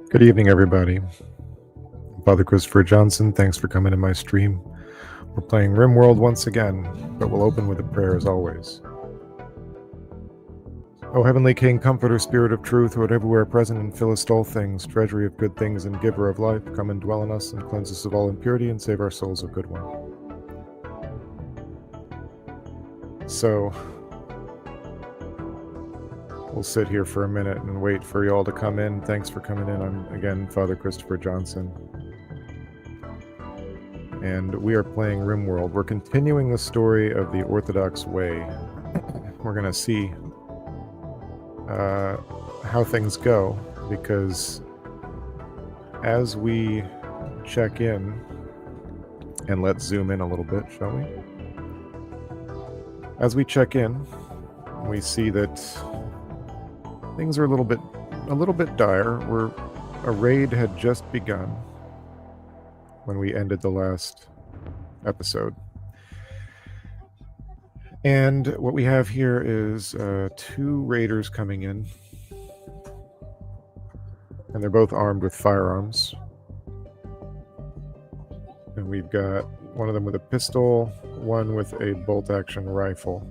Good evening, everybody. Father Christopher Johnson, thanks for coming to my stream. We're playing Rimworld once again, but we'll open with a prayer as always. O Heavenly King, Comforter, Spirit of Truth, who art everywhere present and fillest all things, treasury of good things and giver of life, come and dwell in us and cleanse us of all impurity and save our souls, O good one. So, we'll sit here for a minute and wait for you all to come in. Thanks for coming in. I'm, again, Father Christopher Johnson. And we are playing Rimworld. We're continuing the story of the Orthodox way. We're going to see how things go, because as we check in, and let's zoom in a little bit, shall we? As we check in, we see that things are a little bit dire. A raid had just begun when we ended the last episode. And what we have here is 2 raiders coming in. And they're both armed with firearms. And we've got one of them with a pistol, one with a bolt-action rifle.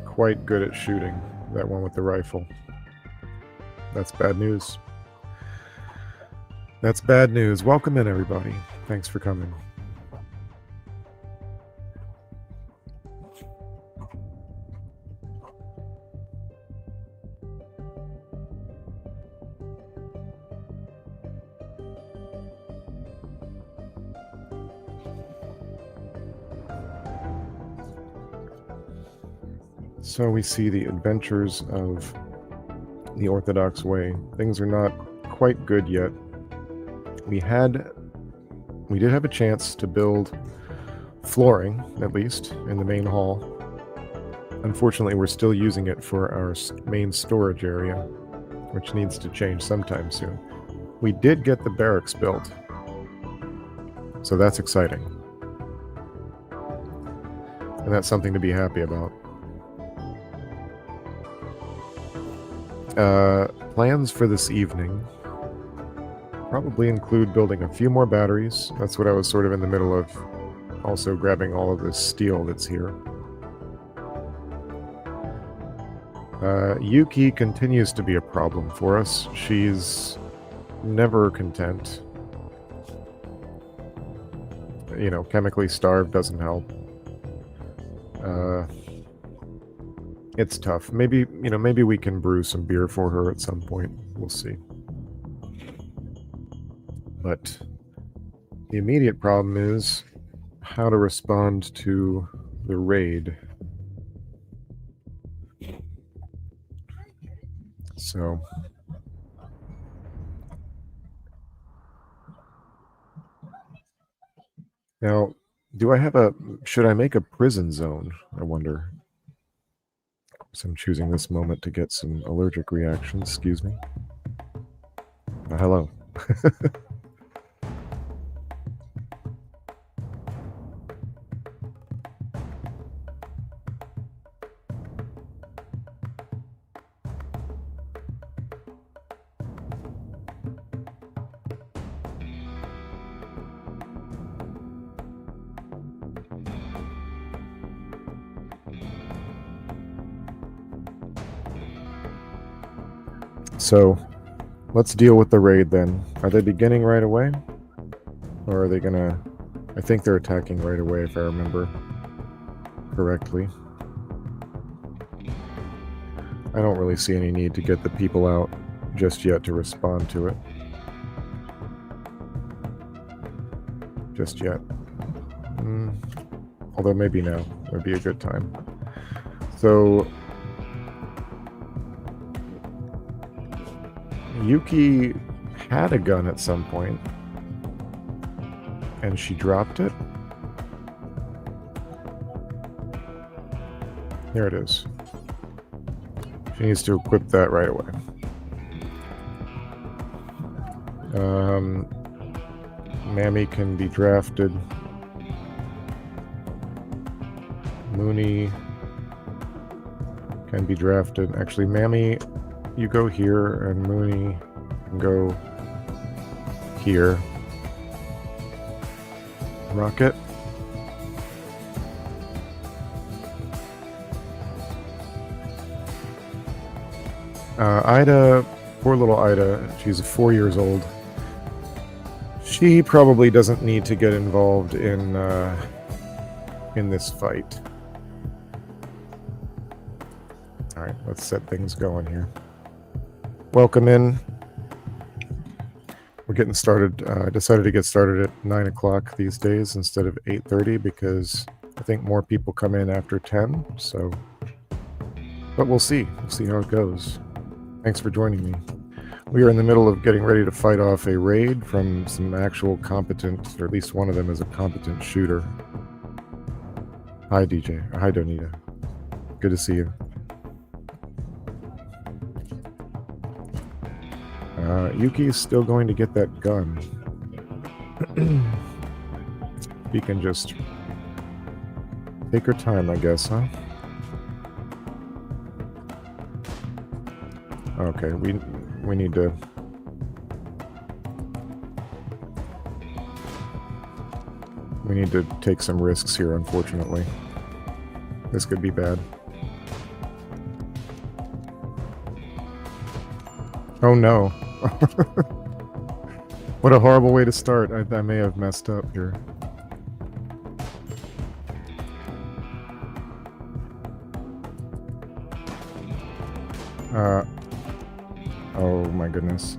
Quite good at shooting, that one with the rifle. That's bad news. That's bad news. Welcome in, everybody. Thanks for coming. So we see the adventures of the Orthodox way. Things are not quite good yet. We did have a chance to build flooring, at least, in the main hall. Unfortunately, we're still using it for our main storage area, which needs to change sometime soon. We did get the barracks built, so that's exciting. And that's something to be happy about. Plans for this evening probably include building a few more batteries. That's what I was sort of in the middle of, also grabbing all of this steel that's here. Yuki continues to be a problem for us. She's never content. You know, chemically starved doesn't help. It's tough. Maybe we can brew some beer for her at some point. We'll see. But the immediate problem is how to respond to the raid. So now, should I make a prison zone? I wonder. So I'm choosing this moment to get some allergic reactions. Excuse me. Hello. So, let's deal with the raid then. Are they beginning right away? Or are they gonna... I think they're attacking right away, if I remember correctly. I don't really see any need to get the people out just yet to respond to it. Just yet. Although maybe now would be a good time. So... Yuki had a gun at some point, and she dropped it. There it is. She needs to equip that right away. Mammy can be drafted. Mooney can be drafted. Actually, Mammy, you go here, and Mooney, can go here. Rocket. Ida, poor little Ida, she's 4 years old. She probably doesn't need to get involved in this fight. All right, let's set things going here. Welcome in. We're getting started. I decided to get started at 9 o'clock these days instead of 8:30 because I think more people come in after 10. So, but we'll see. We'll see how it goes. Thanks for joining me. We are in the middle of getting ready to fight off a raid from some actual competent, or at least one of them is a competent shooter. Hi, DJ. Hi, Donita. Good to see you. Yuki is still going to get that gun. He can just take her time, I guess, huh? Okay, we need to... We need to take some risks here, unfortunately. This could be bad. Oh no. What a horrible way to start. I may have messed up here. Oh my goodness.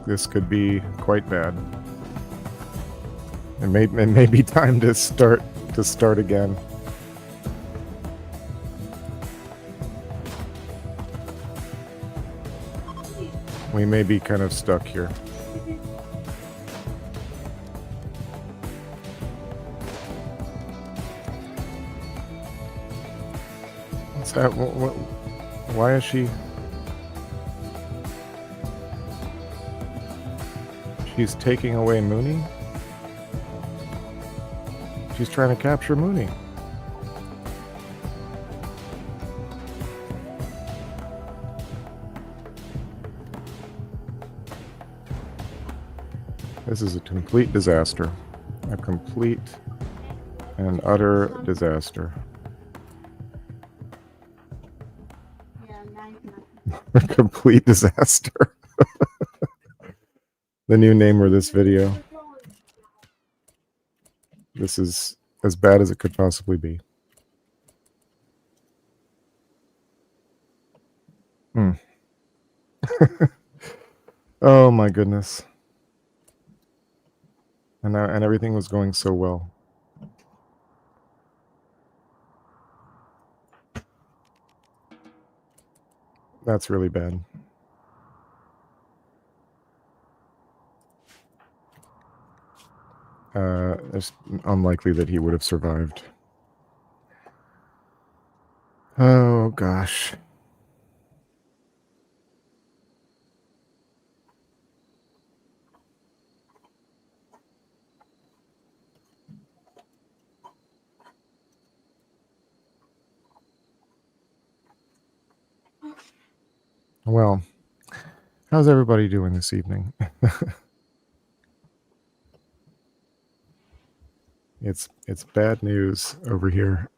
This could be quite bad. It may be time to start again. We may be kind of stuck here. What's that? Why is she... She's taking away Mooney? She's trying to capture Mooney. This is a complete disaster. A complete and utter disaster. A complete disaster. The new name for this video. This is as bad as it could possibly be. Oh my goodness. And everything was going so well. That's really bad. It's unlikely that he would have survived. Oh gosh. Well, how's everybody doing this evening? It's bad news over here.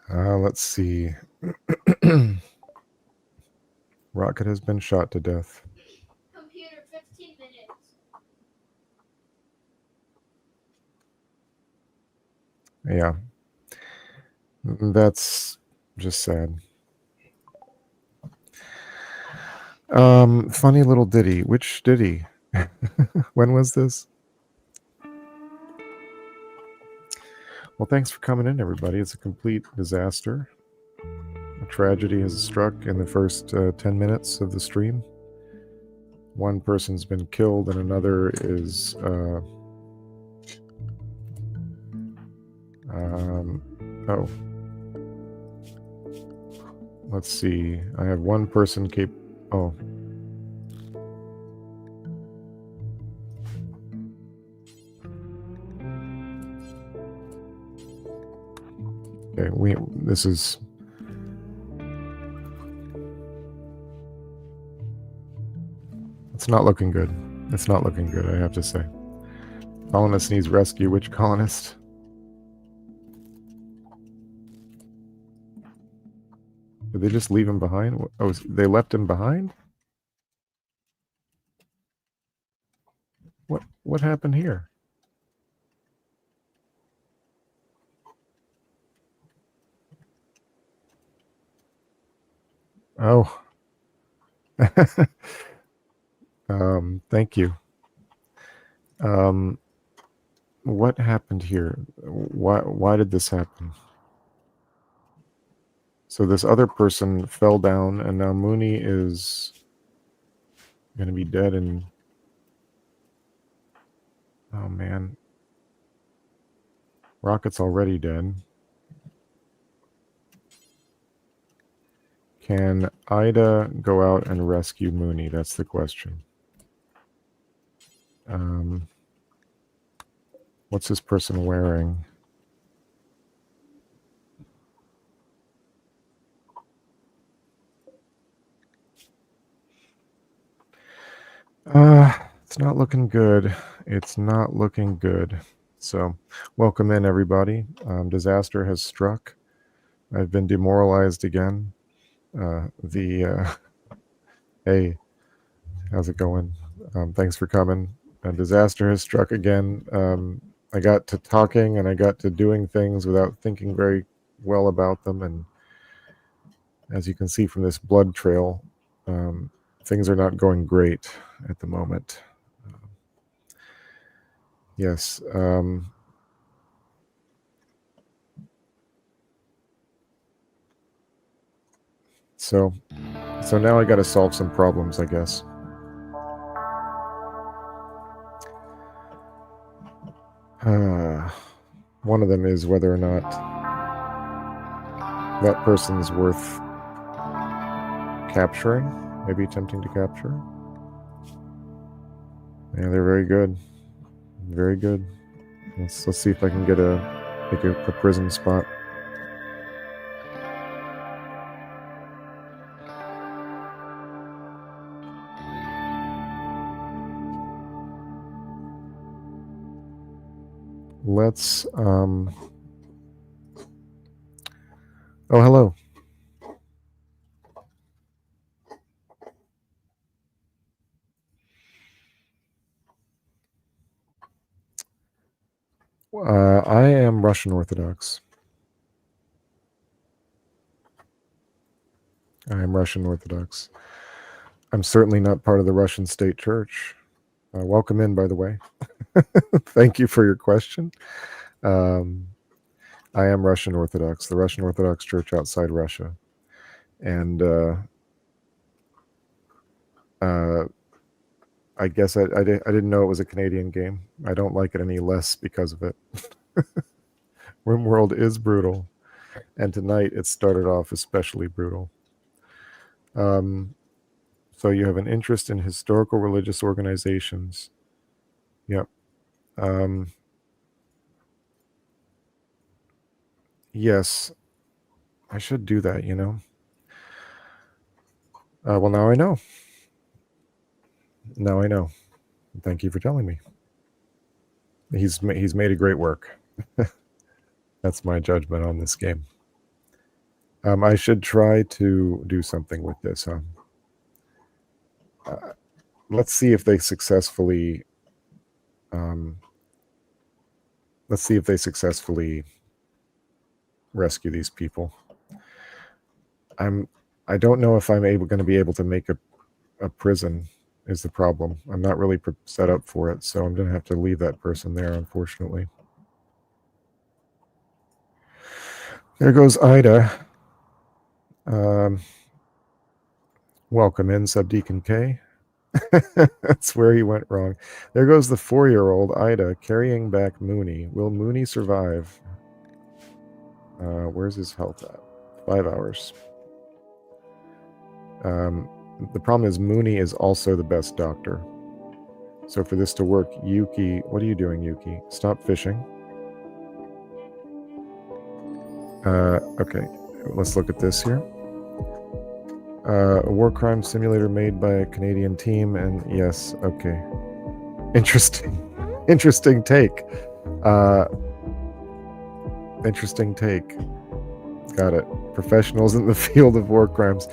Let's see. Rocket has been shot to death. Computer, 15 minutes. Yeah. That's just sad. Funny little ditty. Which ditty? When was this? Well, thanks for coming in, everybody. It's a complete disaster. A tragedy has struck in the first 10 minutes of the stream. One person's been killed and another is... oh. Let's see. I have one person Oh. Okay, this is... It's not looking good. It's not looking good, I have to say. Colonist needs rescue. Which colonist? Did they just leave him behind? Oh, they left him behind? What happened here? Oh. Thank you. What happened here? Why did this happen? So this other person fell down, and now Mooney is going to be dead. And oh man, Rocket's already dead. Can Ida go out and rescue Mooney? That's the question. What's this person wearing? It's not looking good. It's not looking good. So, welcome in, everybody. Disaster has struck. I've been demoralized again. Hey, how's it going? Thanks for coming. Disaster has struck again. I got to talking and I got to doing things without thinking very well about them. And as you can see from this blood trail, things are not going great at the moment. Yes. So now I got to solve some problems, I guess. One of them is whether or not that person's worth capturing, maybe attempting to capture. Yeah, they're very good. Very good. Let's see if I can get a prison spot. Let's oh, hello. I am Russian Orthodox. I am Russian Orthodox. I'm certainly not part of the Russian state church. Welcome in, by the way. Thank you for your question. I am Russian Orthodox, the Russian Orthodox Church outside Russia. And I guess I didn't know it was a Canadian game. I don't like it any less because of it. Rimworld is brutal. And tonight it started off especially brutal. So you have an interest in historical religious organizations. Yep. Yes, I should do that, you know. Well, now I know. Now I know. Thank you for telling me. He's made a great work. That's my judgment on this game. I should try to do something with this. Let's see if they successfully. Let's see if they successfully rescue these people. I don't know if I'm going to be able to make a prison. Is the problem. I'm not really set up for it, so I'm going to have to leave that person there, unfortunately. There goes Ida. Welcome in, Subdeacon K. That's where he went wrong. There goes the 4-year-old Ida carrying back Mooney. Will Mooney survive? Where's his health at? 5 hours. The problem is Mooney is also the best doctor. So for this to work, Yuki, what are you doing, Yuki? Stop fishing. Okay, let's look at this here. A war crime simulator made by a Canadian team, and yes, okay. Interesting. Interesting take. Interesting take. Got it. Professionals in the field of war crimes.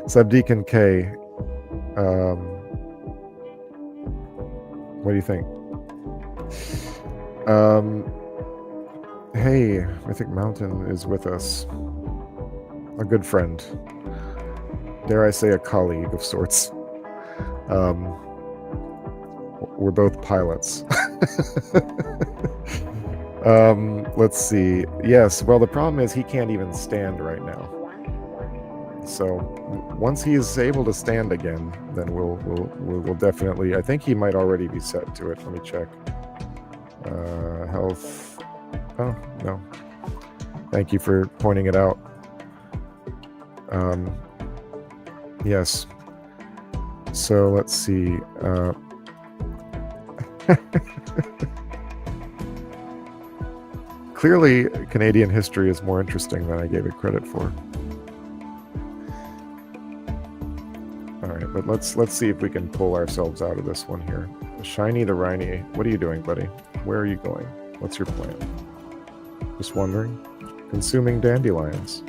Subdeacon K. What do you think? Hey, Mythic Mountain is with us. A good friend. Dare I say a colleague of sorts. We're both pilots. Let's see. Yes, well, the problem is he can't even stand right now. So once he is able to stand again, then we'll definitely. I think he might already be set to it. Let me check. Health. Oh no. Thank you for pointing it out. Yes. So let's see. Clearly, Canadian history is more interesting than I gave it credit for. All right, but let's see if we can pull ourselves out of this one here. Shiny the Rhiny, what are you doing, buddy? Where are you going? What's your plan? Just wondering. Consuming dandelions.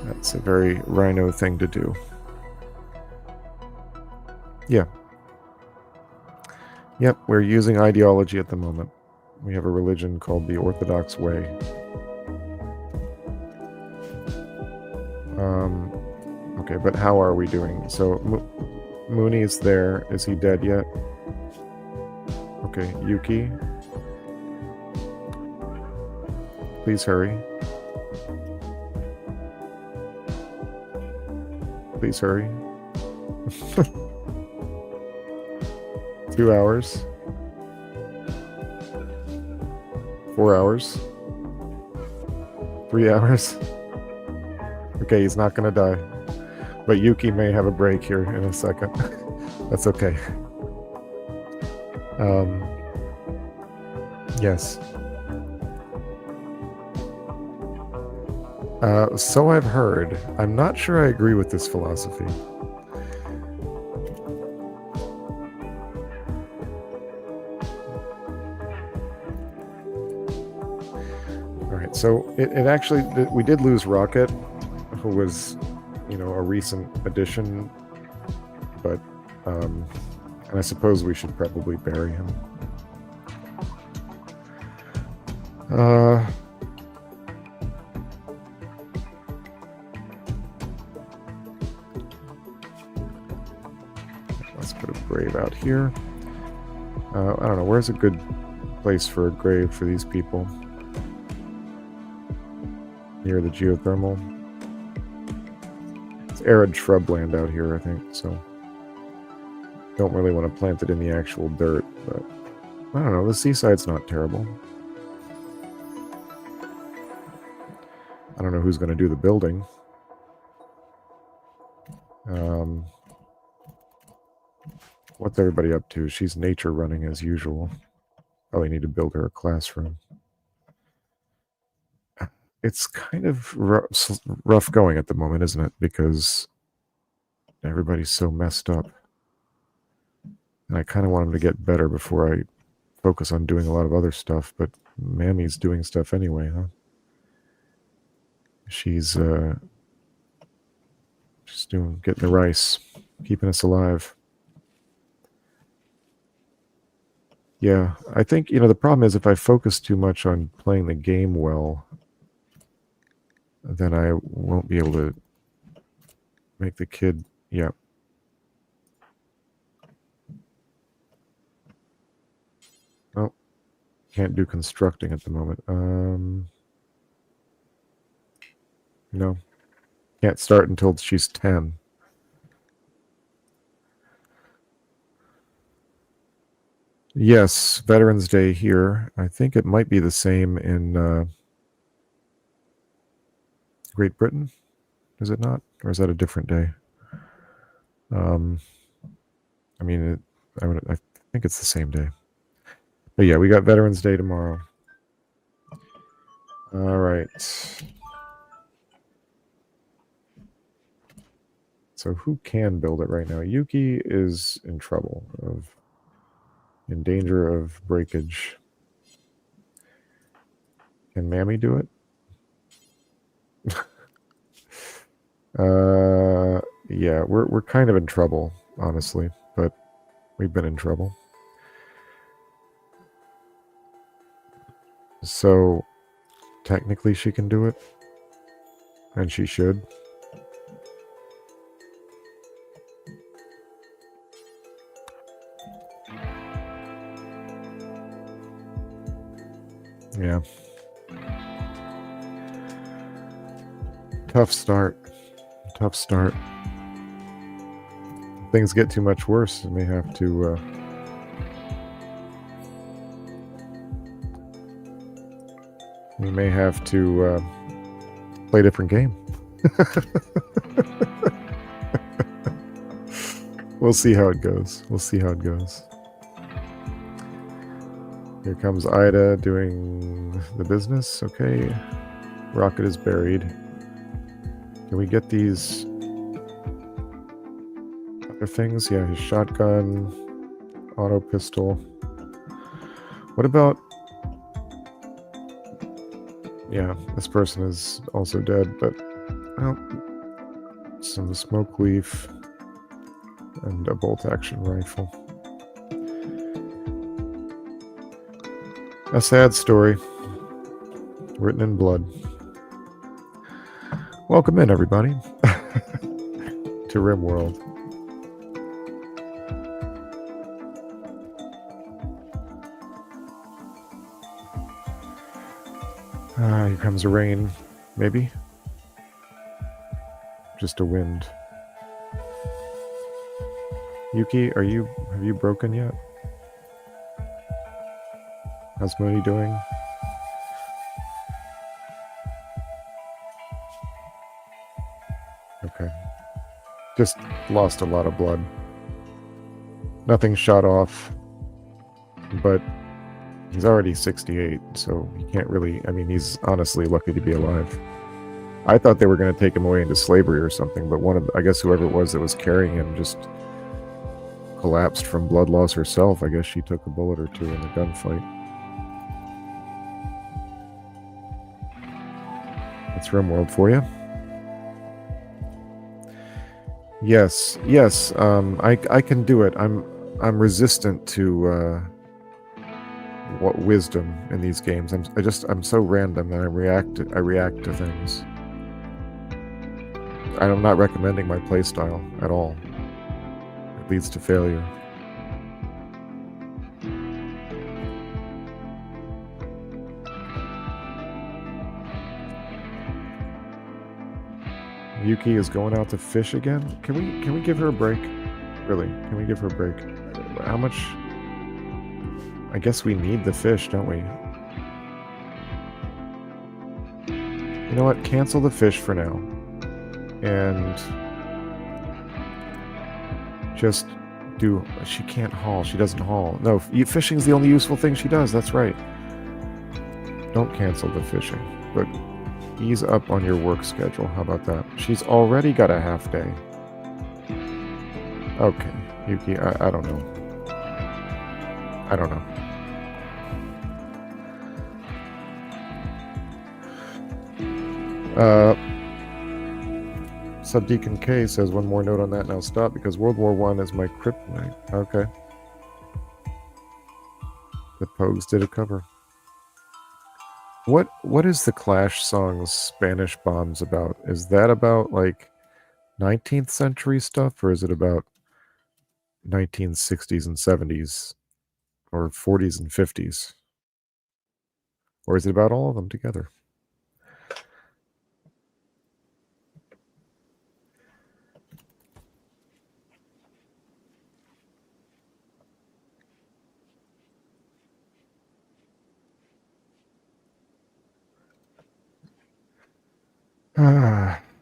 That's a very rhino thing to do. Yeah. Yep, we're using ideology at the moment. We have a religion called the Orthodox way. Okay, but how are we doing? So, Mooney is there. Is he dead yet? Okay, Yuki. Please hurry. Please hurry. 2 hours. 4 hours. 3 hours. Okay, he's not gonna die. But Yuki may have a break here in a second. That's okay. Yes. So I've heard. I'm not sure I agree with this philosophy. Alright, so it actually, we did lose Rocket, who was, you know, a recent addition, but, and I suppose we should probably bury him. Let's put a grave out here. I don't know, where's a good place for a grave for these people? Near the geothermal. It's arid shrubland out here, I think, so don't really want to plant it in the actual dirt, but I don't know, the seaside's not terrible. I don't know who's going to do the building. What's everybody up to? She's nature running as usual. Probably need to build her a classroom. It's kind of rough going at the moment, isn't it? Because everybody's so messed up. And I kind of want them to get better before I focus on doing a lot of other stuff, but Mammy's doing stuff anyway, huh? She's just getting the rice, keeping us alive. Yeah, I think, you know, the problem is if I focus too much on playing the game well, then I won't be able to make the kid, yeah. Well, can't do constructing at the moment. No, can't start until she's 10. Yes, Veterans Day here. I think it might be the same in Great Britain. Is it not? Or is that a different day? I mean, I think it's the same day. But yeah, we got Veterans Day tomorrow. All right. So who can build it right now? Yuki is in trouble, in danger of breakage. Can Mammy do it? Yeah, we're kind of in trouble, honestly, but we've been in trouble. So technically she can do it, and she should. Yeah. Tough start. Tough start. If things get too much worse, we may have to play a different game. We'll see how it goes. We'll see how it goes. Here comes Ida doing the business. Okay. Rocket is buried. Can we get these other things? Yeah, his shotgun, auto pistol. What about... Yeah, this person is also dead, but... Well, some smoke leaf and a bolt-action rifle. A sad story, written in blood. Welcome in, everybody, to Rimworld. Here comes the rain, maybe. Just a wind. Yuki, have you broken yet? How's Mooney doing? Okay. Just lost a lot of blood. Nothing shot off, but he's already 68, so he can't really... I mean, he's honestly lucky to be alive. I thought they were going to take him away into slavery or something, but I guess whoever it was that was carrying him just collapsed from blood loss herself. I guess she took a bullet or two in the gunfight. That's Rimworld for you. Yes. I can do it. I'm resistant to what wisdom in these games. I'm so random that I react to things. I'm not recommending my playstyle at all. It leads to failure. Yuki is going out to fish again. Can we give her a break? Really? Can we give her a break? How much? I guess we need the fish, don't we? You know what? Cancel the fish for now. And just do... She can't haul. She doesn't haul. No, fishing's the only useful thing she does. That's right. Don't cancel the fishing. But ease up on your work schedule. How about that? She's already got a half day. Okay. Yuki, I don't know. I don't know. Subdeacon K says one more note on that and I'll stop because World War I is my kryptonite. Okay. The Pogues did a cover. What is the Clash song's Spanish Bombs about? Is that about like 19th century stuff, or is it about 1960s and 70s or 40s and 50s? Or is it about all of them together?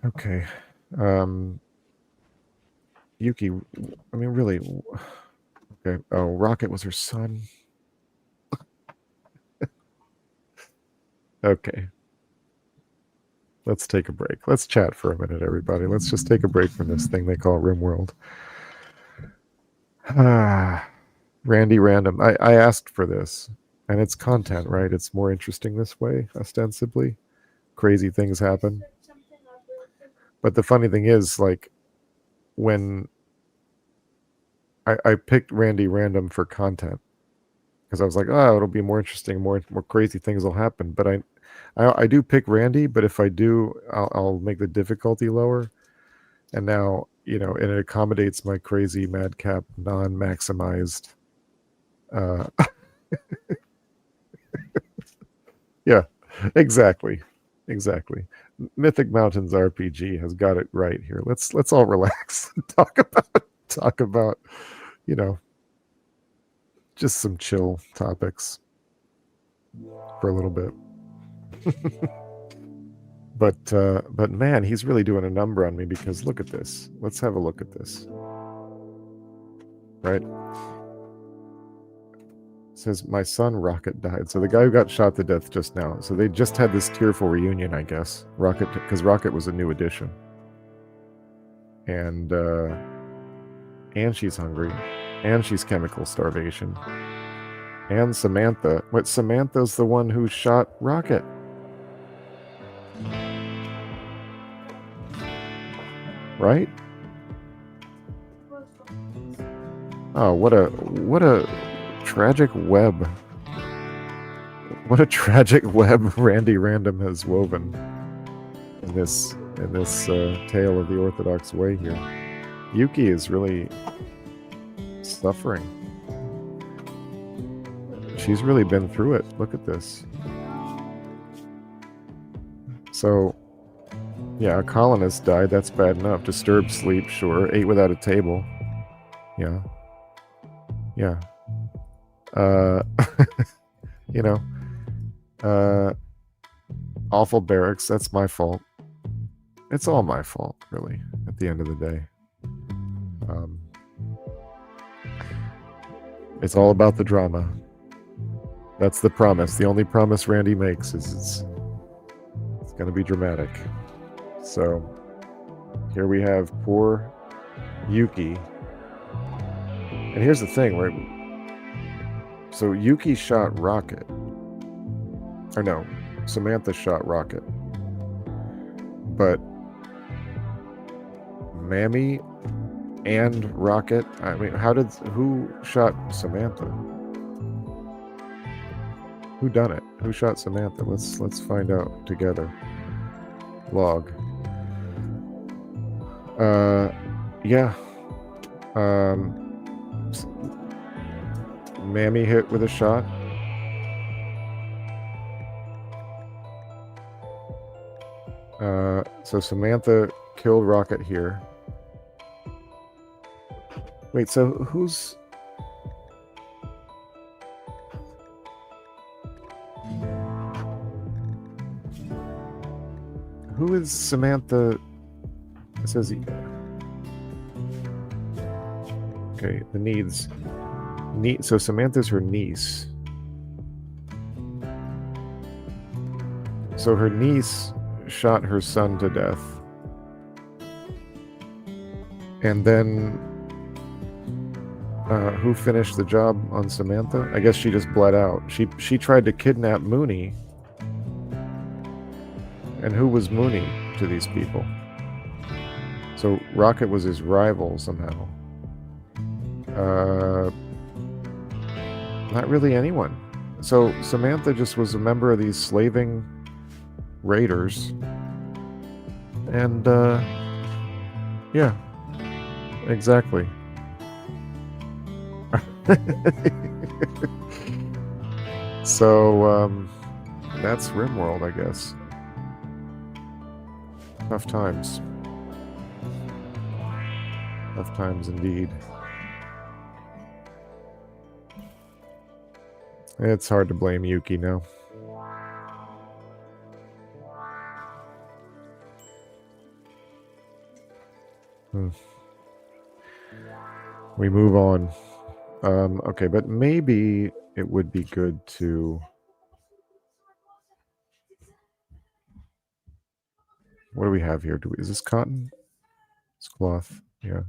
Okay. Yuki, I mean, really. Okay. Oh, Rocket was her son. Okay. Let's take a break. Let's chat for a minute, everybody. Let's just take a break from this thing they call Rimworld. Randy Random. I asked for this, and it's content, right? It's more interesting this way, ostensibly. Crazy things happen. But the funny thing is, like, when I picked Randy Random for content, because I was like, oh, it'll be more interesting, more crazy things will happen. But I do pick Randy, but if I do, I'll make the difficulty lower. And now, and it accommodates my crazy madcap non-maximized. Yeah, exactly. Mythic Mountains RPG has got it right here. Let's all relax and talk about, just some chill topics for a little bit. But man, he's really doing a number on me, because look at this. Let's have a look at this. Right? It says my son Rocket died. So the guy who got shot to death just now. So they just had this tearful reunion, I guess. Rocket, because Rocket was a new addition. And she's hungry. And she's chemical starvation. And Samantha. What, Samantha's the one who shot Rocket. Right? Oh, what a tragic web. What a tragic web Randy Random has woven in this tale of the Orthodox way here. Yuki is really suffering. She's really been through it. Look at this. So, yeah, a colonist died. That's bad enough. Disturbed sleep, sure. Ate without a table. Yeah. Awful barracks. That's my fault. It's all my fault, really, at the end of the day. It's all about the drama. That's the promise. The only promise Randy makes is it's going to be dramatic. So here we have poor Yuki. And here's the thing, right? So Yuki shot Rocket. Or no, Samantha shot Rocket. But Mammy and Rocket, I mean, who shot Samantha? Who done it? Who shot Samantha? Let's find out together. Log. Yeah. Mammy hit with a shot. So Samantha killed Rocket here. Wait, so who's... Who is Samantha? It says... Okay, the needs. So Samantha's her niece. So her niece shot her son to death. And then... who finished the job on Samantha? I guess she just bled out. She tried to kidnap Mooney. And who was Mooney to these people? So Rocket was his rival somehow. Not really anyone. So Samantha just was a member of these slaving raiders. And, yeah. Exactly. So, that's Rimworld, I guess. Tough times. Tough times indeed. It's hard to blame Yuki now. We move on. Okay, but maybe it would be good to... What do we have here? Is this cotton? It's cloth. Yeah.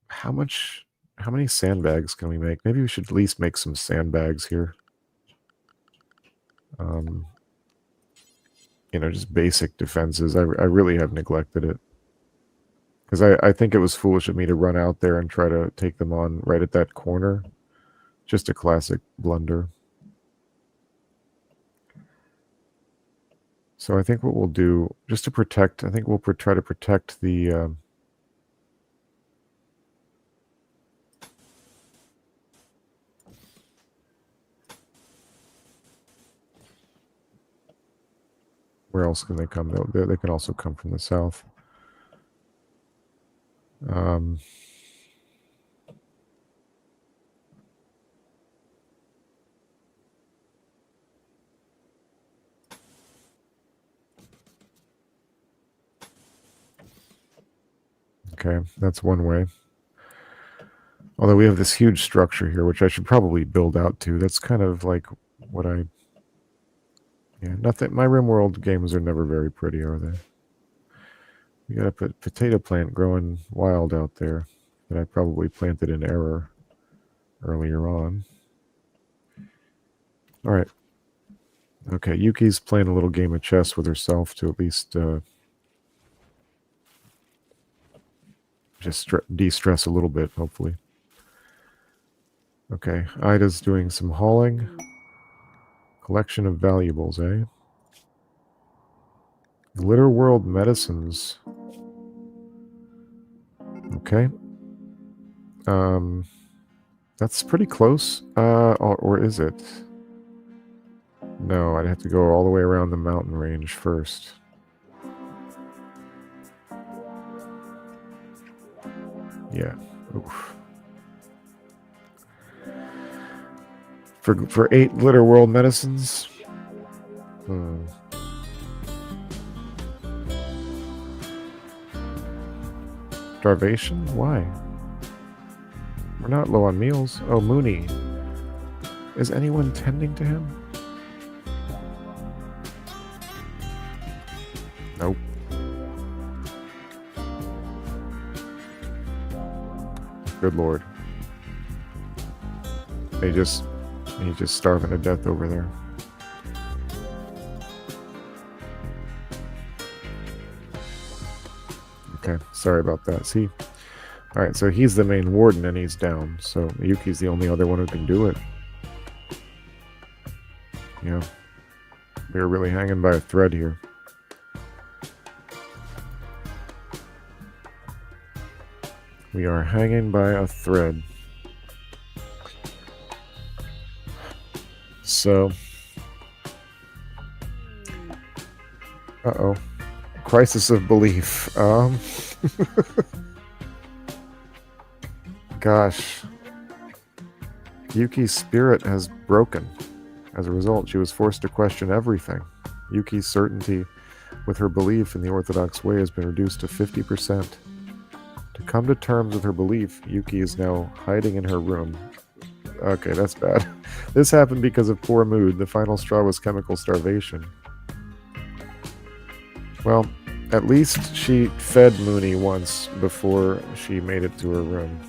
How many sandbags can we make? Maybe we should at least make some sandbags here. Just basic defenses. I really have neglected it. Because I think it was foolish of me to run out there and try to take them on right at that corner. Just a classic blunder. So I think what we'll do, just to protect, I think we'll try to protect the... where else can they come? They can also come from the south. Okay, that's one way. Although we have this huge structure here, which I should probably build out to. That's kind of like what nothing. My Rimworld games are never very pretty, are they? We got a potato plant growing wild out there that I probably planted in error earlier on. All right. Okay, Yuki's playing a little game of chess with herself to at least just de-stress a little bit, hopefully. Okay, Ida's doing some hauling. Collection of valuables, eh? Glitter World medicines. Okay. That's pretty close. Or is it? No, I'd have to go all the way around the mountain range first. Yeah. Oof. For 8 Glitter World medicines? Starvation? Why? We're not low on meals. Oh, Mooney. Is anyone tending to him? Nope. Good lord. He's just starving to death over there. Okay, sorry about that. See? Alright, so he's the main warden and he's down. So Yuki's the only other one who can do it. Yeah. We're really hanging by a thread here. We are hanging by a thread. So... Uh-oh. Crisis of belief. Gosh. Yuki's spirit has broken. As a result, she was forced to question everything. Yuki's certainty with her belief in the Orthodox way has been reduced to 50%. To come to terms with her belief, Yuki is now hiding in her room. Okay, that's bad. This happened because of poor mood. The final straw was chemical starvation. Well, at least she fed Mooney once before she made it to her room.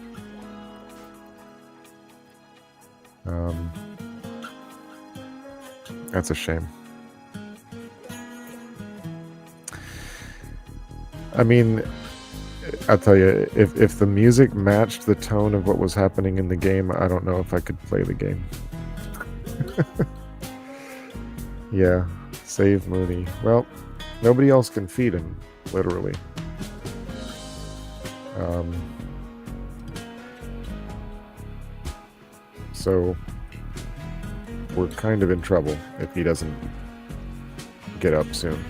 That's a shame. I mean, I'll tell you, if the music matched the tone of what was happening in the game, I don't know if I could play the game. Yeah, save Mooney. Well, nobody else can feed him, literally. So we're kind of in trouble if he doesn't get up soon.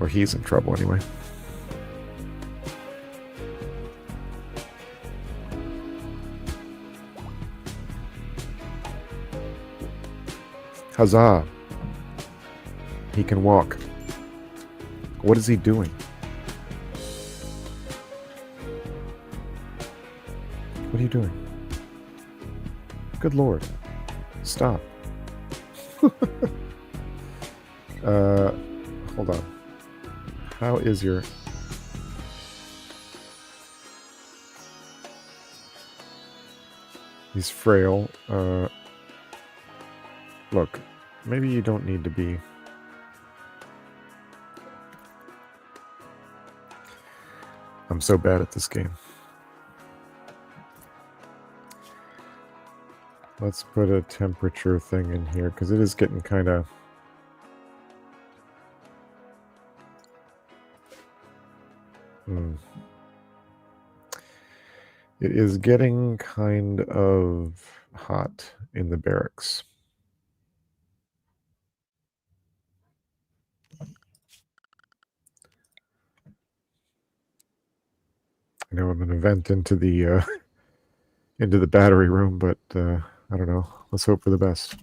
Or he's in trouble anyway. Huzzah! He can walk. What is he doing? What are you doing? Good lord. Stop. hold on. How is your... He's frail. Look, maybe you don't need to be... I'm so bad at this game. Let's put a temperature thing in here, because it is getting kind of... It is getting kind of hot in the barracks. I know I'm an event into the battery room, but I don't know. Let's hope for the best.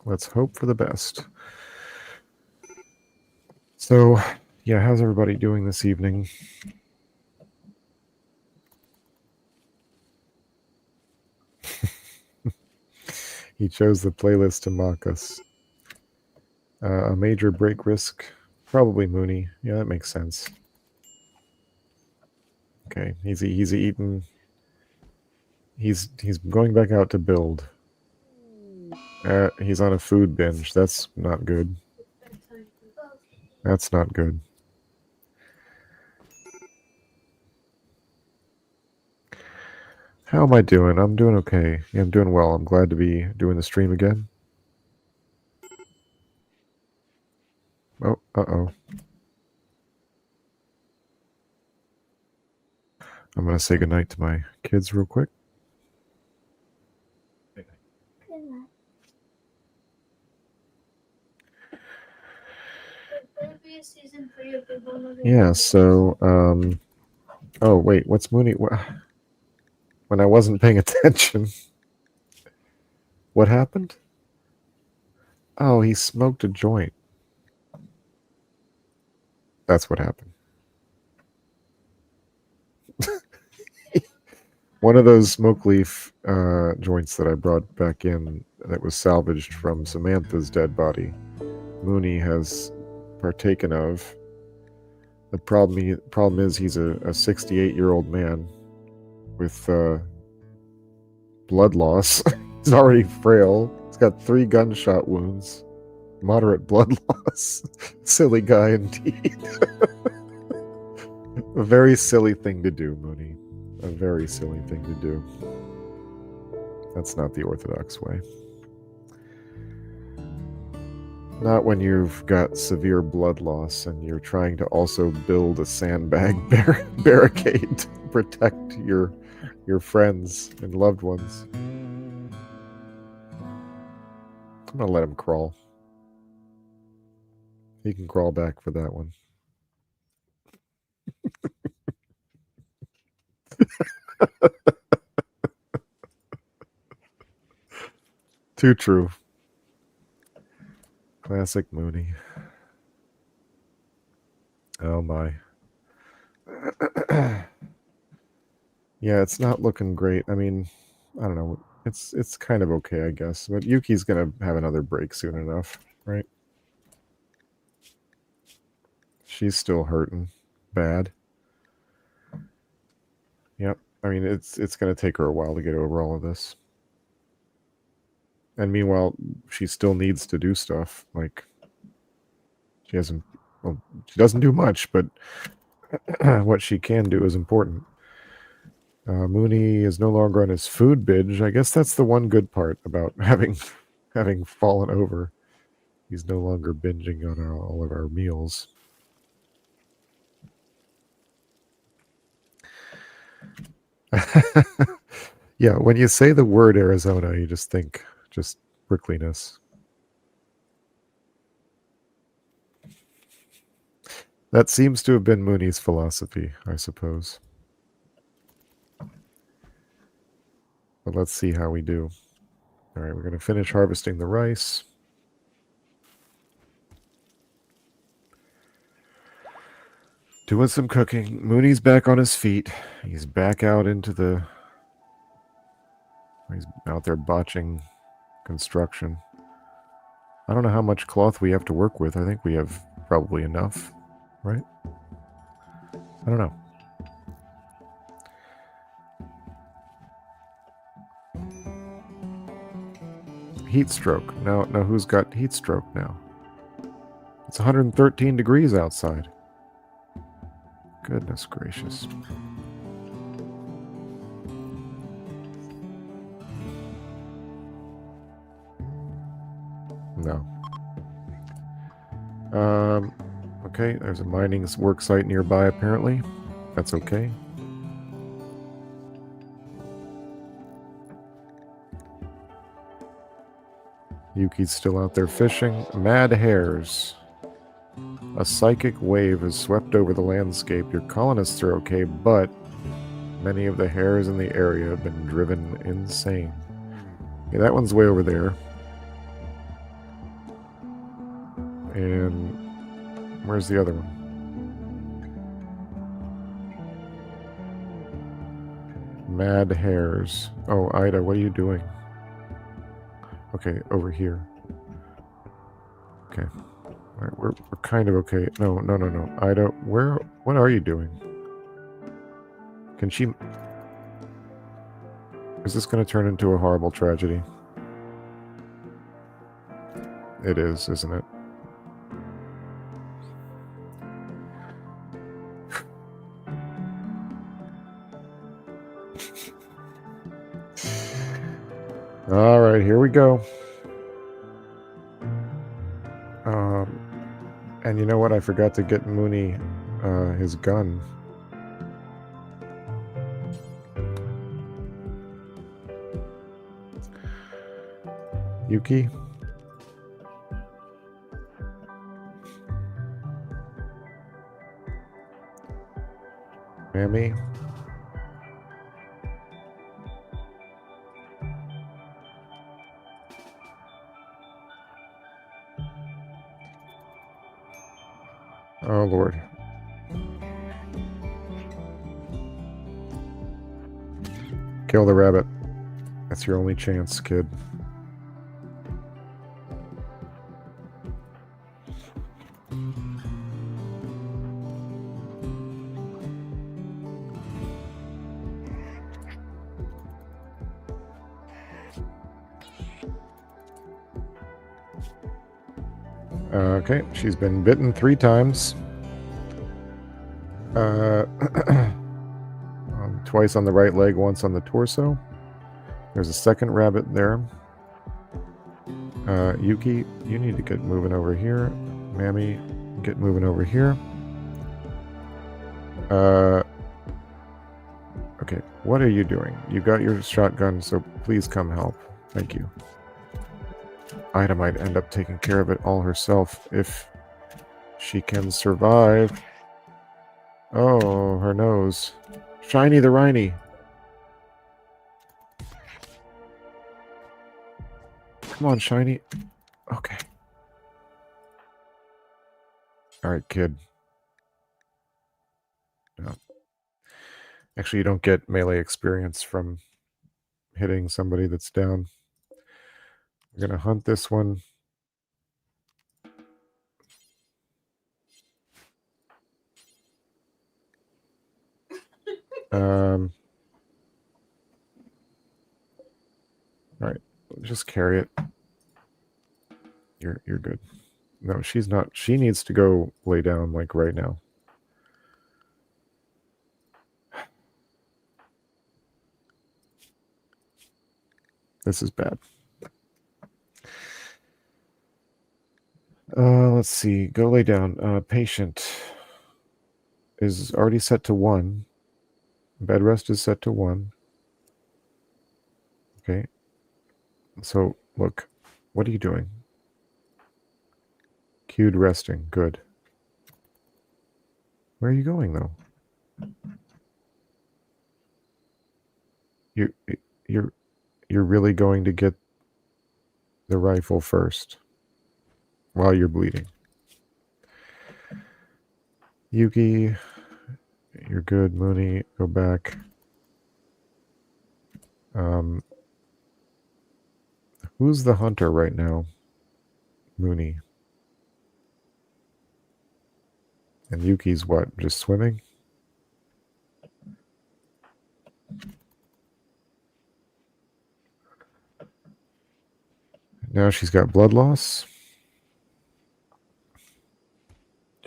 Let's hope for the best. So, yeah, how's everybody doing this evening? He chose the playlist to mock us. A major break risk, probably Mooney. Yeah, that makes sense. Okay, he's eating. He's going back out to build. He's on a food binge. That's not good. That's not good. How am I doing? I'm doing okay. Yeah, I'm doing well. I'm glad to be doing the stream again. Oh, uh-oh. I'm going to say goodnight to my kids real quick. Yeah, so, oh, wait, what's Mooney? When I wasn't paying attention. What happened? Oh, he smoked a joint. That's what happened. One of those smoke leaf joints that I brought back in that was salvaged from Samantha's dead body, Mooney has partaken of. The problem is he's a 68-year-old man with blood loss. He's already frail. He's got 3 gunshot wounds. Moderate blood loss. Silly guy indeed. A very silly thing to do, Mooney. A very silly thing to do. That's not the Orthodox way. Not when you've got severe blood loss and you're trying to also build a sandbag barricade to protect your friends and loved ones. I'm gonna let him crawl. He can crawl back for that one. Too true. Classic Mooney. Oh my. Yeah, it's not looking great. I mean, I don't know. It's kind of okay, I guess. But Yuki's gonna have another break soon enough, right? She's still hurting bad. Yep. I mean, it's gonna take her a while to get over all of this. And meanwhile, she still needs to do stuff. Like, she hasn't... Well, she doesn't do much, but what she can do is important. Mooney is no longer on his food binge. I guess that's the one good part about having fallen over. He's no longer binging on all of our meals. Yeah, when you say the word Arizona, you just think just prickliness. That seems to have been Mooney's philosophy, I suppose. But let's see how we do. All right, we're going to finish harvesting the rice. Doing some cooking. Mooney's back on his feet. He's back out into the... He's out there botching construction. I don't know how much cloth we have to work with. I think we have probably enough, right? I don't know. Heat stroke. Now who's got heat stroke now? It's 113 degrees outside. Goodness gracious. No. Okay, there's a mining work site nearby apparently. That's okay. Yuki's still out there fishing. Mad hares. A psychic wave has swept over the landscape. Your colonists are okay, but many of the hares in the area have been driven insane. Okay, that one's way over there. And where's the other one? Mad hares. Oh, Ida, what are you doing? Okay, over here. Okay. All right, we're kind of okay. No. Ida, what are you doing? Can she... Is this going to turn into a horrible tragedy? It is, isn't it? All right, here we go. And you know what? I forgot to get Mooney his gun. Yuki? Mammy? Oh, Lord. Kill the rabbit. That's your only chance, kid. Okay, she's been bitten 3 times. Twice on the right leg, once on the torso. There's a second rabbit there. Yuki, you need to get moving over here. Mammy, get moving over here. Okay, what are you doing? You got your shotgun, so please come help. Thank you. Ida might end up taking care of it all herself if she can survive. Oh, her nose. Shiny the Rhiny. Come on, Shiny. Okay. Alright, kid. No. Actually, you don't get melee experience from hitting somebody that's down. We're going to hunt this one. Alright, just carry it. You're good. No, she's not. She needs to go lay down, like, right now. This is bad. Let's see. Go lay down. Patient is already set to 1. Bed rest is set to 1. Okay. So, look. What are you doing? Queued resting. Good. Where are you going, though? You're really going to get the rifle first while you're bleeding. Yuki, you're good. Mooney, go back. Who's the hunter right now? Mooney. And Yuki's what? Just swimming? Now she's got blood loss.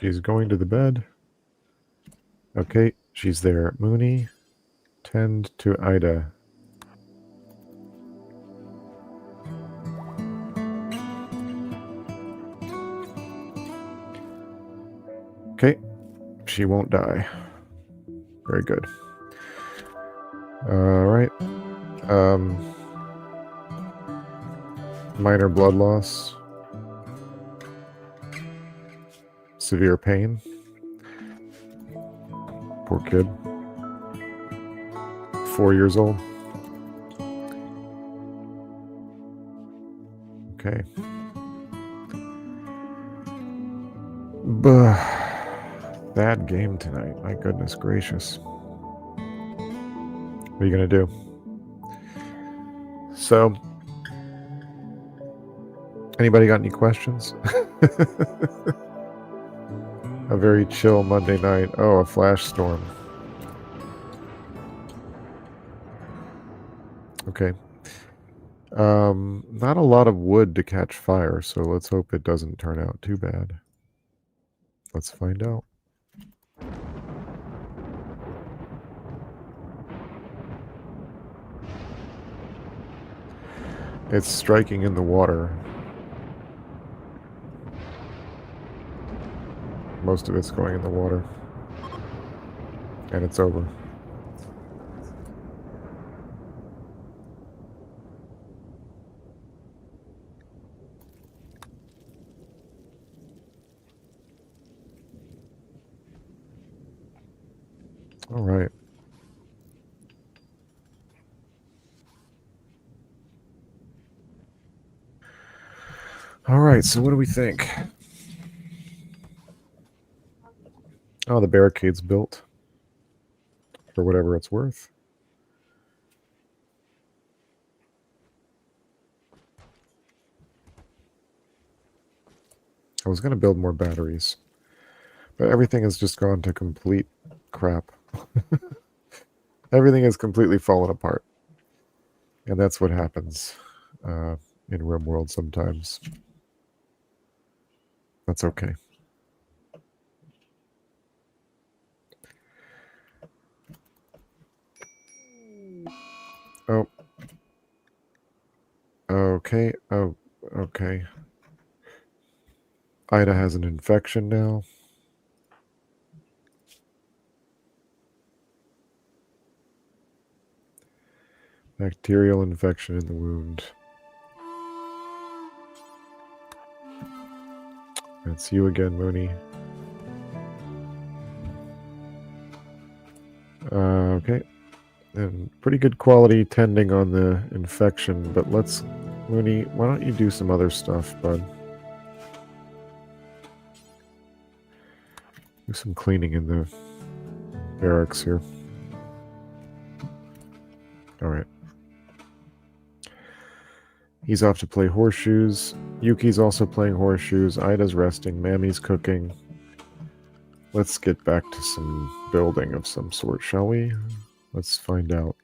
She's going to the bed. Okay, she's there. Mooney, tend to Ida. Okay, she won't die. Very good. All right. Minor blood loss. Severe pain. Poor kid. 4 years old. Okay. Bad game tonight. My goodness gracious. What are you going to do? So, anybody got any questions? A very chill Monday night. Oh, a flash storm. Okay. Not a lot of wood to catch fire, so let's hope it doesn't turn out too bad. Let's find out. It's striking in the water. Most of it's going in the water. And it's over. All right. All right, so what do we think? Oh, the barricade's built. For whatever it's worth. I was going to build more batteries. But everything has just gone to complete crap. Everything has completely fallen apart. And that's what happens in Rimworld sometimes. That's okay. Oh. Okay. Oh, okay. Ida has an infection now. Bacterial infection in the wound. It's you again, Mooney. Okay. And pretty good quality tending on the infection, but let's... Mooney, why don't you do some other stuff, bud? Do some cleaning in the barracks here. Alright. He's off to play horseshoes. Yuki's also playing horseshoes. Ida's resting. Mammy's cooking. Let's get back to some building of some sort, shall we? Let's find out.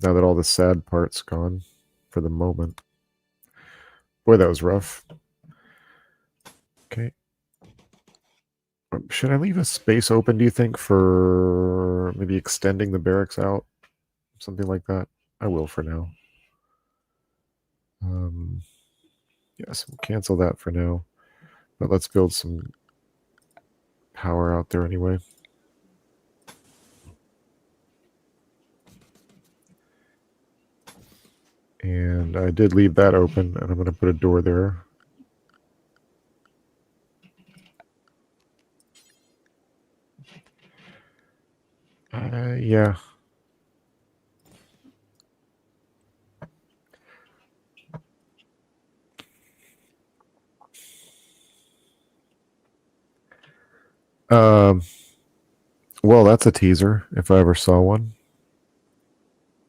Now that all the sad part's gone for the moment. Boy, that was rough. Okay. Should I leave a space open, do you think, for maybe extending the barracks out? Something like that? I will for now. Yes, we'll cancel that for now. But let's build some power out there anyway. And I did leave that open, and I'm going to put a door there. Yeah. Well, that's a teaser, if I ever saw one.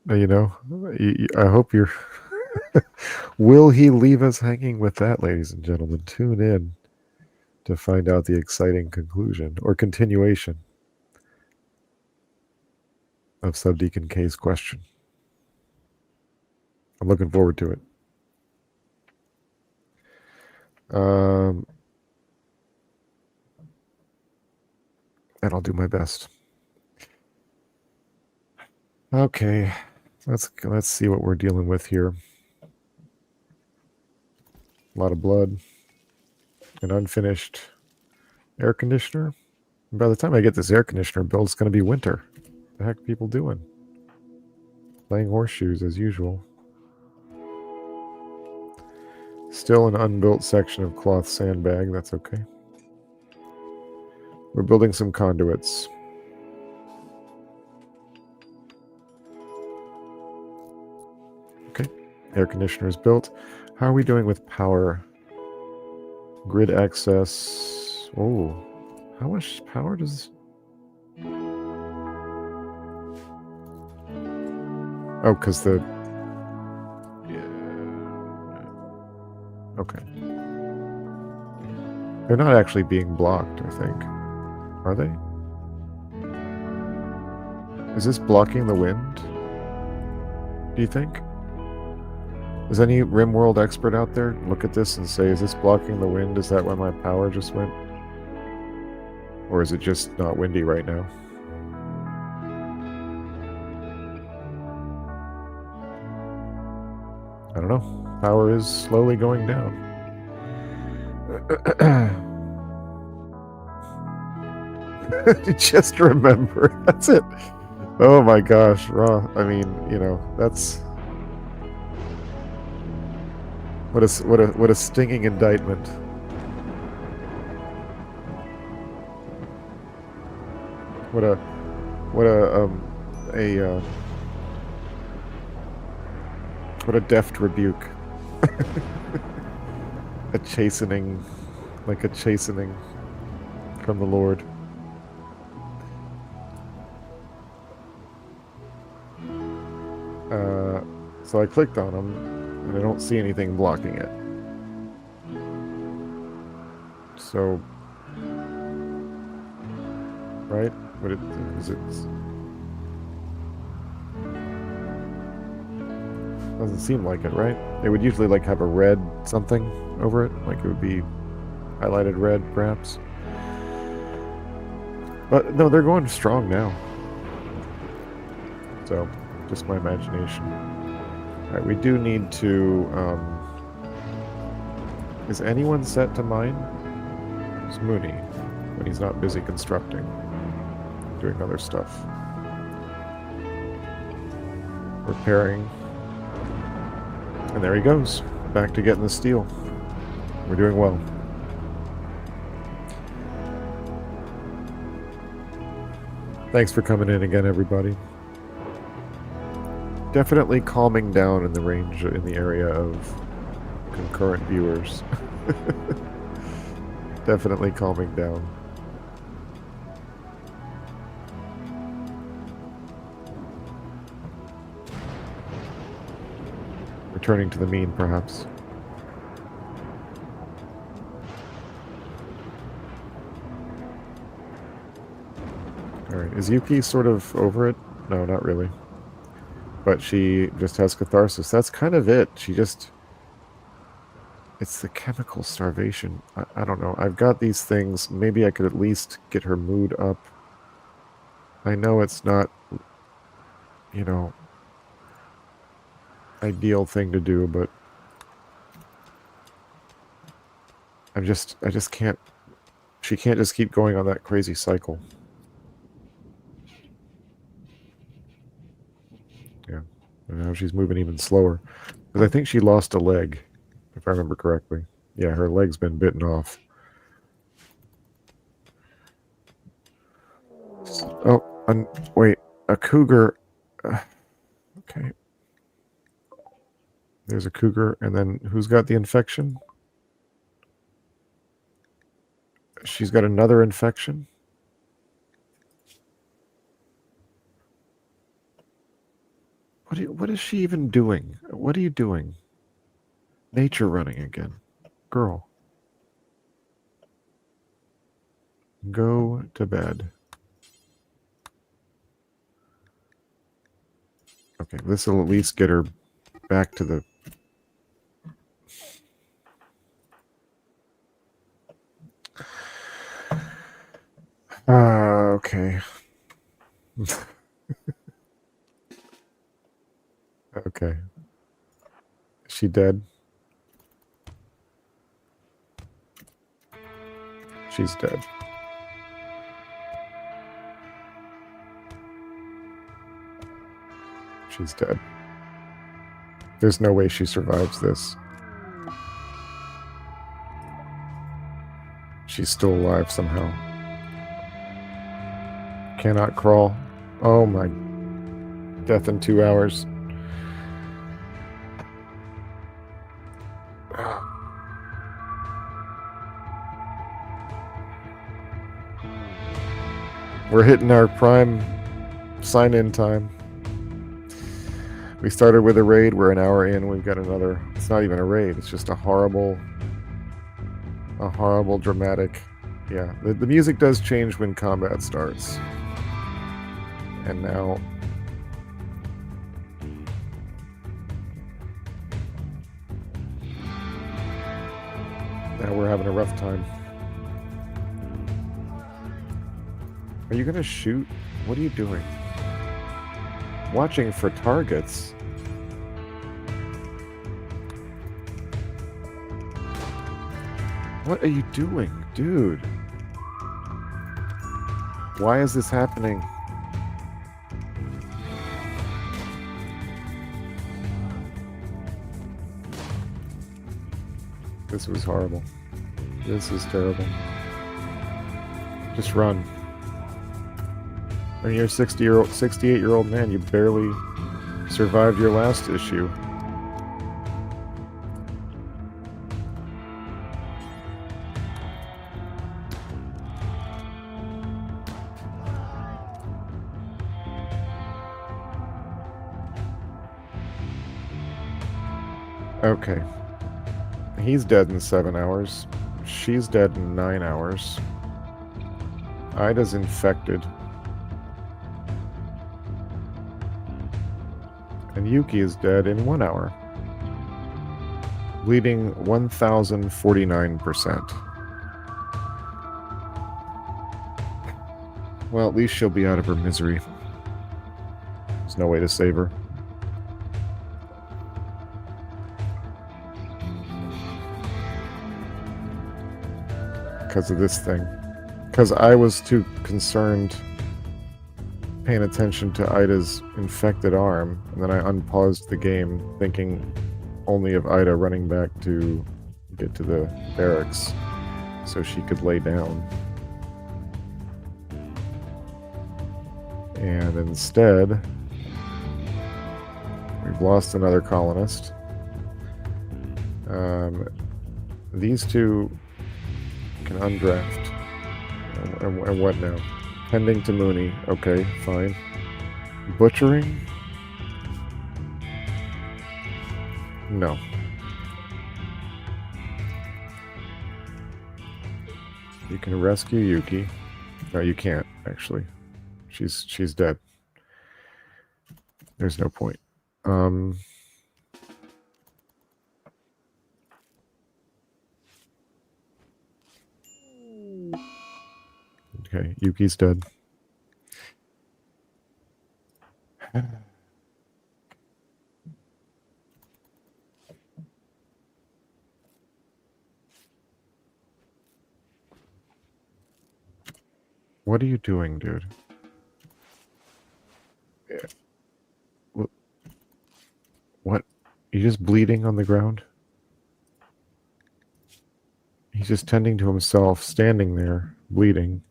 You know, I hope you're... Will he leave us hanging with that, ladies and gentlemen? Tune in to find out the exciting conclusion or continuation of Subdeacon K's question. I'm looking forward to it. And I'll do my best. Okay, let's see what we're dealing with here. A lot of blood. An unfinished air conditioner. And by the time I get this air conditioner built, it's going to be winter. What the heck are people doing? Playing horseshoes as usual. Still an unbuilt section of cloth sandbag. That's okay. We're building some conduits. Okay, air conditioner is built. How are we doing with power? Grid access. Oh, how much power does... Oh, because the... Okay. They're not actually being blocked, I think. Are they? Is this blocking the wind? Do you think? Is any Rimworld expert out there look at this and say, is this blocking the wind? Is that why my power just went? Or is it just not windy right now? I don't know. Power is slowly going down. Just remember. That's it. Oh my gosh, Raw. I mean, you know, that's... What a stinging indictment. What a deft rebuke. A chastening, like a chastening from the Lord. So I clicked on them, and I don't see anything blocking it. So, right? But is it? Doesn't seem like it, right? They would usually like have a red something over it, like it would be highlighted red, perhaps. But no, they're going strong now. So, just my imagination. All right, we do need to. Is anyone set to mine? It's Mooney, when he's not busy constructing, doing other stuff, repairing. And there he goes, back to getting the steel. We're doing well. Thanks for coming in again, everybody. Definitely calming down in the range, in the area of concurrent viewers. Definitely calming down. Returning to the mean, perhaps. Alright, is Yuki sort of over it? No, not really. But she just has catharsis. That's kind of it. She just... It's the chemical starvation. I don't know. I've got these things. Maybe I could at least get her mood up. I know it's not, you know, ideal thing to do, but I just can't... She can't just keep going on that crazy cycle. Yeah. And now she's moving even slower. Because I think she lost a leg, if I remember correctly. Yeah, her leg's been bitten off. Oh, wait. A cougar. Okay. There's a cougar. And then who's got the infection? She's got another infection? What is she even doing? What are you doing? Nature running again. Girl. Go to bed. Okay, this will at least get her back to the... Okay. Okay. Is she dead? She's dead. She's dead. There's no way she survives this. She's still alive somehow. Cannot crawl. Oh my. Death in 2 hours. We're hitting our prime sign-in time. We started with a raid. We're an hour in. We've got another. It's not even a raid. It's just a horrible, dramatic. Yeah, the music does change when combat starts. And now we're having a rough time. Are you gonna shoot? What are you doing? Watching for targets. What are you doing, dude? Why is this happening? This was horrible. This is terrible. Just run. I mean, you're a 68-year-old man. You barely survived your last issue. Okay. He's dead in 7 hours. She's dead in 9 hours. Ida's infected. And Yuki is dead in 1 hour. Bleeding 1,049%. Well, at least she'll be out of her misery. There's no way to save her. Because of this thing. Because I was too concerned paying attention to Ida's infected arm, and then I unpaused the game thinking only of Ida running back to get to the barracks so she could lay down. And instead, we've lost another colonist. These two can undraft. And what now? Pending to Mooney. Okay, fine. Butchering? No. You can rescue Yuki. No, you can't, actually. She's dead. There's no point. Okay, Yuki's dead. What are you doing, dude? Yeah. What? You just bleeding on the ground? He's just tending to himself, standing there, bleeding.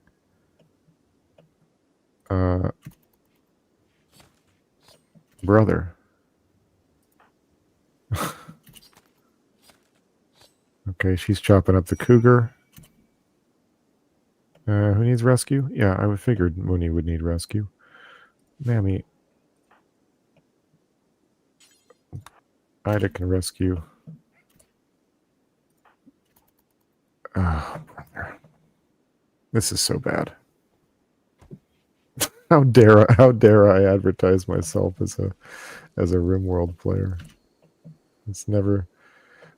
Brother. Okay, she's chopping up the cougar. Who needs rescue? Yeah, I figured Mooney would need rescue. Mammy. Ida can rescue. Oh, brother. This is so bad. How dare I advertise myself as a Rimworld player? It's never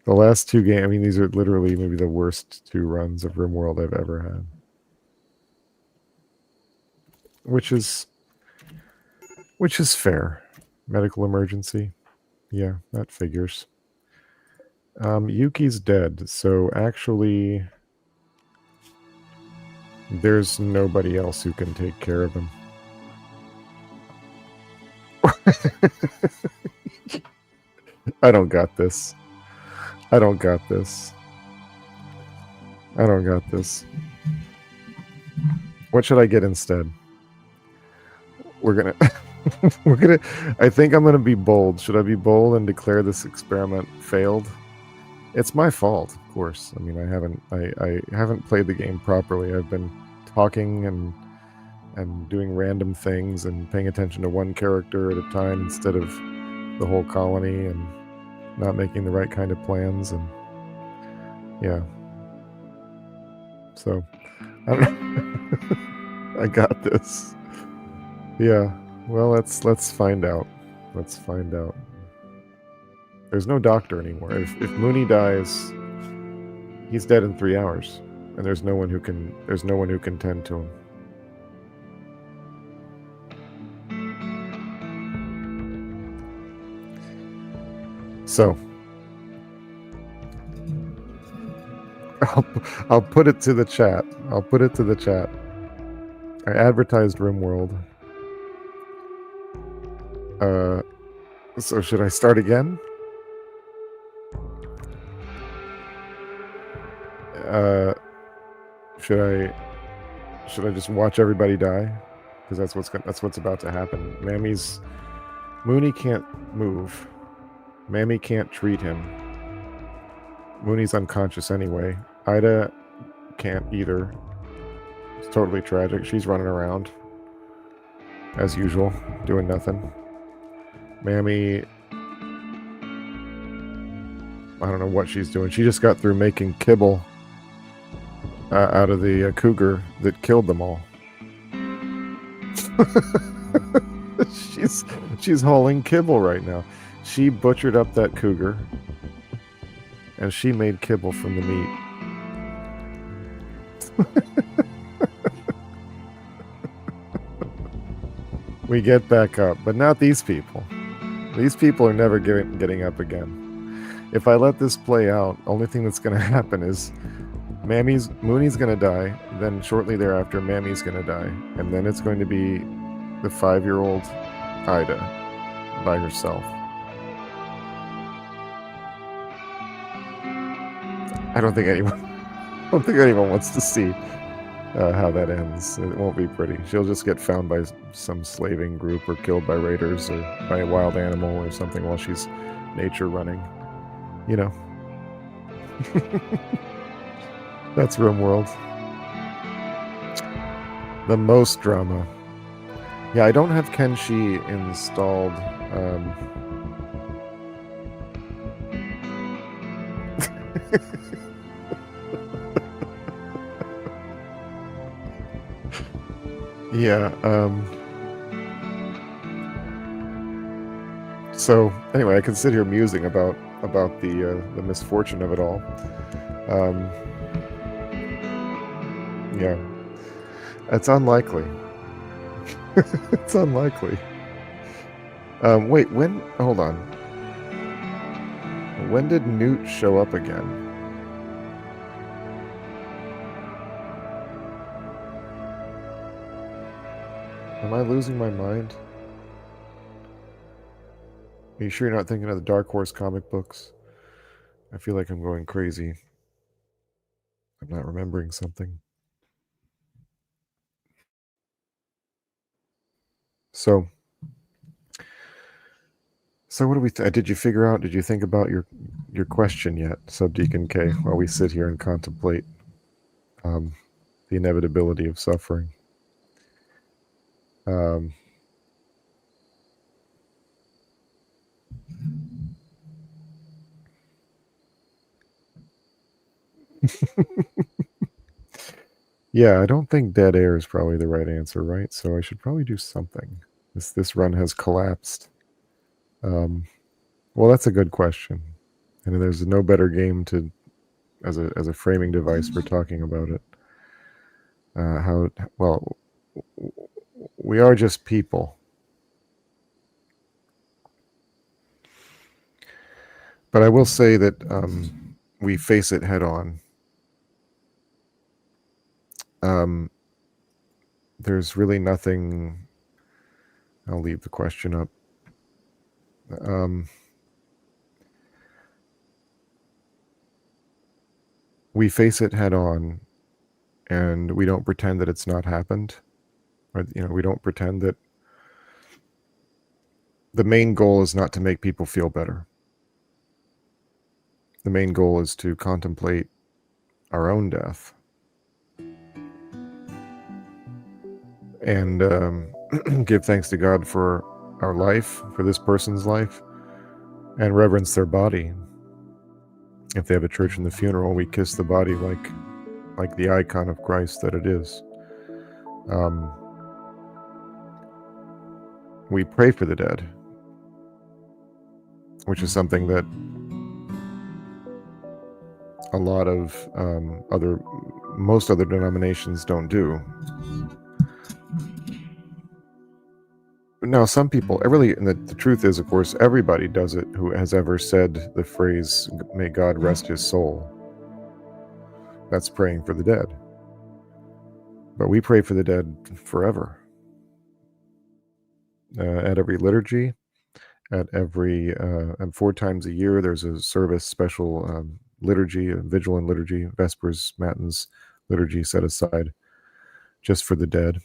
the last two games. I mean, these are literally maybe the worst two runs of Rimworld I've ever had. Which is fair. Medical emergency. Yeah, that figures. Yuki's dead, so actually there's nobody else who can take care of him. I don't got this. I don't got this. I don't got this. What should I get instead? We're gonna we're gonna I think I'm gonna be bold. Should I be bold and declare this experiment failed? It's my fault, of course. I mean, I haven't played the game properly. I've been talking and doing random things and paying attention to one character at a time instead of the whole colony, and not making the right kind of plans, and yeah. So I don't know. I got this. Yeah. Well, let's find out. Let's find out. There's no doctor anymore. If Mooney dies, he's dead in 3 hours, and there's no one who can tend to him. So I'll put it to the chat. I'll put it to the chat. I advertised Rimworld. So should I start again? Should I just watch everybody die? Because that's what's about to happen. Mooney can't move. Mammy can't treat him. Mooney's unconscious anyway. Ida can't either. It's totally tragic. She's running around as usual, doing nothing. Mammy, I don't know what she's doing. She just got through making kibble out of the cougar that killed them all. she's hauling kibble right now. She butchered up that cougar, and she made kibble from the meat. We get back up, but not these people. These people are never getting up again. If I let this play out, only thing that's going to happen is Mooney's going to die, then shortly thereafter Mammy's going to die, and then it's going to be the 5-year-old Ida by herself. I don't think anyone wants to see how that ends. It won't be pretty. She'll just get found by some slaving group or killed by raiders or by a wild animal or something while she's nature running. You know. That's Rimworld. The most drama. Yeah, I don't have Kenshi installed. Yeah. So anyway, I can sit here musing about the misfortune of it all. Yeah, it's unlikely. It's unlikely. Wait, when? Hold on. When did Newt show up again? Am I losing my mind? Are you sure you're not thinking of the Dark Horse comic books? I feel like I'm going crazy. I'm not remembering something. So what do we? Did you figure out? Did you think about your question yet, Subdeacon K? While we sit here and contemplate the inevitability of suffering. Yeah, I don't think dead air is probably the right answer, right? So I should probably do something. This run has collapsed. Well, that's a good question, and there's no better game to as a framing device for talking about it. How well we are just people, but I will say that we face it head on. There's really nothing. I'll leave the question up. We face it head on, and we don't pretend that it's not happened. Or, we don't pretend that the main goal is not to make people feel better. The main goal is to contemplate our own death and give thanks to God for our life, for this person's life, and reverence their body. If they have a church in the funeral, we kiss the body like the icon of Christ that it is. We pray for the dead, which is something that a lot of most other denominations don't do. Now, some people, really, and the truth is, of course, everybody does it who has ever said the phrase, "May God rest his soul." That's praying for the dead. But we pray for the dead forever. At every liturgy, at every, and 4 times a year, there's a service, special liturgy, a vigilant liturgy, Vespers, Matins liturgy set aside just for the dead.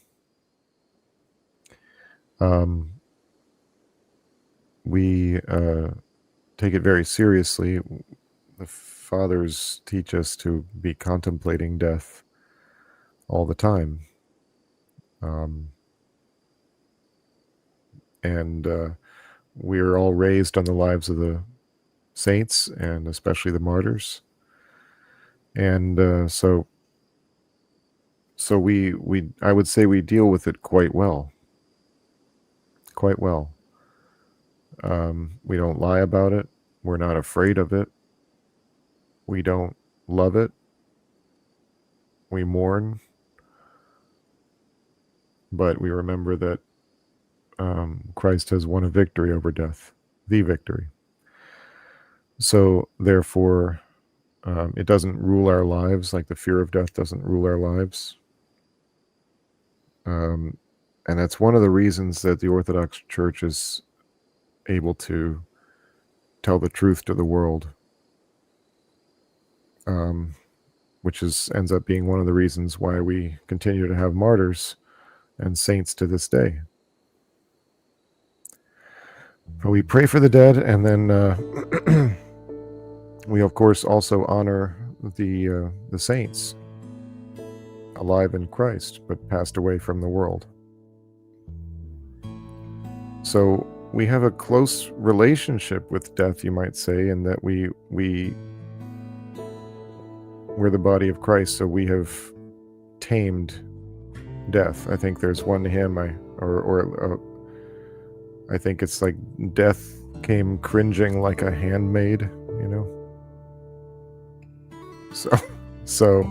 We take it very seriously. The fathers teach us to be contemplating death all the time. And we're all raised on the lives of the saints and especially the martyrs. And so we I would say we deal with it quite well. Quite well. We don't lie about it. We're not afraid of it. We don't love it. We mourn. But we remember that Christ has won a victory over death, the victory. So therefore, it doesn't rule our lives, like the fear of death doesn't rule our lives. And that's one of the reasons that the Orthodox Church is able to tell the truth to the world, which ends up being one of the reasons why we continue to have martyrs and saints to this day. But we pray for the dead, and then we, of course, also honor the saints alive in Christ, but passed away from the world. So we have a close relationship with death, you might say, in that we're the body of Christ, so we have tamed death. I think there's one hymn, I think it's like, death came cringing like a handmaid, you know. So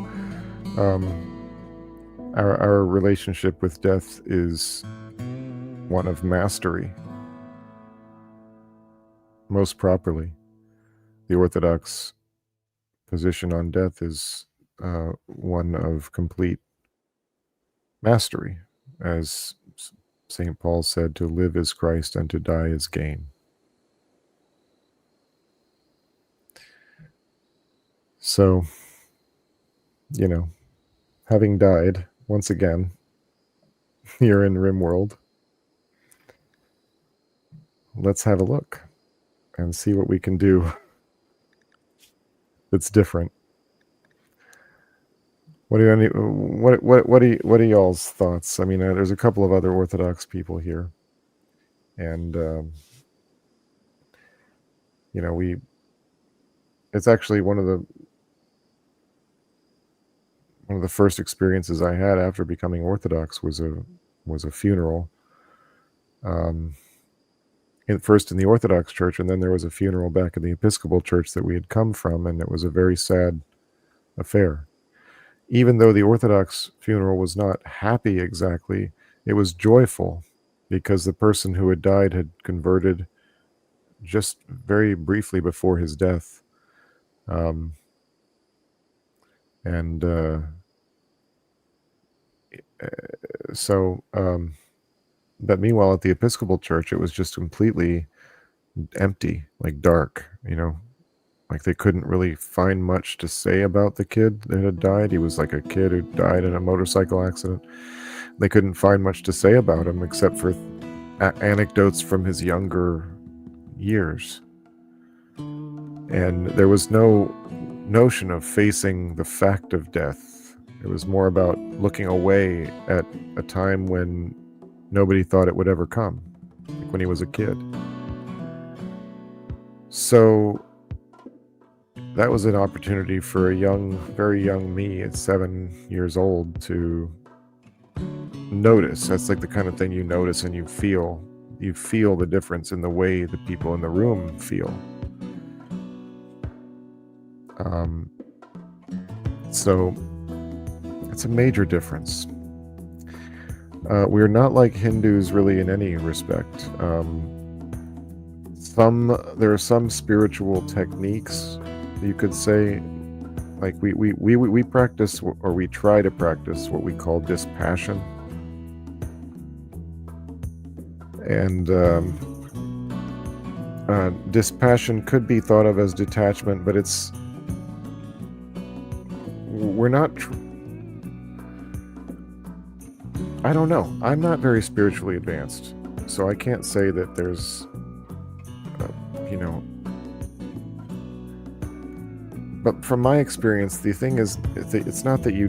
our relationship with death is one of mastery. Most properly, the Orthodox position on death is one of complete mastery. As St. Paul said, to live is Christ and to die is gain. So, having died once again here in Rimworld, let's have a look and see what we can do that's different. What are y'all's thoughts? I mean, there's a couple of other Orthodox people here, and it's actually one of one of the first experiences I had after becoming Orthodox was a funeral. First in the Orthodox Church, and then there was a funeral back in the Episcopal Church that we had come from, and it was a very sad affair. Even though the Orthodox funeral was not happy exactly, it was joyful because the person who had died had converted just very briefly before his death. But meanwhile, at the Episcopal Church, it was just completely empty, like dark, like they couldn't really find much to say about the kid that had died. He was like a kid who died in a motorcycle accident. They couldn't find much to say about him except for anecdotes from his younger years. And there was no notion of facing the fact of death. It was more about looking away at a time when nobody thought it would ever come, like when he was a kid. So that was an opportunity for a very young me at 7 years old to notice. That's like the kind of thing you notice and you feel the difference in the way the people in the room feel. So it's a major difference. We're not like Hindus really in any respect. There are some spiritual techniques, you could say, like we practice, or we try to practice, what we call dispassion. And dispassion could be thought of as detachment, but we're not. I don't know. I'm not very spiritually advanced, so I can't say that there's, But from my experience, the thing is, it's not that you're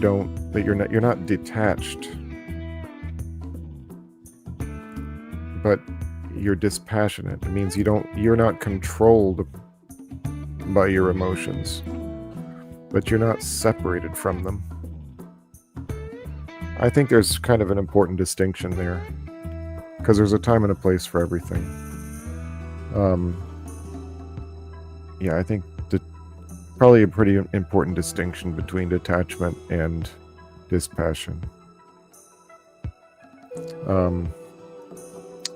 not detached, but you're dispassionate. It means you're not controlled by your emotions, but you're not separated from them. I think there's kind of an important distinction there, because there's a time and a place for everything. I think probably a pretty important distinction between detachment and dispassion.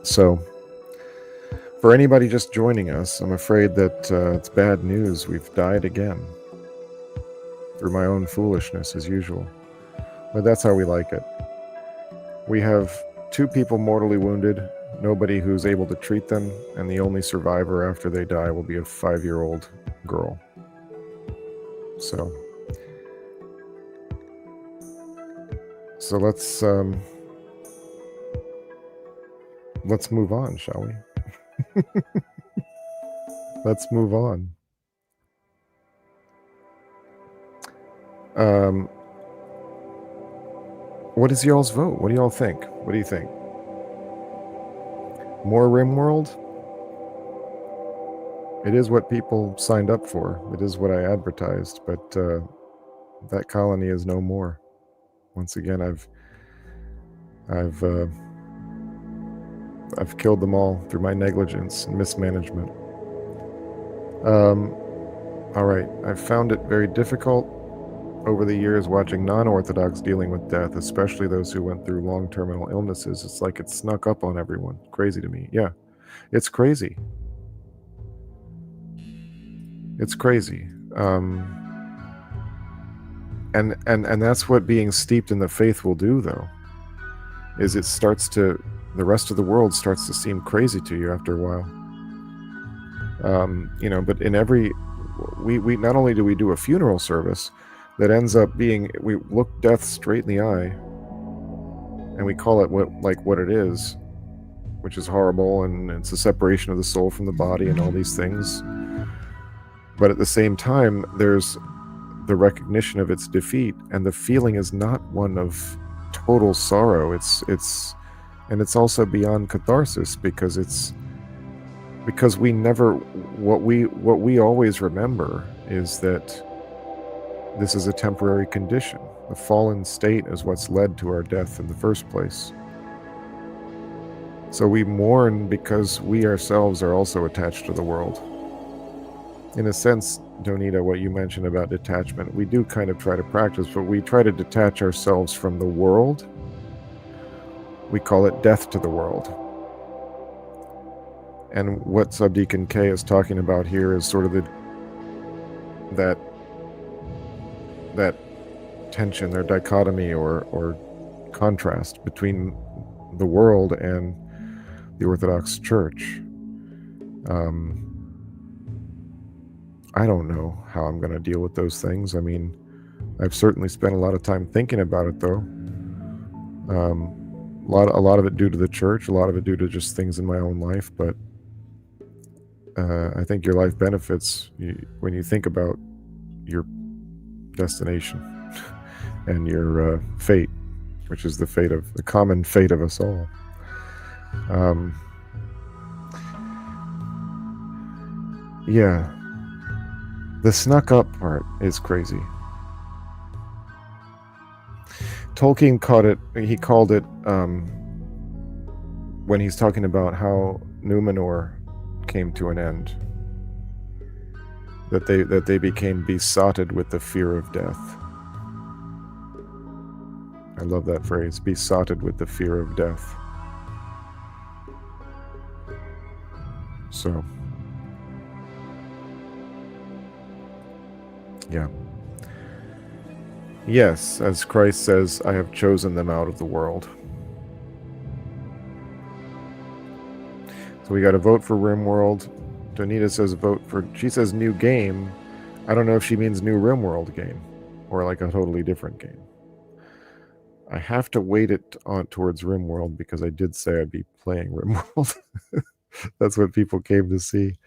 So, for anybody just joining us, I'm afraid that it's bad news. We've died again through my own foolishness, as usual. But that's how we like it. We have 2 people mortally wounded, nobody who's able to treat them, and the only survivor after they die will be a 5-year-old girl. So let's move on, shall we? Let's move on. What is y'all's vote? What do y'all think? What do you think? More Rimworld? It is what people signed up for. It is what I advertised, but that colony is no more. Once again, I've killed them all through my negligence and mismanagement. All right, I've found it very difficult over the years watching non-Orthodox dealing with death, especially those who went through long terminal illnesses. It's like it snuck up on everyone. Crazy to me. Yeah, it's crazy. It's crazy. And that's what being steeped in the faith will do, though, is the rest of the world starts to seem crazy to you after a while. But we not only do we do a funeral service that ends up being, we look death straight in the eye and we call it what it is, which is horrible, and it's a separation of the soul from the body and all these things. But at the same time, there's the recognition of its defeat, and the feeling is not one of total sorrow. It's also beyond catharsis, because we never, what we always remember is that this is a temporary condition. The fallen state is what's led to our death in the first place. So we mourn because we ourselves are also attached to the world. In a sense, Donita, what you mentioned about detachment, we do kind of try to practice, but we try to detach ourselves from the world. We call it death to the world. And what Subdeacon K is talking about here is sort of that tension or dichotomy or contrast between the world and the Orthodox Church. I don't know how I'm going to deal with those things. I mean, I've certainly spent a lot of time thinking about it, though. A lot of it due to the church, a lot of it due to just things in my own life. But I think your life benefits when you think about your destination and your fate, which is the common fate of us all. Yeah, the snuck up part is crazy. Tolkien he called it, when he's talking about how Numenor came to an end, that they became besotted with the fear of death. I love that phrase, besotted with the fear of death. So, yeah. Yes, as Christ says, I have chosen them out of the world. So we got to vote for Rimworld. Donita says she says new game. I don't know if she means new Rimworld game or like a totally different game. I have to weight it towards Rimworld because I did say I'd be playing Rimworld. That's what people came to see.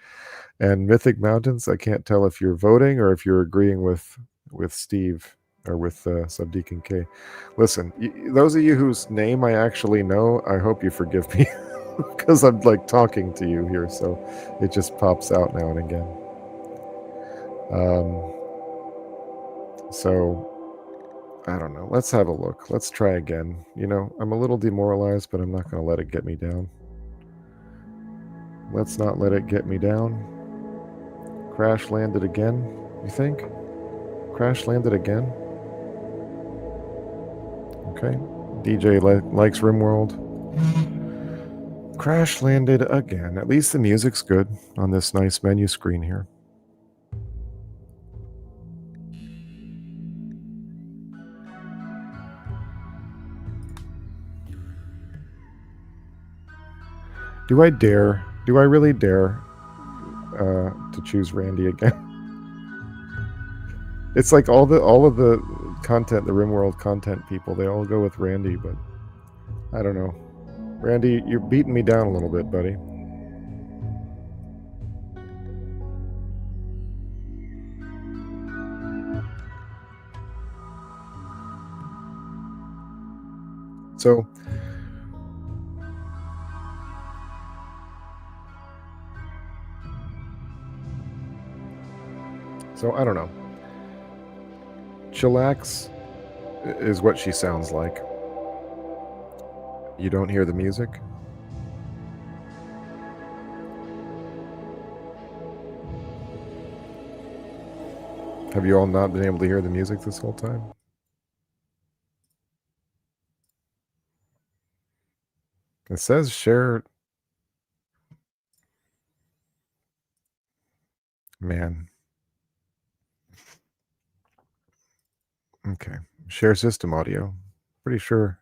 And Mythic Mountains, I can't tell if you're voting or if you're agreeing with Steve or with Subdeacon K. Listen, those of you whose name I actually know, I hope you forgive me because I'm like talking to you here, so it just pops out now and again. So I don't know. Let's have a look. Let's try again. You know, I'm a little demoralized, but I'm not going to let it get me down. Let's not let it get me down. Crash landed again, you think? Crash landed again? Okay. DJ likes Rimworld. Crash landed again. At least the music's good on this nice menu screen here. Do I dare? Do I really dare to choose Randy again? It's like all of the content, the Rimworld content people, they all go with Randy, but I don't know. Randy, you're beating me down a little bit, buddy. So I don't know. Chillax is what she sounds like. You don't hear the music? Have you all not been able to hear the music this whole time? It says share. Man. Okay. Share system audio. Pretty sure.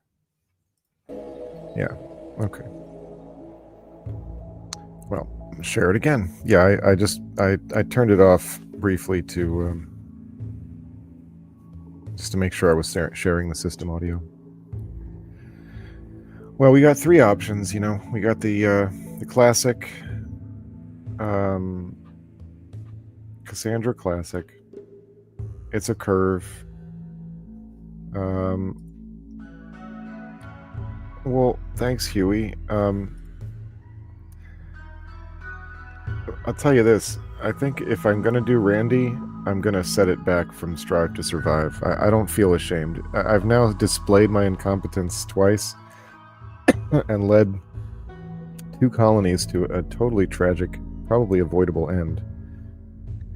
Yeah. Okay. Well, share it again. Yeah, I turned it off briefly to just to make sure I was sharing the system audio. Well, we got three options, you know. We got the classic Cassandra Classic. It's a curve. Well, thanks, Huey. I'll tell you this. I think if I'm going to do Randy, I'm gonna set it back from Strive to Survive. I don't feel ashamed. I've now displayed my incompetence twice and led 2 colonies to a totally tragic, probably avoidable end.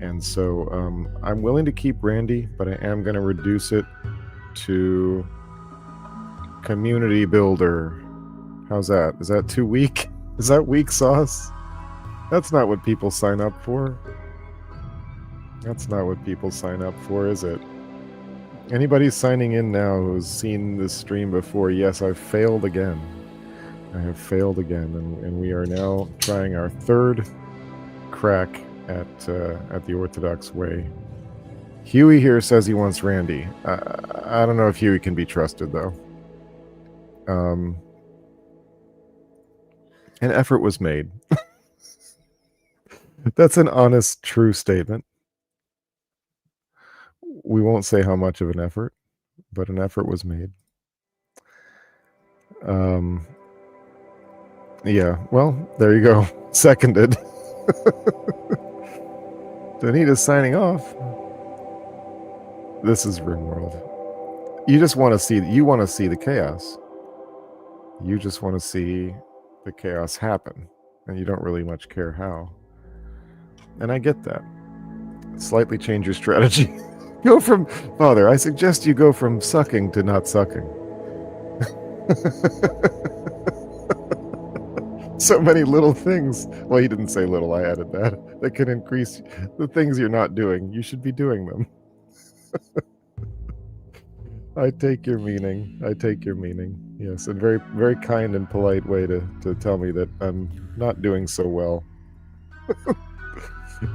And so I'm willing to keep Randy, but I am going to reduce it to community builder. How's that? Is that too weak? Is that weak sauce? That's not what people sign up for. That's not what people sign up for, is it? Anybody signing in now who's seen this stream before, yes, I've failed again. I have failed again, and we are now trying our 3rd crack at the Orthodox way. Huey here says he wants Randy. I don't know if Huey can be trusted, though. An effort was made. That's an honest, true statement. We won't say how much of an effort, but an effort was made. Yeah, well, there you go. Seconded. Danita's signing off. This is Rimworld. You just want to see the chaos. You just want to see the chaos happen, and you don't really much care how. And I get that. Slightly change your strategy. Go from, Father, I suggest you go from sucking to not sucking. So many little things. Well, he didn't say little, I added that can increase the things you're not doing. You should be doing them. I take your meaning. Yes, a very, very kind and polite way to tell me that I'm not doing so well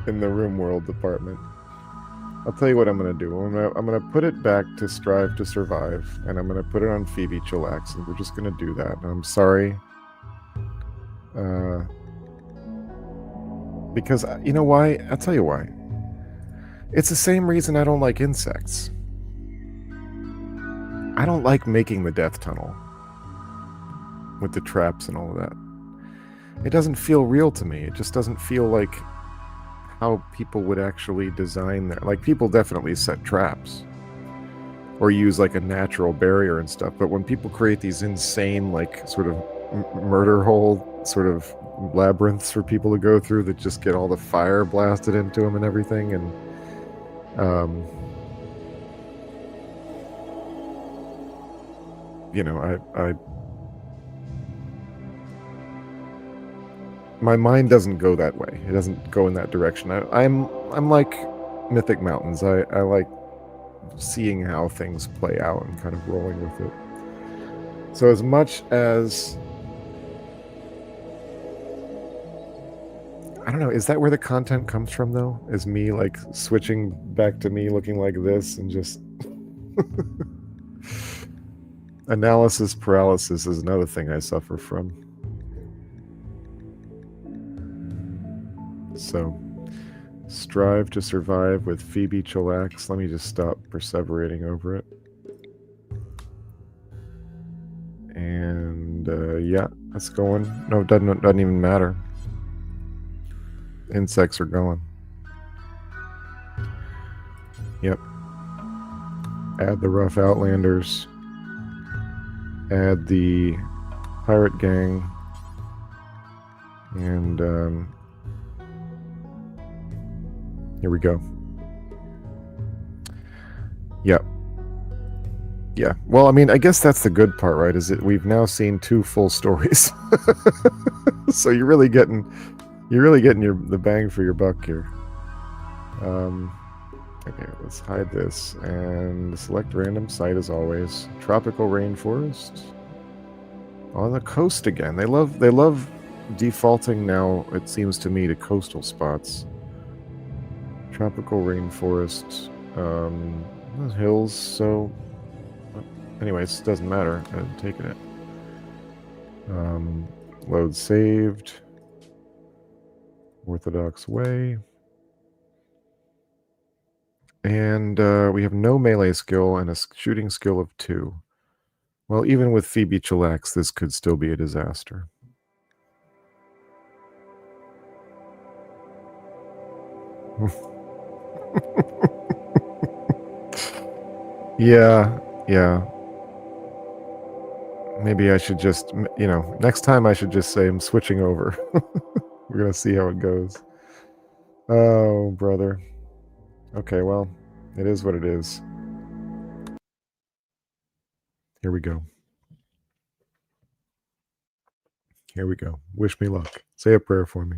in the Rimworld department. I'll tell you what I'm going to do. I'm going to put it back to Strive to Survive, and I'm going to put it on Phoebe Chillax, and we're just going to do that. And I'm sorry. Because, you know why? I'll tell you why. It's the same reason I don't like insects. I don't like making the death tunnel with the traps and all of that. It doesn't feel real to me. It just doesn't feel like how people would actually design their... Like, people definitely set traps or use like a natural barrier and stuff, but when people create these insane, like, sort of murder hole sort of labyrinths for people to go through that just get all the fire blasted into them and everything, and you know, I my mind doesn't go that way. It doesn't go in that direction. I'm like Mythic Mountains. I like seeing how things play out and kind of rolling with it. So as much as... I don't know, is that where the content comes from, though? Is me, like, switching back to me looking like this and just... Analysis paralysis is another thing I suffer from. So, Strive to Survive with Phoebe Chillax. Let me just stop perseverating over it. And, yeah, that's going. No, it doesn't even matter. Insects are going. Yep. Add the Rough Outlanders. Add the Pirate Gang. And here we go. Yep. Yeah. Well, I mean, I guess that's the good part, right? Is that we've now seen 2 full stories. So you're really getting the bang for your buck here. Okay, let's hide this and select random site as always. Tropical rainforest on the coast again. They love defaulting now, it seems to me, to coastal spots. Tropical rainforest, hills. So, anyways, it doesn't matter. I'm taking it. Load saved. Orthodox way. And we have no melee skill and a shooting skill of 2. Well, even with Phoebe Chillax, this could still be a disaster. Yeah, yeah. Maybe I should just, next time I should just say I'm switching over. We're going to see how it goes. Oh, brother. Okay, well, it is what it is. Here we go. Here we go. Wish me luck. Say a prayer for me.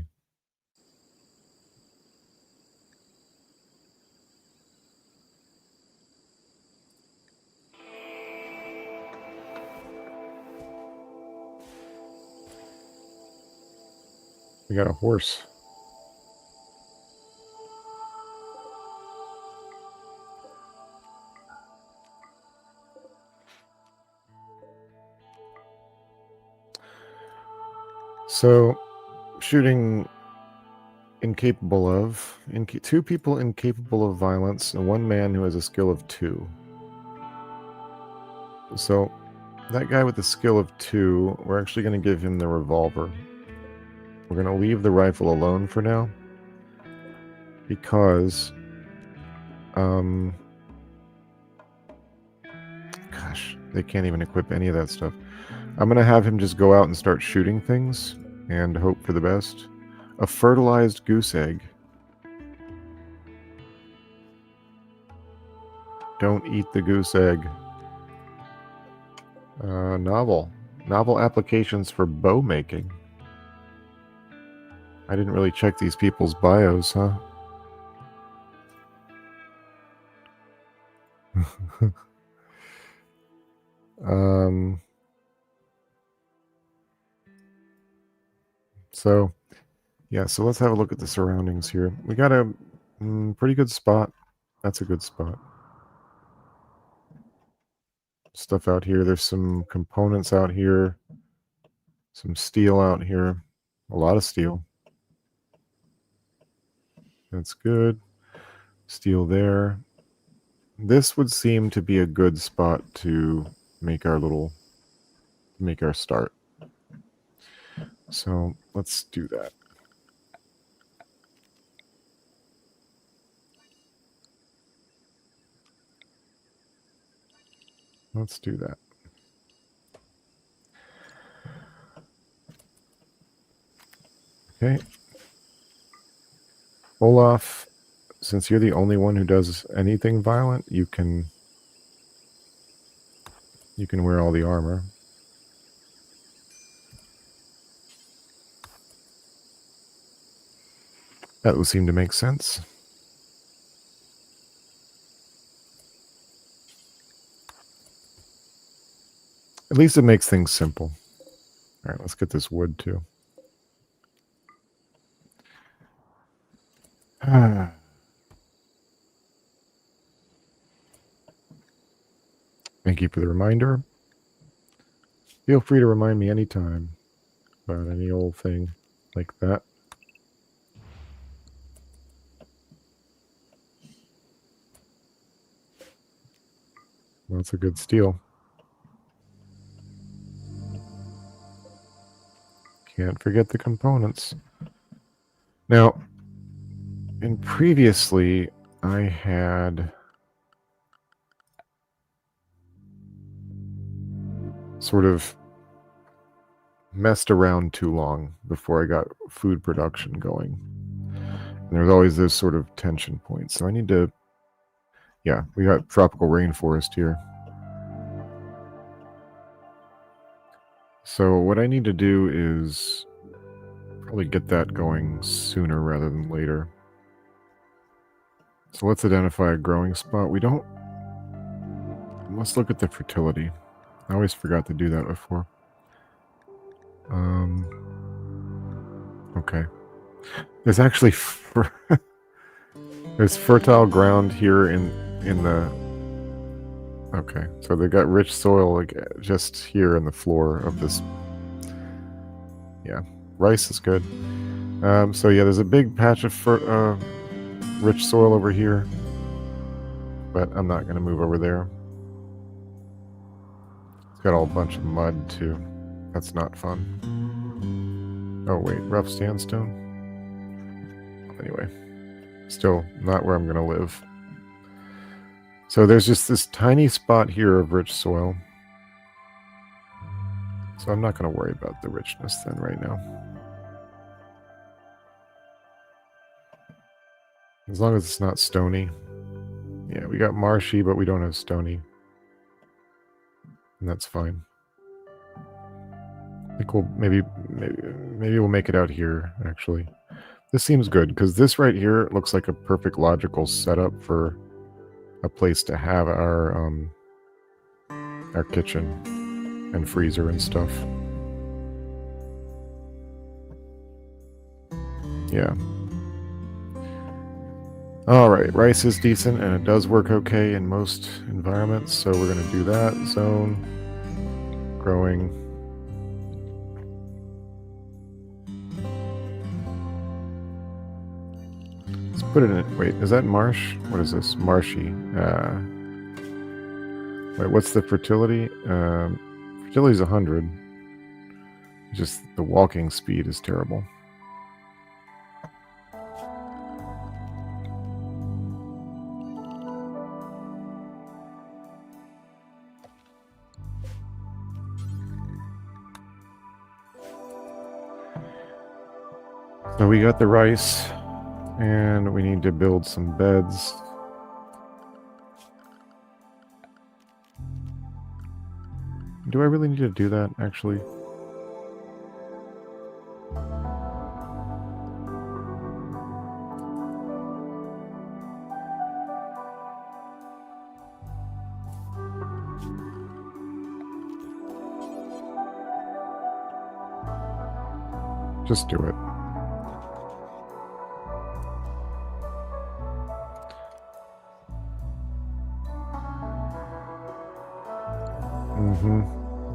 We got a horse. So, shooting incapable of, two people incapable of violence, and one man who has a skill of 2. So, that guy with the skill of 2, we're actually going to give him the revolver. We're going to leave the rifle alone for now, because, gosh, they can't even equip any of that stuff. I'm going to have him just go out and start shooting things, and hope for the best. A fertilized goose egg. Don't eat the goose egg. Novel applications for bow making. I didn't really check these people's bios, huh? So, yeah, so let's have a look at the surroundings here. We got a pretty good spot. That's a good spot. Stuff out here. There's some components out here. Some steel out here. A lot of steel. That's good. Steel there. This would seem to be a good spot to make our start. So let's do that. Let's do that. Okay. Olaf, since you're the only one who does anything violent, you can wear all the armor. That would seem to make sense. At least it makes things simple. All right, let's get this wood too. Thank you for the reminder. Feel free to remind me anytime about any old thing like that. That's a good steal. Can't forget the components. Now, previously, I had sort of messed around too long before I got food production going. And there's always this sort of tension point. So I need to, yeah, we got tropical rainforest here. So what I need to do is probably get that going sooner rather than later. So let's identify a growing spot. Let's look at the fertility. I always forgot to do that before. Okay. There's actually there's fertile ground here in the. Okay, so they got rich soil like just here in the floor of this. Yeah, rice is good. So yeah, there's a big patch of rich soil over here, but I'm not going to move over there. It's got a bunch of mud too. That's not fun. Oh wait, rough sandstone. Anyway, Still not where I'm going to live. So there's just this tiny spot here of rich soil. So I'm not going to worry about the richness then right now. As long as it's not stony. Yeah, we got marshy, but we don't have stony. And that's fine. I think we'll maybe we'll make it out here, actually. This seems good, because this right here looks like a perfect logical setup for a place to have our kitchen and freezer and stuff. Yeah. Alright, rice is decent, and it does work okay in most environments, so we're going to do that. Zone. Growing. Let's put it in... Wait, is that marsh? What is this? Marshy. Wait, what's the fertility? Fertility is 100. Just the walking speed is terrible. So we got the rice, and we need to build some beds. Do I really need to do that, actually? Just do it.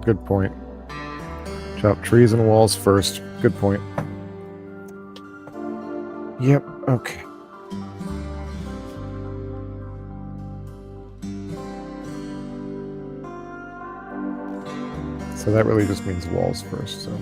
Good point. Chop trees and walls first. Good point. Yep, okay. So that really just means walls first, so...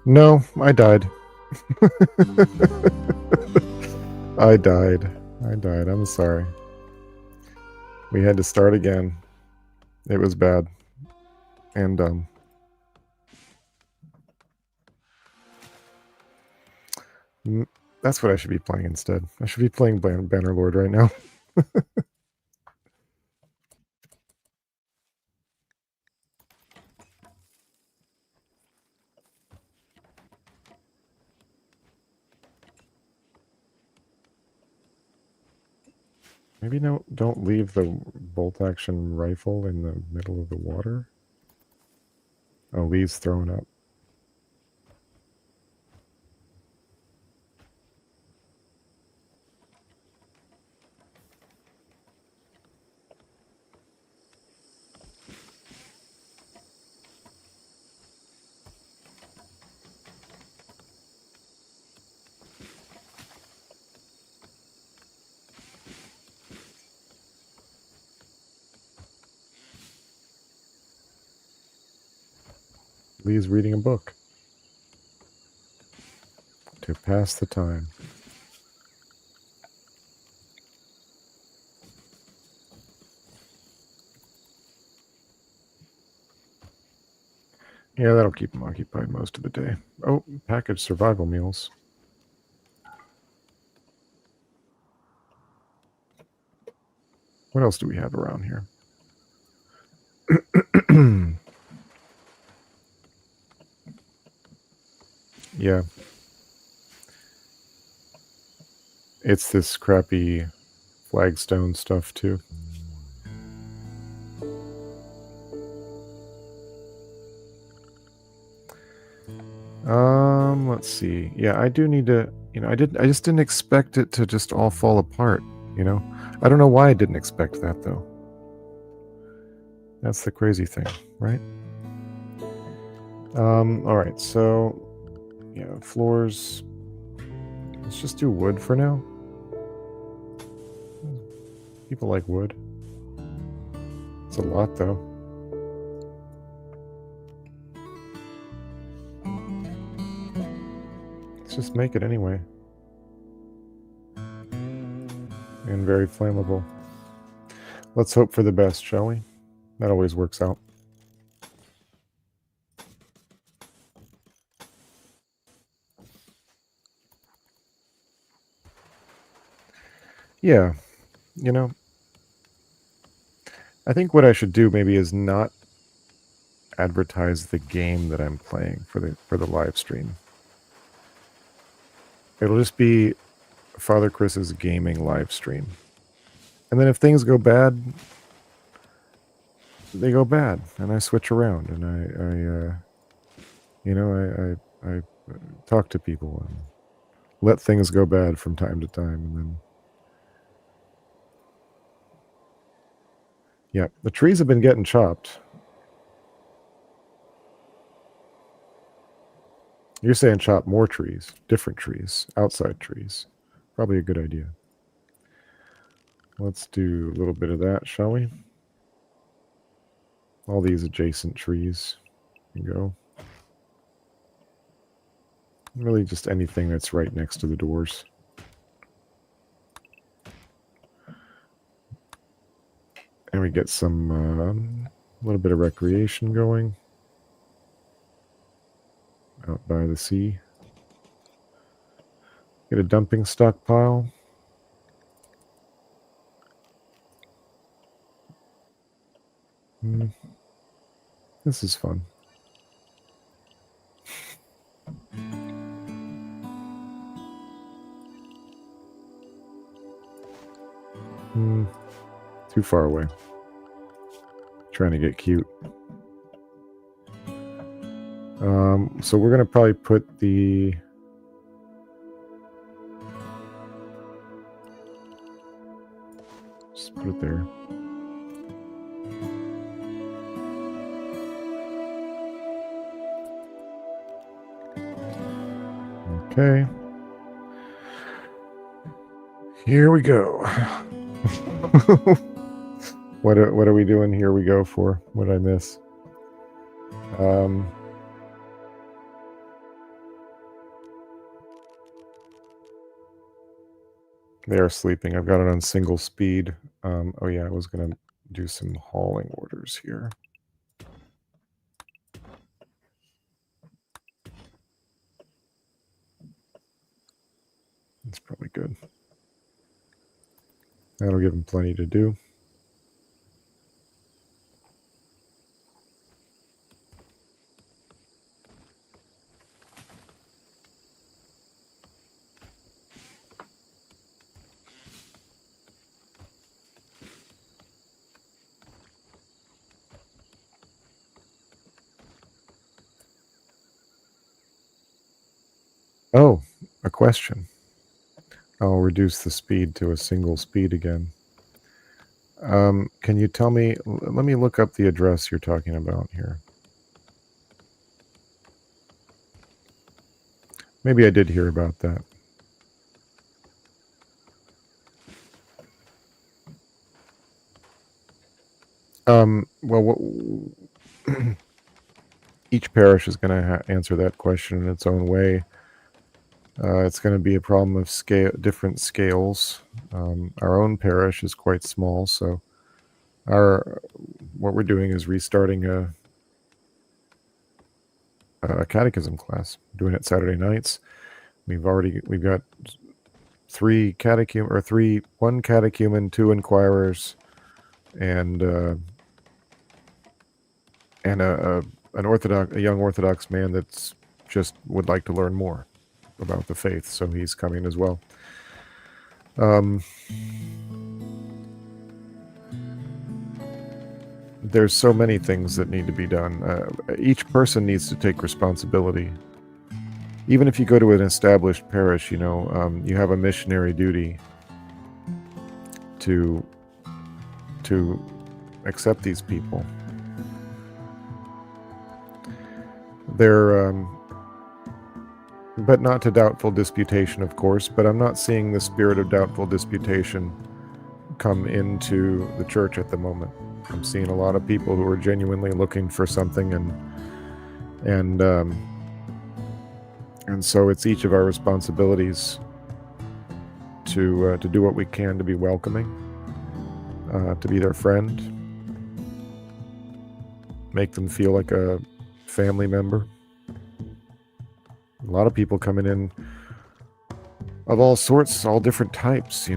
No, I died. I died. I'm sorry. We had to start again. It was bad. And dumb. That's what I should be playing instead. I should be playing Bannerlord right now. Maybe no, don't leave the bolt-action rifle in the middle of the water. Oh, Lee's throwing up. Lee's reading a book to pass the time. Yeah, that'll keep him occupied most of the day. Oh, packaged survival meals. What else do we have around here? Yeah. It's this crappy flagstone stuff too. Let's see. Yeah, I do need to, I just didn't expect it to just all fall apart, I don't know why I didn't expect that though. That's the crazy thing, right? All right, so yeah, floors. Let's just do wood for now. People like wood. It's a lot though. Let's just make it anyway. And very flammable. Let's hope for the best, shall we? That always works out. Yeah, I think what I should do maybe is not advertise the game that I'm playing for the live stream. It'll just be Father Chris's gaming live stream. And then if things go bad, they go bad, and I switch around, and I talk to people and let things go bad from time to time, and then yeah, the trees have been getting chopped. You're saying chop more trees, different trees, outside trees. Probably a good idea. Let's do a little bit of that, shall we? All these adjacent trees can go. Really just anything that's right next to the doors. And we get some, a little bit of recreation going. Out by the sea. Get a dumping stockpile. This is fun. Too far away. Trying to get cute. So we're gonna probably put the just put it there. Okay. Here we go. What are we doing? Here we go for. What did I miss? They are sleeping. I've got it on single speed. Oh yeah, I was gonna do some hauling orders here. That's probably good. That'll give them plenty to do. Oh, a question. I'll reduce the speed to a single speed again. Can you tell me, let me look up the address you're talking about here. Maybe I did hear about that. Well, each parish is going to answer that question in its own way. It's going to be a problem of different scales. Our own parish is quite small, so what we're doing is restarting a catechism class. Doing it Saturday nights. We've got one catechumen, 2 inquirers, and a young Orthodox man that's just would like to learn more about the faith, so he's coming as well. There's so many things that need to be done. Each person needs to take responsibility. Even if you go to an established parish, you have a missionary duty to accept these people. They're but not to doubtful disputation, of course, but I'm not seeing the spirit of doubtful disputation come into the church at the moment. I'm seeing a lot of people who are genuinely looking for something, and so it's each of our responsibilities to do what we can to be welcoming, to be their friend, make them feel like a family member. A lot of people coming in of all sorts, all different types,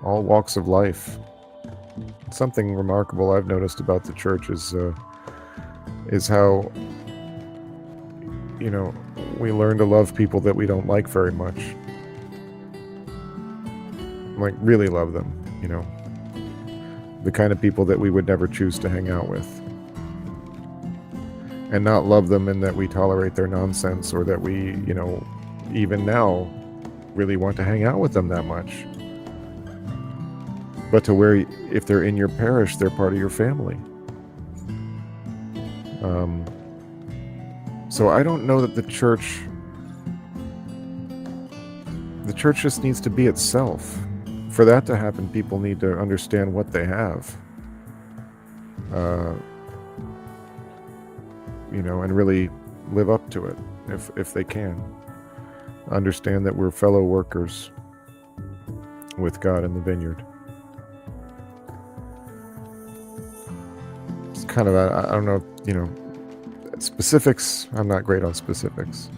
all walks of life. Something remarkable I've noticed about the church is how, we learn to love people that we don't like very much. Like, really love them, the kind of people that we would never choose to hang out with. And not love them in that we tolerate their nonsense, or that we, even now really want to hang out with them that much. But to where, if they're in your parish, they're part of your family. So I don't know that the church just needs to be itself. For that to happen, people need to understand what they have. And really live up to it if they can. Understand that we're fellow workers with God in the vineyard. It's kind of, I don't know, specifics. I'm not great on specifics.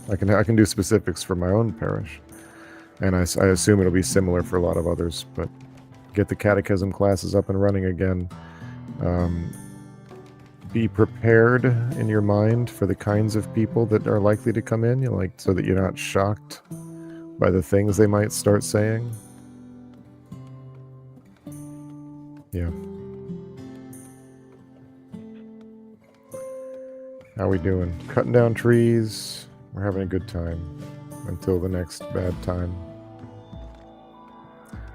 I can do specifics for my own parish, and I assume it'll be similar for a lot of others. But get the catechism classes up and running again. Be prepared in your mind for the kinds of people that are likely to come in, so that you're not shocked by the things they might start saying. Yeah. How we doing? Cutting down trees. We're having a good time until the next bad time.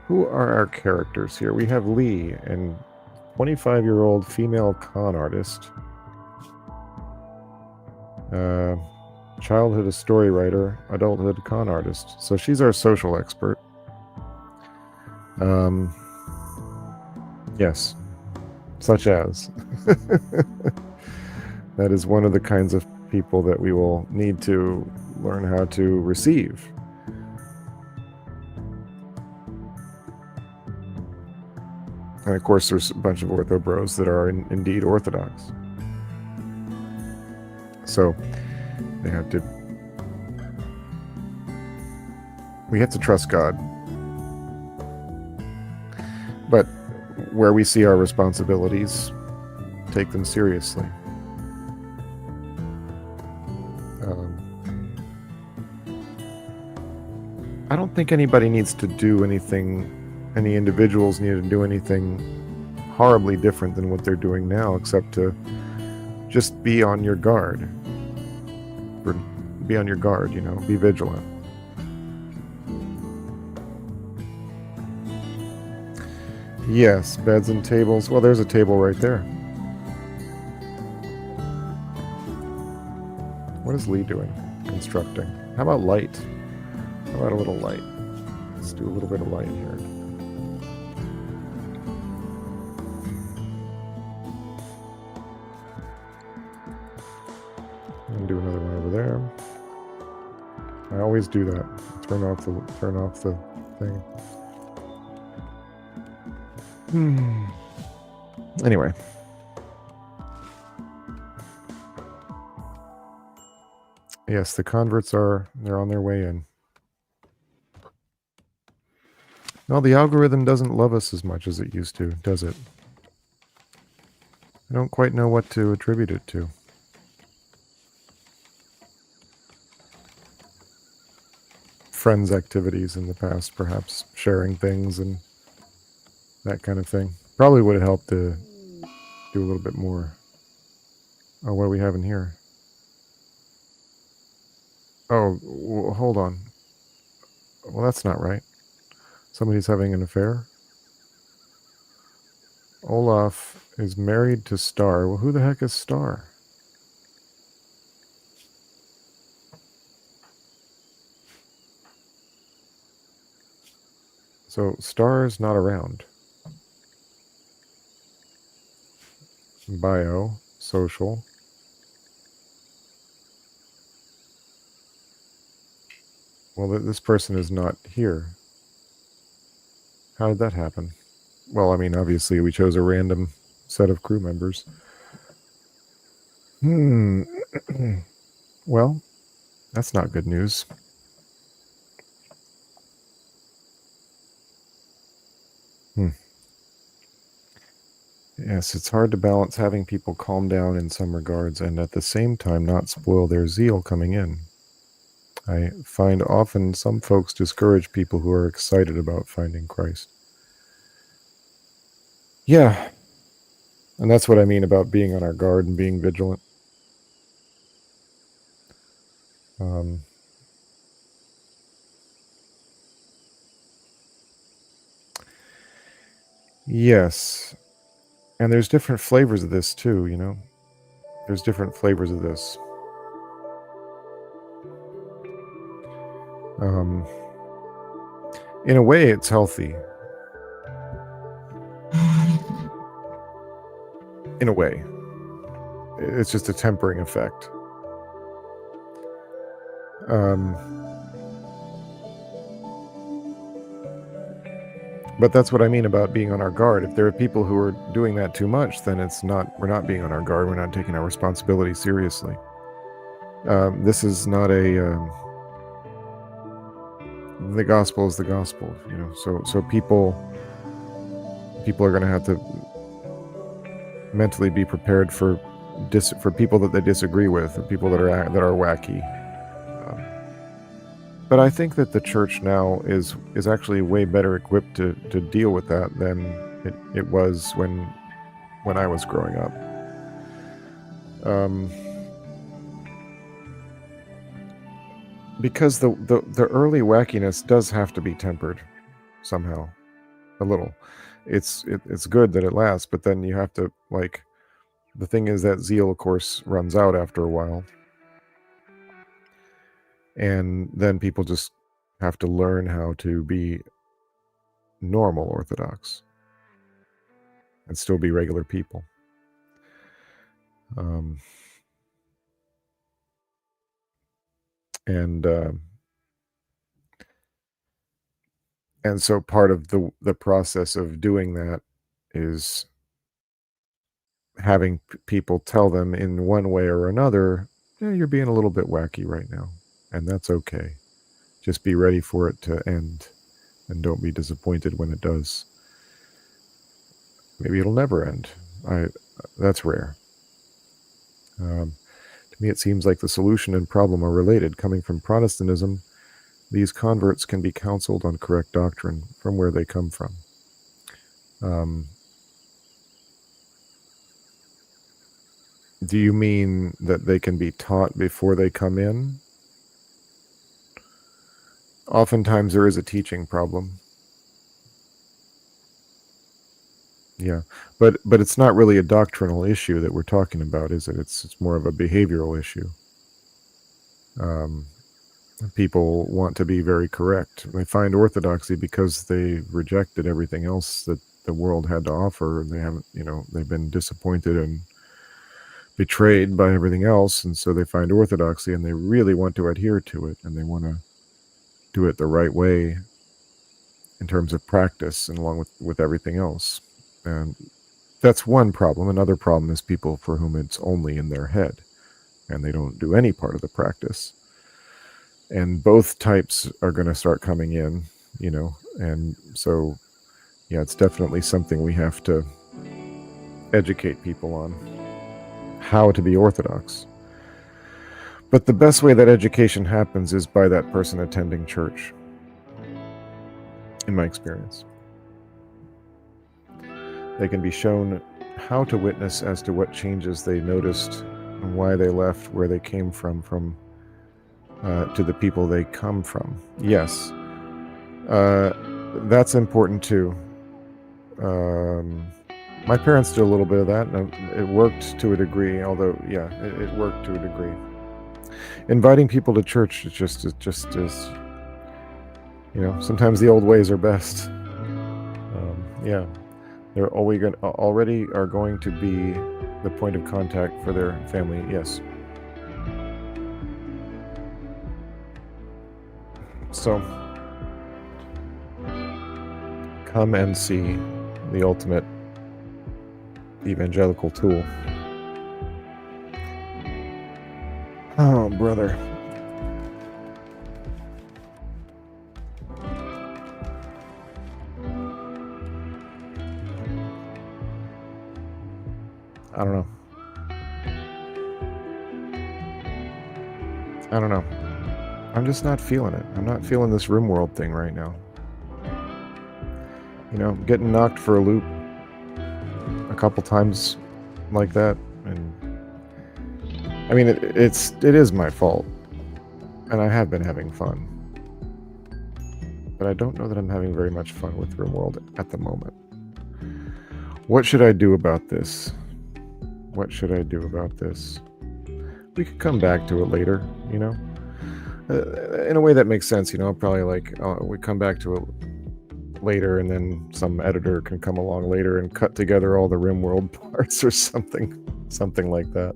Who are our characters here? We have Lee, and 25-year-old female con artist, childhood a story writer, adulthood con artist. So she's our social expert. Yes, such as. That is one of the kinds of people that we will need to learn how to receive. And of course, there's a bunch of ortho bros that are indeed Orthodox. So we have to trust God. But where we see our responsibilities, take them seriously. I don't think anybody needs to do anything. Any individuals need to do anything horribly different than what they're doing now, except to just be on your guard. Be on your guard, be vigilant. Yes, beds and tables. Well, there's a table right there. What is Lee doing? Constructing. How about light? How about a little light? Let's do a little bit of light here. And do another one over there. I always do that. Turn off the thing. Anyway. Yes, the converts they're on their way in. No, the algorithm doesn't love us as much as it used to, does it? I don't quite know what to attribute it to. friends activities in the past, perhaps sharing things and that kind of thing. Probably would have helped to do a little bit more. Oh, what do we have in here? Oh, hold on. Well, that's not right. Somebody's having an affair. Olaf is married to Star. Well, who the heck is Star? So Star is not around. Bio, social. Well, this person is not here. How did that happen? Well, I mean, obviously we chose a random set of crew members. Well, that's not good news. Yes, it's hard to balance having people calm down in some regards and at the same time not spoil their zeal coming in. I find often some folks discourage people who are excited about finding Christ. Yeah, and that's what I mean about being on our guard and being vigilant. Yes, and there's different flavors of this too, you know? There's different flavors of this. In a way, it's healthy. In a way. It's just a tempering effect. But that's what I mean about being on our guard. If there are people who are doing that too much, then we're not being on our guard. We're not taking our responsibility seriously. This is not the gospel is the gospel, you know. So people are going to have to mentally be prepared for people that they disagree with, or people that are wacky. But I think that the church now is actually way better equipped to deal with that than it was when I was growing up. Because the early wackiness does have to be tempered somehow, a little. It's good that it lasts, but then you have to, like, the thing is that zeal, of course, runs out after a while, and then people just have to learn how to be normal Orthodox and still be regular people. And so part of the process of doing that is having people tell them in one way or another, yeah, you're being a little bit wacky right now, and that's okay. Just be ready for it to end, and don't be disappointed when it does. Maybe it'll never end. That's rare. To me, it seems like the solution and problem are related. Coming from Protestantism, these converts can be counseled on correct doctrine from where they come from. Do you mean that they can be taught before they come in? Oftentimes there is a teaching problem. Yeah, but it's not really a doctrinal issue that we're talking about, is it? It's more of a behavioral issue. People want to be very correct. They find orthodoxy because they rejected everything else that the world had to offer, and they haven't, they've been disappointed and betrayed by everything else, and so they find orthodoxy and they really want to adhere to it, and they want to do it the right way in terms of practice and along with everything else. And that's one problem. Another problem is people for whom it's only in their head and they don't do any part of the practice. And both types are going to start coming in, and so, yeah, it's definitely something we have to educate people on, how to be Orthodox. But the best way that education happens is by that person attending church, in my experience. They can be shown how to witness as to what changes they noticed and why they left where they came from to the people they come from. Yes, that's important too. My parents did a little bit of that, and it worked to a degree. Although, yeah, it worked to a degree. Inviting people to church is just is, sometimes the old ways are best. Yeah, they're already are going to be the point of contact for their family. Yes. So, come and see the ultimate evangelical tool. Oh, brother. I don't know. I'm just not feeling it. I'm not feeling this Rimworld thing right now. Getting knocked for a loop a couple times like that, and I mean, it is my fault, and I have been having fun, but I don't know that I'm having very much fun with Rimworld at the moment. What should I do about this? What should I do about this? We could come back to it later, in a way that makes sense. Probably we come back to it later, and then some editor can come along later and cut together all the Rimworld parts or something like that.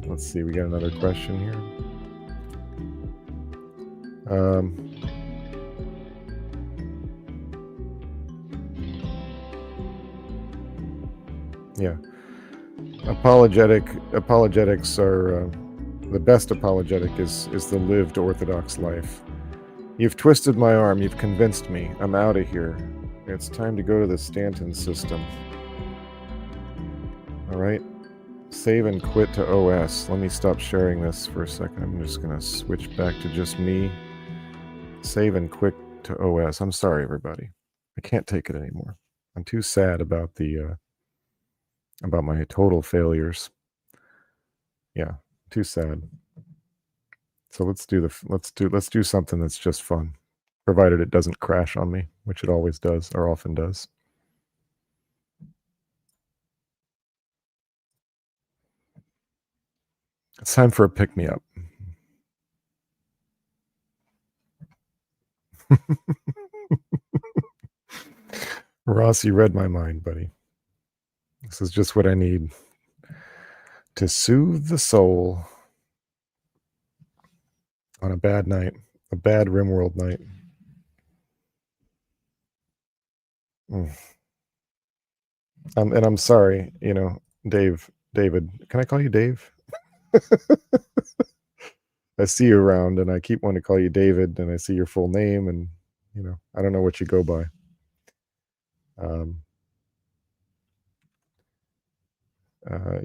Let's see, we got another question here. Yeah, apologetics are the best apologetic is the lived Orthodox life. You've twisted my arm. You've convinced me. I'm out of here. It's time to go to the Stanton system. All right. Save and quit to OS. Let me stop sharing this for a second. I'm just going to switch back to just me. Save and quit to OS. I'm sorry, everybody. I can't take it anymore. I'm too sad about about my total failures. Yeah, too sad. So let's do something that's just fun, provided it doesn't crash on me, which it always does, or often does. It's time for a pick-me-up. Ross, you read my mind, buddy. This is just what I need to soothe the soul on a bad night, a bad Rimworld night. And I'm sorry, David. Can I call you Dave? I see you around, and I keep wanting to call you David, and I see your full name, and I don't know what you go by.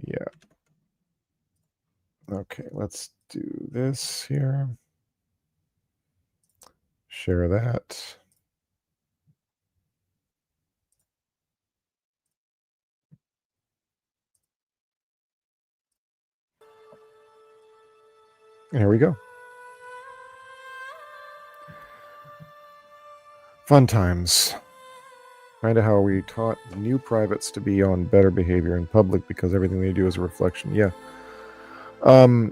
Yeah. Okay, let's do this here. Share that. There we go. Fun times. Kind of how we taught new privates to be on better behavior in public because everything they do is a reflection. Yeah.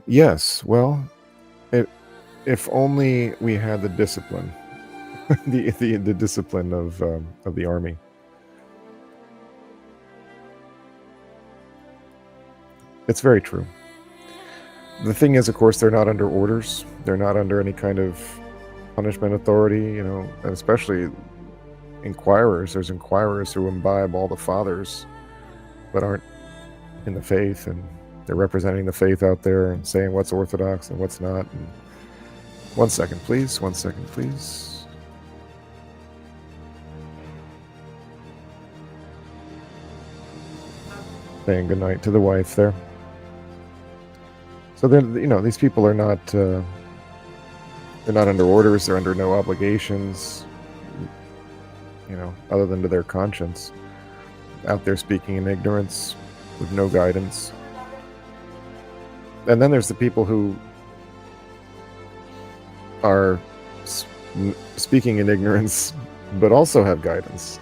Yes. Well, if only we had the discipline, the discipline of the army. It's very true. The thing is, of course, they're not under orders. They're not under any kind of punishment authority, and especially inquirers. There's inquirers who imbibe all the fathers, but aren't in the faith, and they're representing the faith out there and saying what's Orthodox and what's not. And 1 second, please. 1 second, please. Saying goodnight to the wife there. So then, these people are not. They're not under orders. They're under no obligations. Other than to their conscience. Out there speaking in ignorance, with no guidance. And then there's the people who are speaking in ignorance, but also have guidance,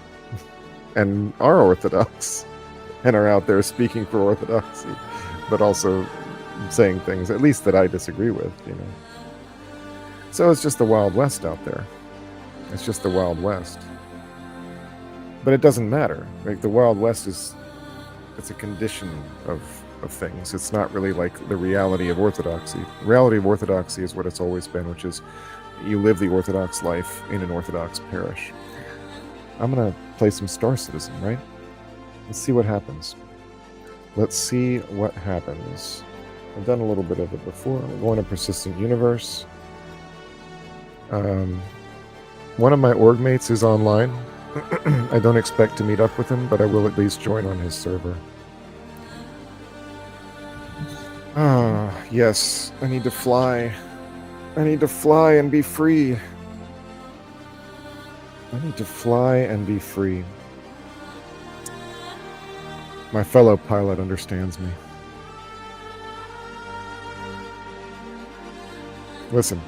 and are Orthodox, and are out there speaking for Orthodoxy, but also saying things, at least that I disagree with, So it's just the Wild West out there. It's just the Wild West. But it doesn't matter. Like, the Wild West it's a condition of things. It's not really like the reality of Orthodoxy. The reality of Orthodoxy is what it's always been, which is you live the Orthodox life in an Orthodox parish. I'm going to play some Star Citizen, right? Let's see what happens. Let's see what happens. I've done a little bit of it before. We're going to Persistent Universe. One of my org mates is online. I don't expect to meet up with him, but I will at least join on his server. Ah, yes. I need to fly. I need to fly and be free. I need to fly and be free. My fellow pilot understands me. Listen,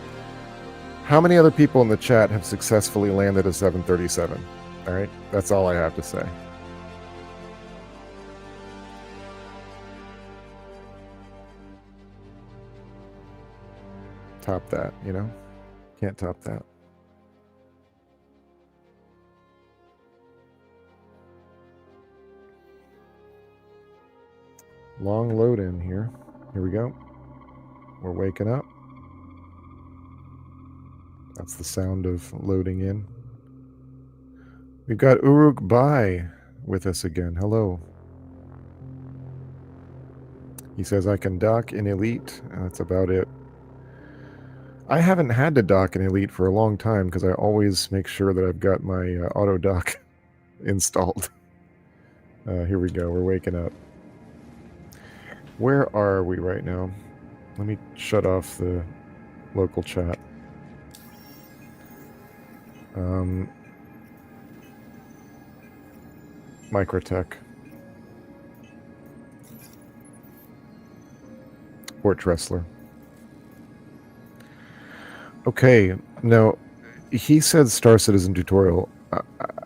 how many other people in the chat have successfully landed a 737? All right, that's all I have to say. Top that, Can't top that. Long load in here. Here we go. We're waking up. That's the sound of loading in. We've got Uruk Bai with us again. Hello. He says, I can dock in Elite. That's about it. I haven't had to dock in Elite for a long time because I always make sure that I've got my auto dock installed. Here we go. We're waking up. Where are we right now? Let me shut off the local chat. Microtech. Port Wrestler. Okay, now, he said Star Citizen tutorial.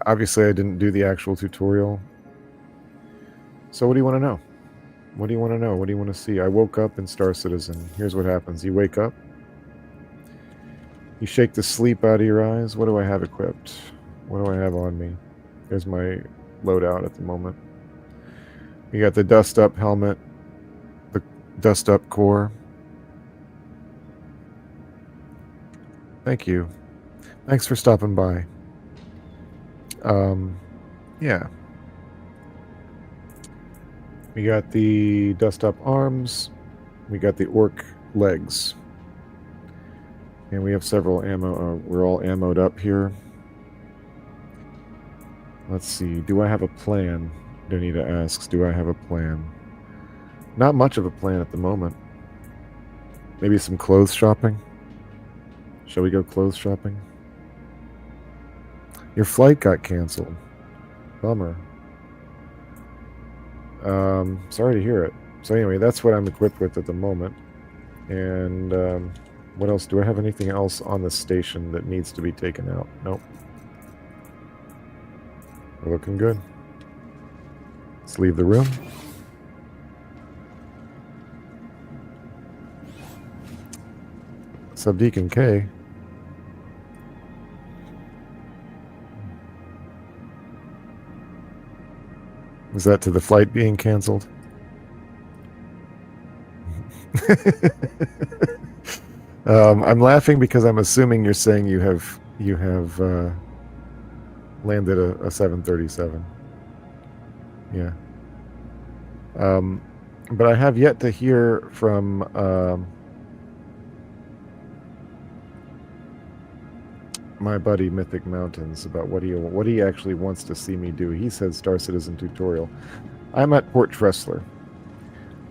Obviously, I didn't do the actual tutorial. So what do you want to know? What do you want to know? What do you want to see? I woke up in Star Citizen. Here's what happens. You wake up. You shake the sleep out of your eyes. What do I have equipped? What do I have on me? There's my loadout at the moment. You got the Dust Up helmet, the Dust Up core. Thank you. Thanks for stopping by. Yeah. We got the Dust Up arms. We got the Orc legs. And we have several ammo. We're all ammoed up here. Let's see. Do I have a plan? Donita asks, do I have a plan? Not much of a plan at the moment. Maybe some clothes shopping? Shall we go clothes shopping? Your flight got canceled. Bummer. Sorry to hear it. So anyway, that's what I'm equipped with at the moment. And what else? Do I have anything else on the station that needs to be taken out? Nope. We're looking good. Let's leave the room. Subdeacon K. Is that to the flight being canceled? I'm laughing because I'm assuming you're saying you have landed a 737. Yeah. But I have yet to hear from my buddy Mythic Mountains about what he actually wants to see me do. He said Star Citizen tutorial. I'm at Port Wrestler.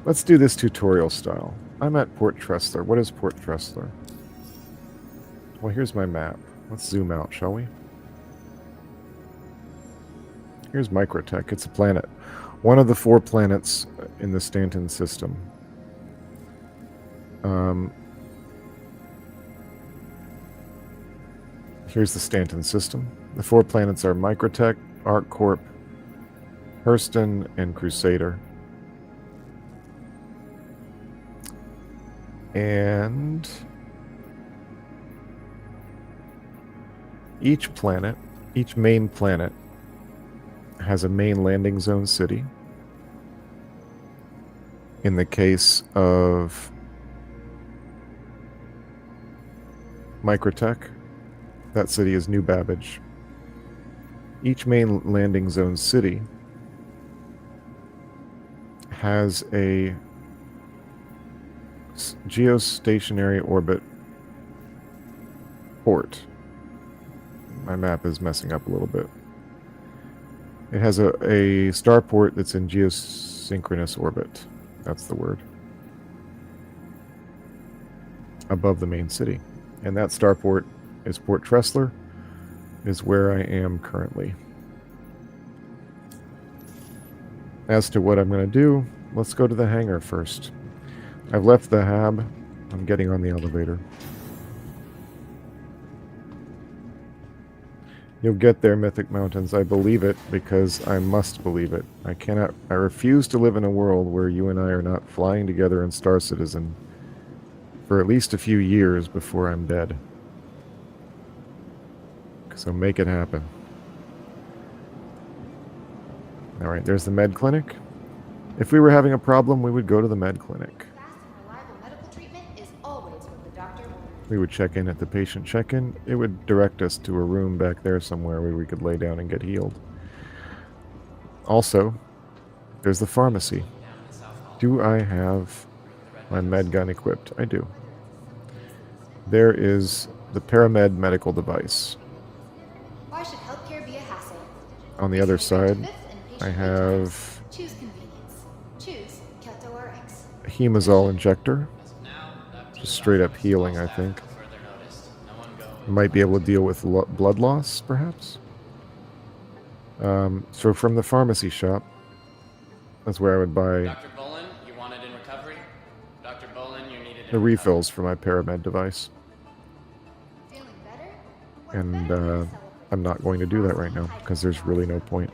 Let's do this tutorial style. I'm at Port Tressler. What is Port Tressler? Well, here's my map. Let's zoom out, shall we? Here's Microtech. It's a planet. One of the 4 planets in the Stanton system. Here's the Stanton system. The 4 planets are Microtech, ArcCorp, Hurston, and Crusader. And each planet, each main planet, has a main landing zone city. In the case of Microtech, that city is New Babbage. Each main landing zone city has a geostationary orbit port. My map is messing up a little bit. It has a starport that's in geosynchronous orbit. That's the word. Above the main city. And that starport is Port Tressler, is where I am currently. As to what I'm going to do, let's go to the hangar first. I've left the hab. I'm getting on the elevator. You'll get there, Mythic Mountains. I believe it because I must believe it. I refuse to live in a world where you and I are not flying together in Star Citizen for at least a few years before I'm dead. So make it happen. Alright, there's the med clinic. If we were having a problem, we would go to the med clinic. We would check in at the patient check-in. It would direct us to a room back there somewhere where we could lay down and get healed. Also, there's the pharmacy. Do I have my med gun equipped? I do. There is the Paramed medical device. Why should healthcare be a hassle? On the other side, I have Choose convenience. Choose KeltoRx. a Hemazole injector. Just straight up healing, I think. Might be able to deal with blood loss, perhaps. So from the pharmacy shop, that's where I would buy Dr. Bolin, you wanted in recovery? Dr. Bolin, you needed the refills for my Paramed device. Feeling better? And I'm not going to do that right now, because there's really no point.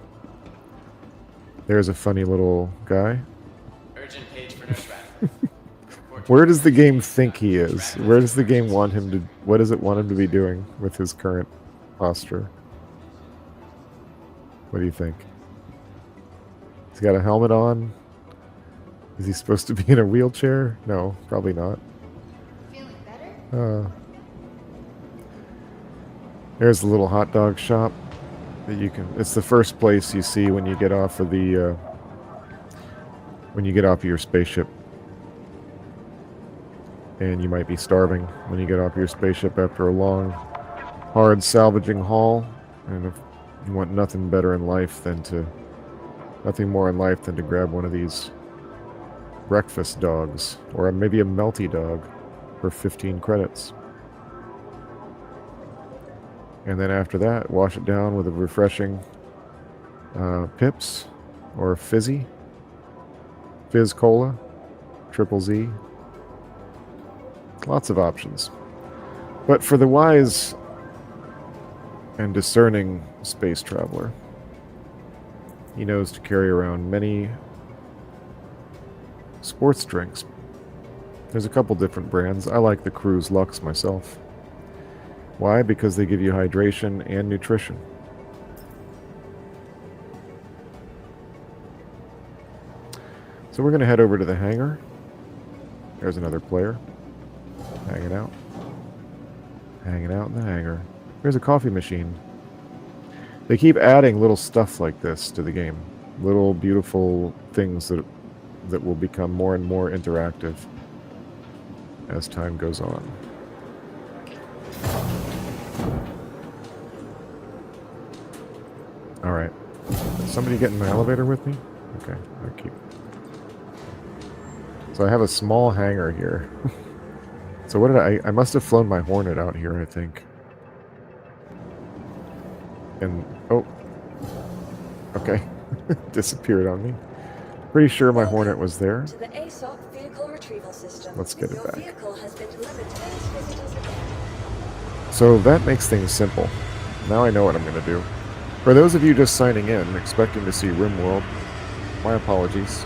There's a funny little guy. Urgent page for nurse Radford. Where does the game think he is? Where does the game want him to... What does it want him to be doing with his current posture? What do you think? He's got a helmet on. Is he supposed to be in a wheelchair? No, probably not. Feeling better? There's the little hot dog shop that you can... It's the first place you see when you get off of the... when you get off of your spaceship. And you might be starving when you get off your spaceship after a long, hard salvaging haul. And if you want nothing better in life than to... Nothing more in life than to grab one of these breakfast dogs. Or maybe a melty dog for 15 credits. And then after that, wash it down with a refreshing Pips or Fizzy. Fizz Cola. Triple Z. Lots of options. But for the wise and discerning space traveler, he knows to carry around many sports drinks. There's a couple different brands. I like the Cruise Lux myself. Why? Because they give you hydration and nutrition. So we're going to head over to the hangar. There's another player. Hanging out. Hanging out in the hangar. There's a coffee machine. They keep adding little stuff like this to the game. Little beautiful things that will become more and more interactive as time goes on. Alright. Somebody get in the elevator with me? Okay, I'll keep. So I have a small hangar here. So what did I must have flown my Hornet out here, I think. And, oh. Okay. Disappeared on me. Pretty sure my Hornet was there. To the ASOC vehicle retrieval system. Let's get it Your back. vehicle has been delivered to base visitors again. So that makes things simple. Now I know what I'm going to do. For those of you just signing in, expecting to see Rimworld, my apologies.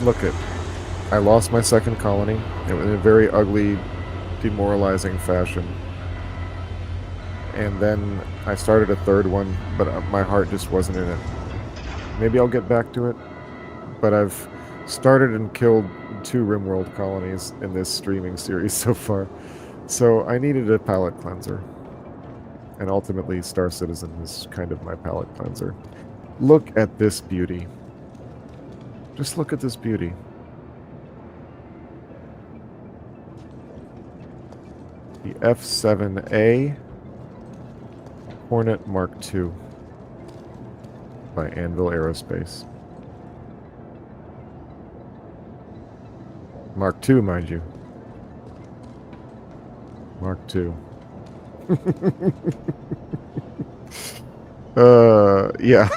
Look at, I lost my second colony in a very ugly, demoralizing fashion. And then I started a third one, but my heart just wasn't in it. Maybe I'll get back to it, but I've started and killed 2 Rimworld colonies in this streaming series so far. So I needed a palate cleanser. And ultimately, Star Citizen is kind of my palate cleanser. Look at this beauty. Just look at this beauty. The F-7A Hornet Mark II by Anvil Aerospace. Mark II, mind you. Mark II. Yeah.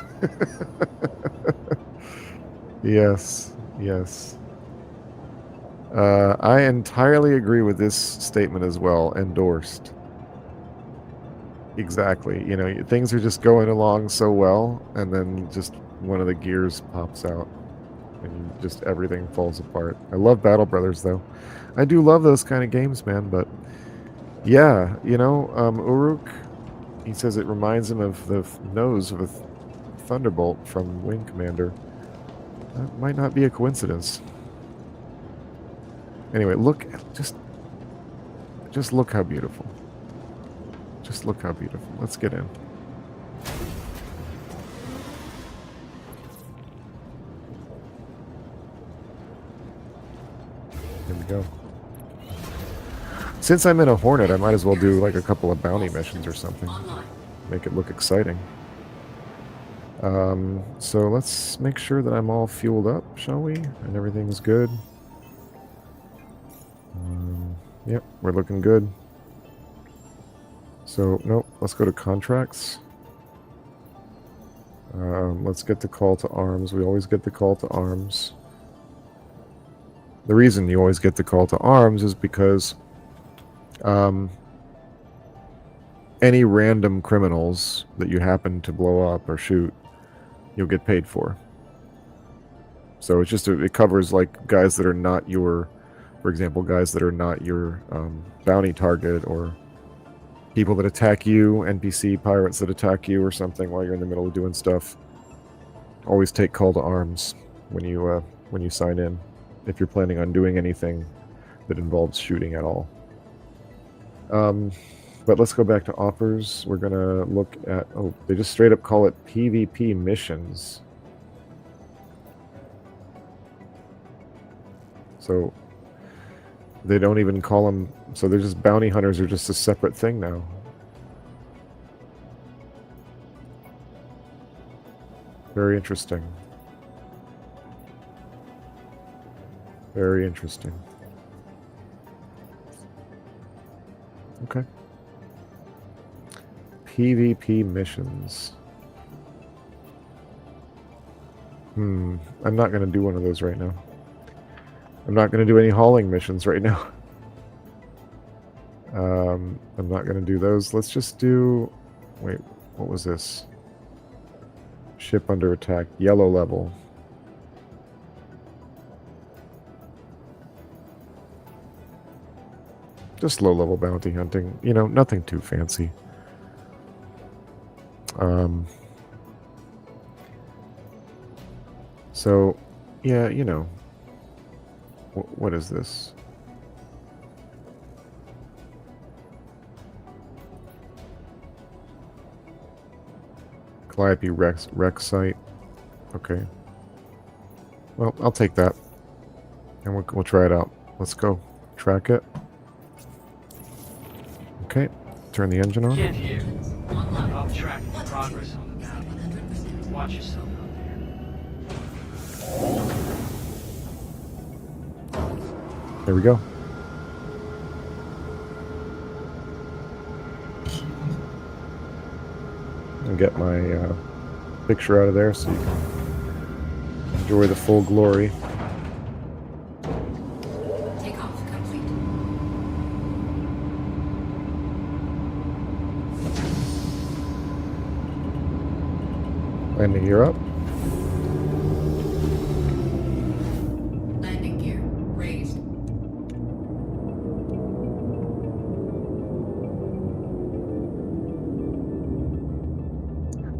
Yes, yes. I entirely agree with this statement as well. Endorsed. Exactly. You know, things are just going along so well, and then just one of the gears pops out, and just everything falls apart. I love Battle Brothers, though. I do love those kind of games, man, but yeah, you know, Uruk, he says it reminds him of the nose of a thunderbolt from Wing Commander. That might not be a coincidence. Anyway, look, just look how beautiful. Just look how beautiful. Let's get in. Here we go. Since I'm in a Hornet, I might as well do like a couple of bounty missions or something. Make it look exciting. So let's make sure that I'm all fueled up, shall we? And everything's good. Yep, we're looking good. So, nope, let's go to contracts. Let's get the call to arms. We always get the call to arms. The reason you always get the call to arms is because any random criminals that you happen to blow up or shoot, you'll get paid for. So it's just it covers like guys that are not your, for example, guys that are not your bounty target, or people that attack you, NPC pirates that attack you or something while you're in the middle of doing stuff. Always take call to arms when you sign in, if you're planning on doing anything that involves shooting at all. But let's go back to offers. We're gonna look at, oh, they just straight up call it PvP missions. So they don't even call them, so they're just bounty hunters are just a separate thing now. Very interesting. Very interesting. Okay. PvP missions. I'm not going to do one of those right now. I'm not going to do any hauling missions right now. I'm not going to do those. Let's just do... Wait, what was this? Ship under attack. Yellow level. Just low-level bounty hunting. You know, nothing too fancy. So, yeah, you know. What is this? Calliope Rex site. Okay. Well, I'll take that. And we'll try it out. Let's go. Track it. Okay. Turn the engine on. Kid here. I'll track progress on the bounty. Watch yourself out there. There we go. And get my picture out of there so you can enjoy the full glory. Takeoff complete. Landing gear up. Landing gear raised.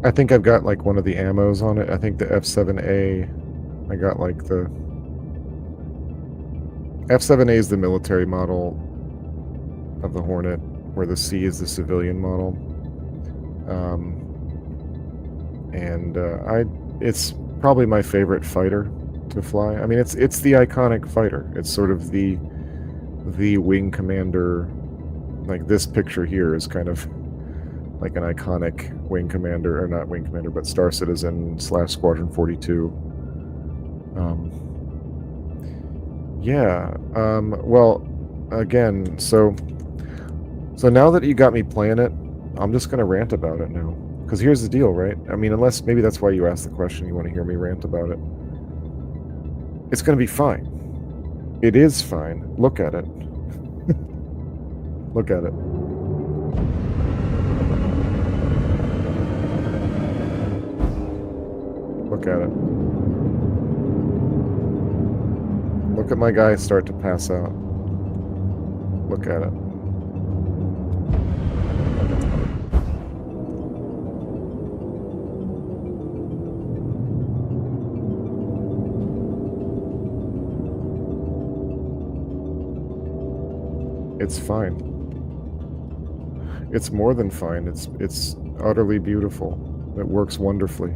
I think I've got like one of the ammos on it. I think the F7A, I got like the F7A is the military model of the Hornet, where the C is the civilian model. It's probably my favorite fighter to fly. I mean, it's the iconic fighter. It's sort of the wing commander. Like this picture here is kind of like an iconic wing commander, or not wing commander, but Star Citizen / Squadron 42. Well, again, so now that you got me playing it, I'm just gonna rant about it now. Because here's the deal, right? I mean, unless maybe that's why you asked the question, you want to hear me rant about it. It's gonna be fine. It is fine. Look at it. Look at it. Look at it. Look at my guy start to pass out. Look at it. It's fine. It's more than fine. It's utterly beautiful. It works wonderfully.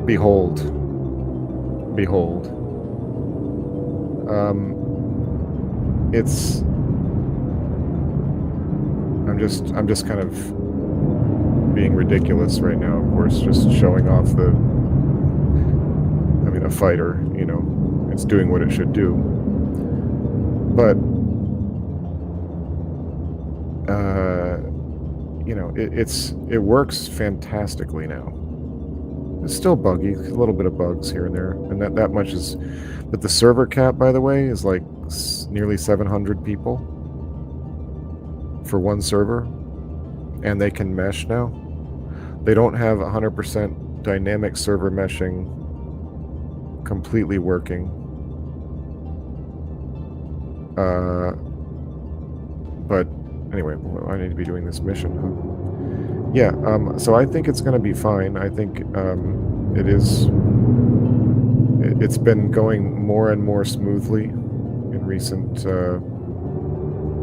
Behold. I'm just kind of being ridiculous right now, of course, just showing off a fighter, you know, it's doing what it should do. But you know, it works fantastically now. It's still buggy, a little bit of bugs here and there, and that much is. But the server cap, by the way, is like nearly 700 people for one server, and they can mesh now. They don't have 100% dynamic server meshing completely working. But anyway, I need to be doing this mission, huh? Yeah, so I think it's going to be fine. I think it's been going more and more smoothly in recent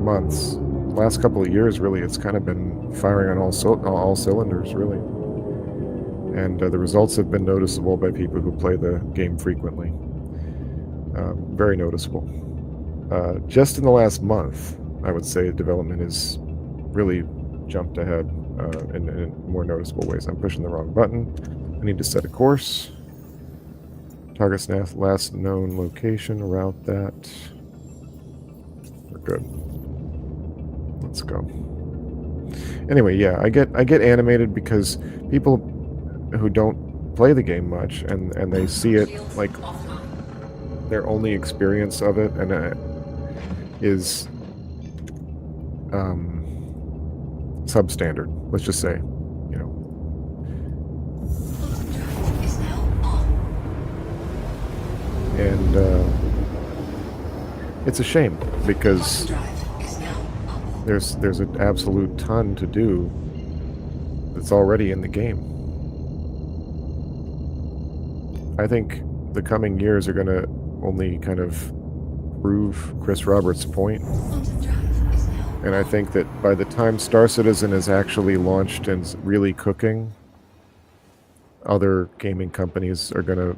months. Last couple of years, really, it's kind of been firing on all cylinders, really. And the results have been noticeable by people who play the game frequently. Very noticeable. Just in the last month, I would say development has really jumped ahead in more noticeable ways. I'm pushing the wrong button. I need to set a course. Target's last known location, route that. We're good. Let's go. Anyway, yeah, I get animated because people who don't play the game much and they see it like their only experience of it and is substandard, let's just say, you know. And it's a shame because there's an absolute ton to do that's already in the game. I think the coming years are going to only kind of prove Chris Roberts' point. And I think that by the time Star Citizen is actually launched and really cooking, other gaming companies are going to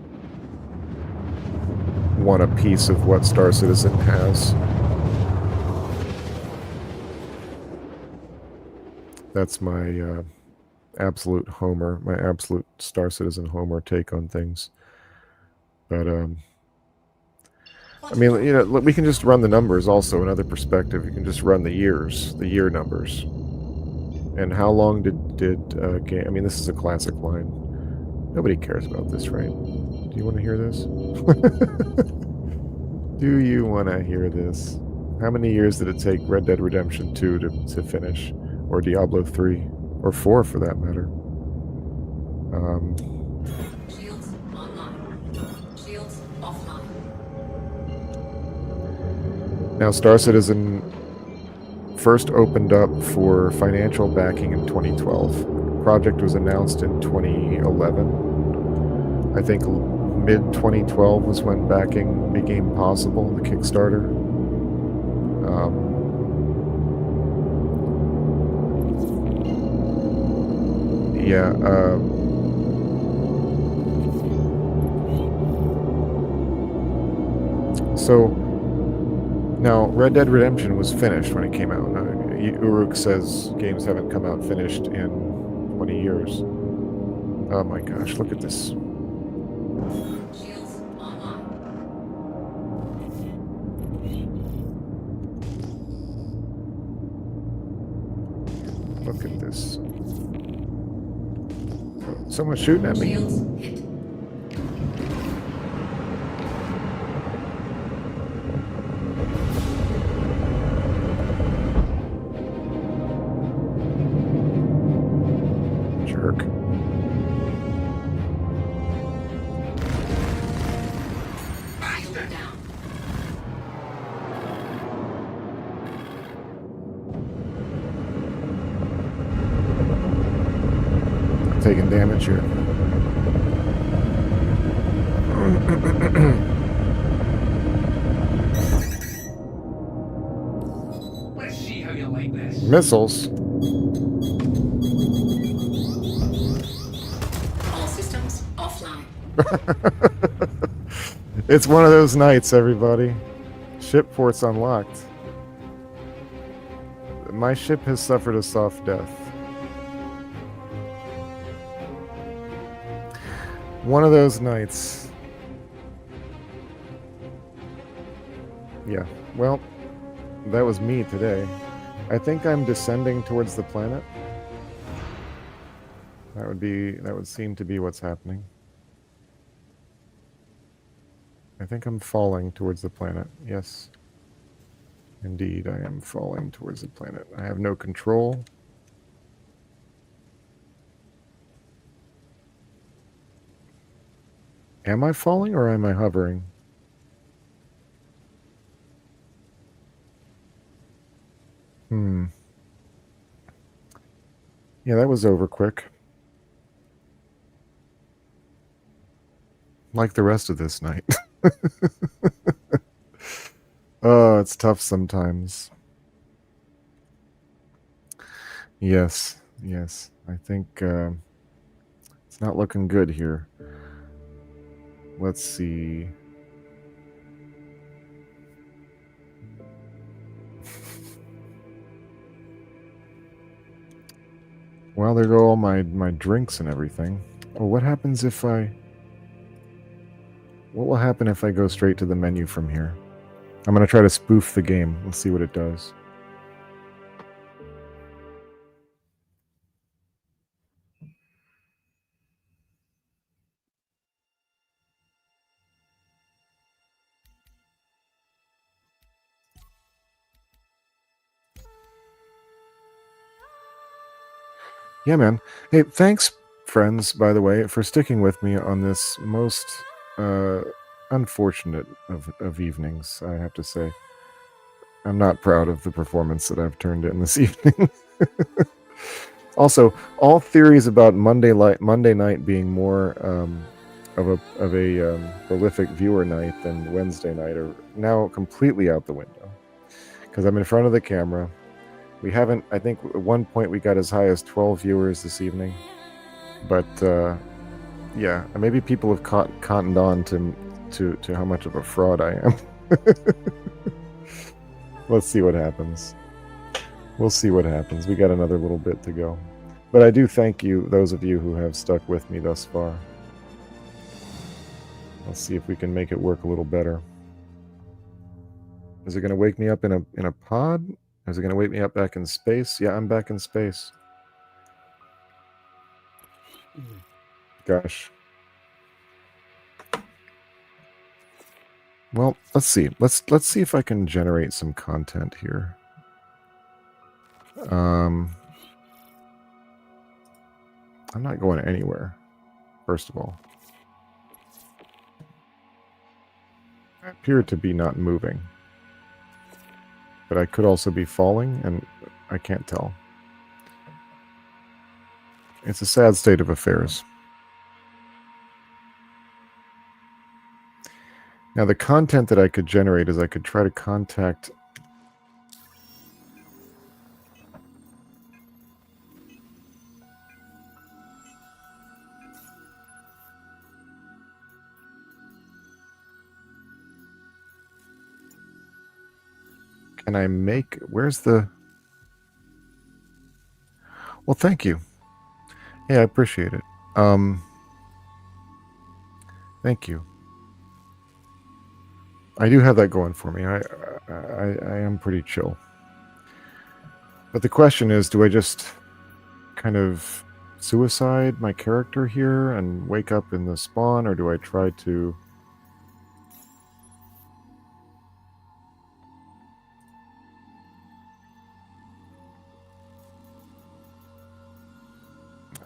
want a piece of what Star Citizen has. That's my absolute homer, my absolute Star Citizen homer take on things. But I mean, you know, we can just run the numbers also. Another perspective, you can just run the year numbers. And how long did game? I mean, this is a classic line. Nobody cares about this, right? Do you want to hear this? Do you want to hear this? How many years did it take Red Dead Redemption 2 to finish? Or Diablo 3? Or 4 for that matter? Shields online. Shields offline. Now, Star Citizen first opened up for financial backing in 2012. Project was announced in 2011. I think mid-2012 was when backing became possible, the Kickstarter. So now Red Dead Redemption was finished when it came out. Uruk says games haven't come out finished in 20 years. Oh my gosh, look at this. Shields online. Look at this. Someone's shooting at me. Shields hit. Jerk. Shield down. I'm taking damage here. Let's see how you like this. Missiles. All systems offline. It's one of those nights, everybody. Ship port's unlocked. My ship has suffered a soft death. One of those nights. Yeah, well, that was me today. I think I'm descending towards the planet. That would seem to be what's happening. I think I'm falling towards the planet. Yes. Indeed, I am falling towards the planet. I have no control. Am I falling or am I hovering? Yeah, that was over quick. Like the rest of this night. Oh, it's tough sometimes. Yes. I think it's not looking good here. Let's see. Well, there go all my drinks and everything. Oh, what happens if I... What will happen if I go straight to the menu from here? I'm going to try to spoof the game. Let's see what it does. Yeah, man. Hey, thanks, friends, by the way, for sticking with me on this most unfortunate of evenings, I have to say. I'm not proud of the performance that I've turned in this evening. Also, all theories about Monday night being more of a prolific viewer night than Wednesday night are now completely out the window. Because I'm in front of the camera. We haven't, I think at one point we got as high as 12 viewers this evening. But yeah, maybe people have cottoned on to how much of a fraud I am. Let's see what happens. We'll see what happens. We got another little bit to go. But I do thank you, those of you who have stuck with me thus far. Let's see if we can make it work a little better. Is it going to wake me up in a pod? Is it going to wake me up back in space? Yeah, I'm back in space. Gosh. Well, let's see. Let's see if I can generate some content here. I'm not going anywhere, first of all. I appear to be not moving. But I could also be falling, and I can't tell. It's a sad state of affairs. Now, the content that I could generate is I could try to contact... Can I make... Where's the... Well, thank you. Yeah, I appreciate it. Thank you. I do have that going for me. I am pretty chill. But the question is, do I just kind of suicide my character here and wake up in the spawn, or do I try to...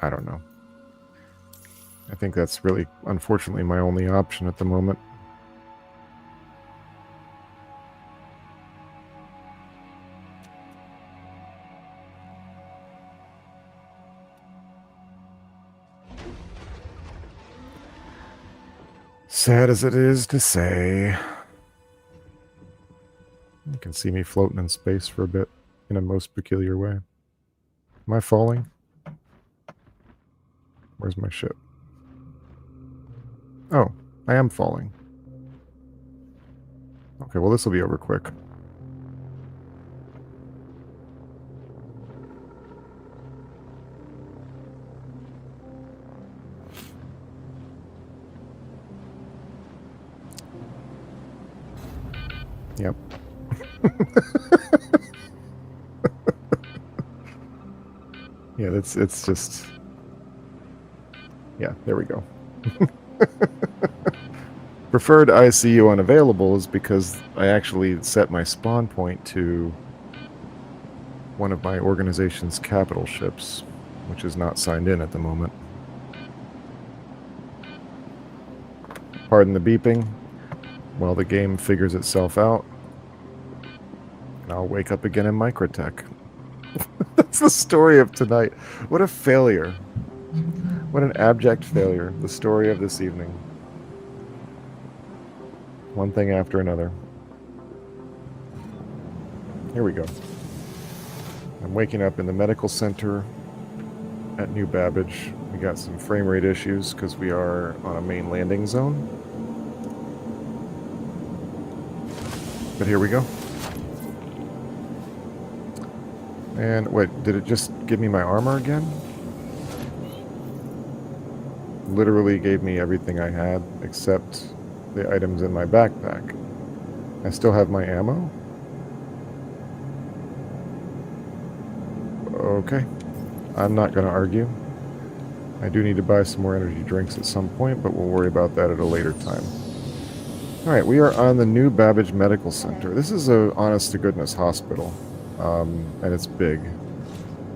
I don't know. I think that's really, unfortunately, my only option at the moment. Sad as it is to say. You can see me floating in space for a bit in a most peculiar way. Am I falling? Where's my ship? Oh, I am falling. Okay, well, this will be over quick. Yep. Yeah, it's just... Yeah, there we go. Preferred ICU unavailable is because I actually set my spawn point to one of my organization's capital ships, which is not signed in at the moment. Pardon the beeping while the game figures itself out, and I'll wake up again in Microtech. That's the story of tonight. What a failure. What an abject failure. The story of this evening. One thing after another. Here we go. I'm waking up in the medical center at New Babbage. We got some frame rate issues because we are on a main landing zone. But here we go. And wait, did it just give me my armor again? Literally gave me everything I had except the items in my backpack. I still have my ammo. Okay. I'm not going to argue. I do need to buy some more energy drinks at some point, but we'll worry about that at a later time. Alright, we are on the New Babbage Medical Center. This is a honest-to-goodness hospital, and it's big.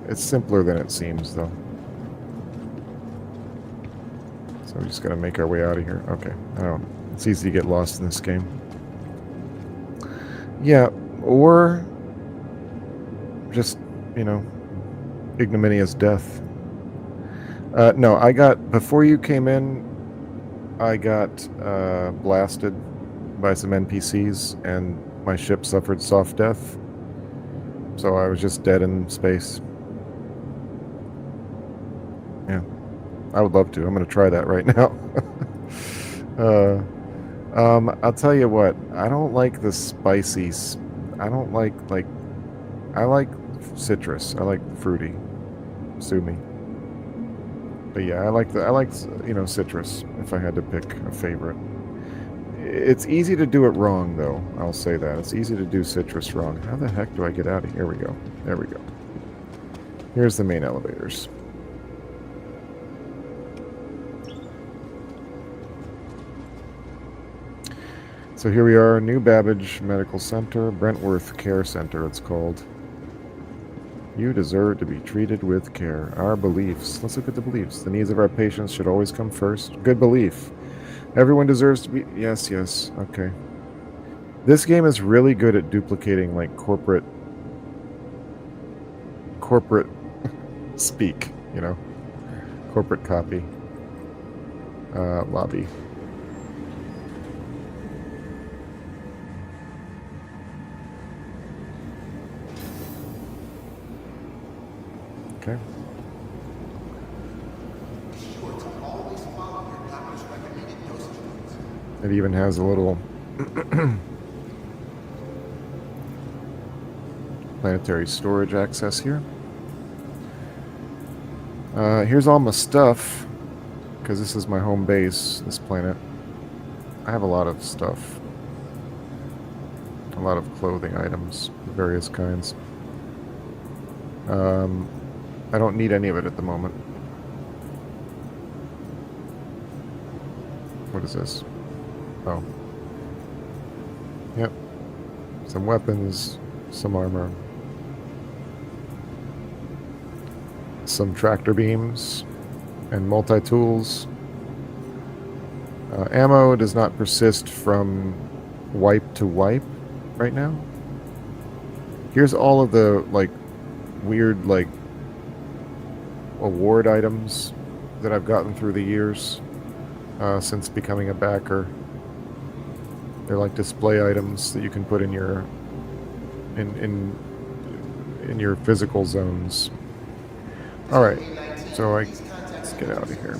It's simpler than it seems, though. So we're just going to make our way out of here. Okay, I don't know. It's easy to get lost in this game. Yeah, or just, you know, ignominious death. No, I got, before you came in, I got blasted by some NPCs, and my ship suffered soft death. So I was just dead in space. Yeah, I would love to. I'm going to try that right now. I'll tell you what, I don't like the spicy, I don't like, I like citrus, I like fruity, sue me. But yeah, I like, you know, citrus, if I had to pick a favorite. It's easy to do it wrong, though. I'll say that. It's easy to do citrus wrong. How the heck do I get out of here? Here we go. There we go. Here's the main elevators. So here we are, New Babbage Medical Center, Brentworth Care Center, it's called. You deserve to be treated with care. Our beliefs. Let's look at the beliefs. The needs of our patients should always come first. Good belief. Everyone deserves to be... Yes, yes. Okay. This game is really good at duplicating, like, corporate speak, you know? Corporate copy. Lobby. Okay. It even has a little planetary storage access here. Here's all my stuff, because this is my home base, this planet. I have a lot of stuff. A lot of clothing items of various kinds. I don't need any of it at the moment. What is this? Oh. Yep. Some weapons, some armor. Some tractor beams and multi-tools. Ammo does not persist from wipe to wipe right now. Here's all of the, like, weird, like, award items that I've gotten through the years since becoming a backer. They're like display items that you can put in your in your physical zones. All right, so let's get out of here.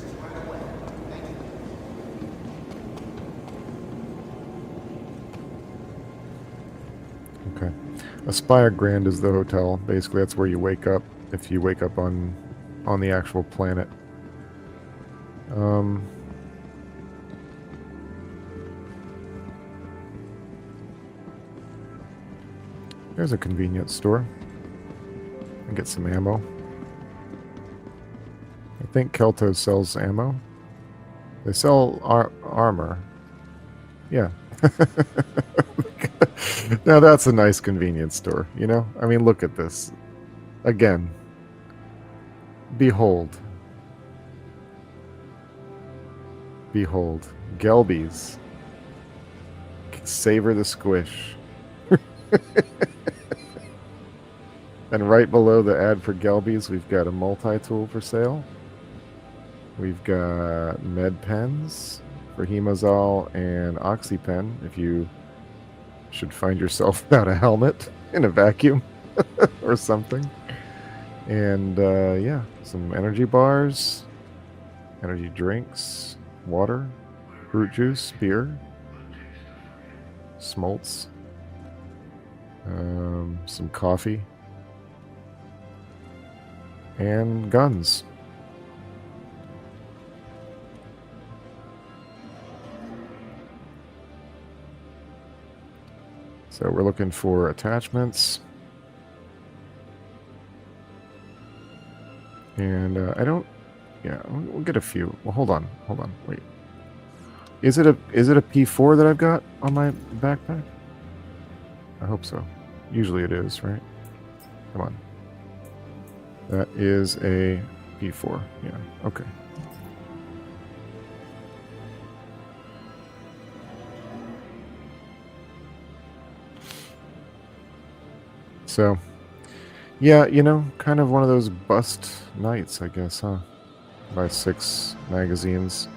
Okay, Aspire Grand is the hotel. Basically, that's where you wake up if you wake up on the actual planet. There's a convenience store. And get some ammo. I think Kelto sells ammo. They sell armor. Yeah. Now that's a nice convenience store, you know? I mean, look at this. Again. Behold. Behold. Gelbies. Savor the squish. And right below the ad for Gelbies, we've got a multi-tool for sale. We've got med pens for Hemazol and Oxypen if you should find yourself without a helmet in a vacuum or something. And yeah, some energy bars, energy drinks, water, fruit juice, beer, smolts, some coffee, and guns. So we're looking for attachments. And I don't... Yeah, we'll get a few. Well, hold on, wait. Is it a P4 that I've got on my backpack? I hope so. Usually it is, right? Come on. That is a P4. Yeah, okay. So, yeah, you know, kind of one of those bust nights, I guess, huh? Buy 6 magazines.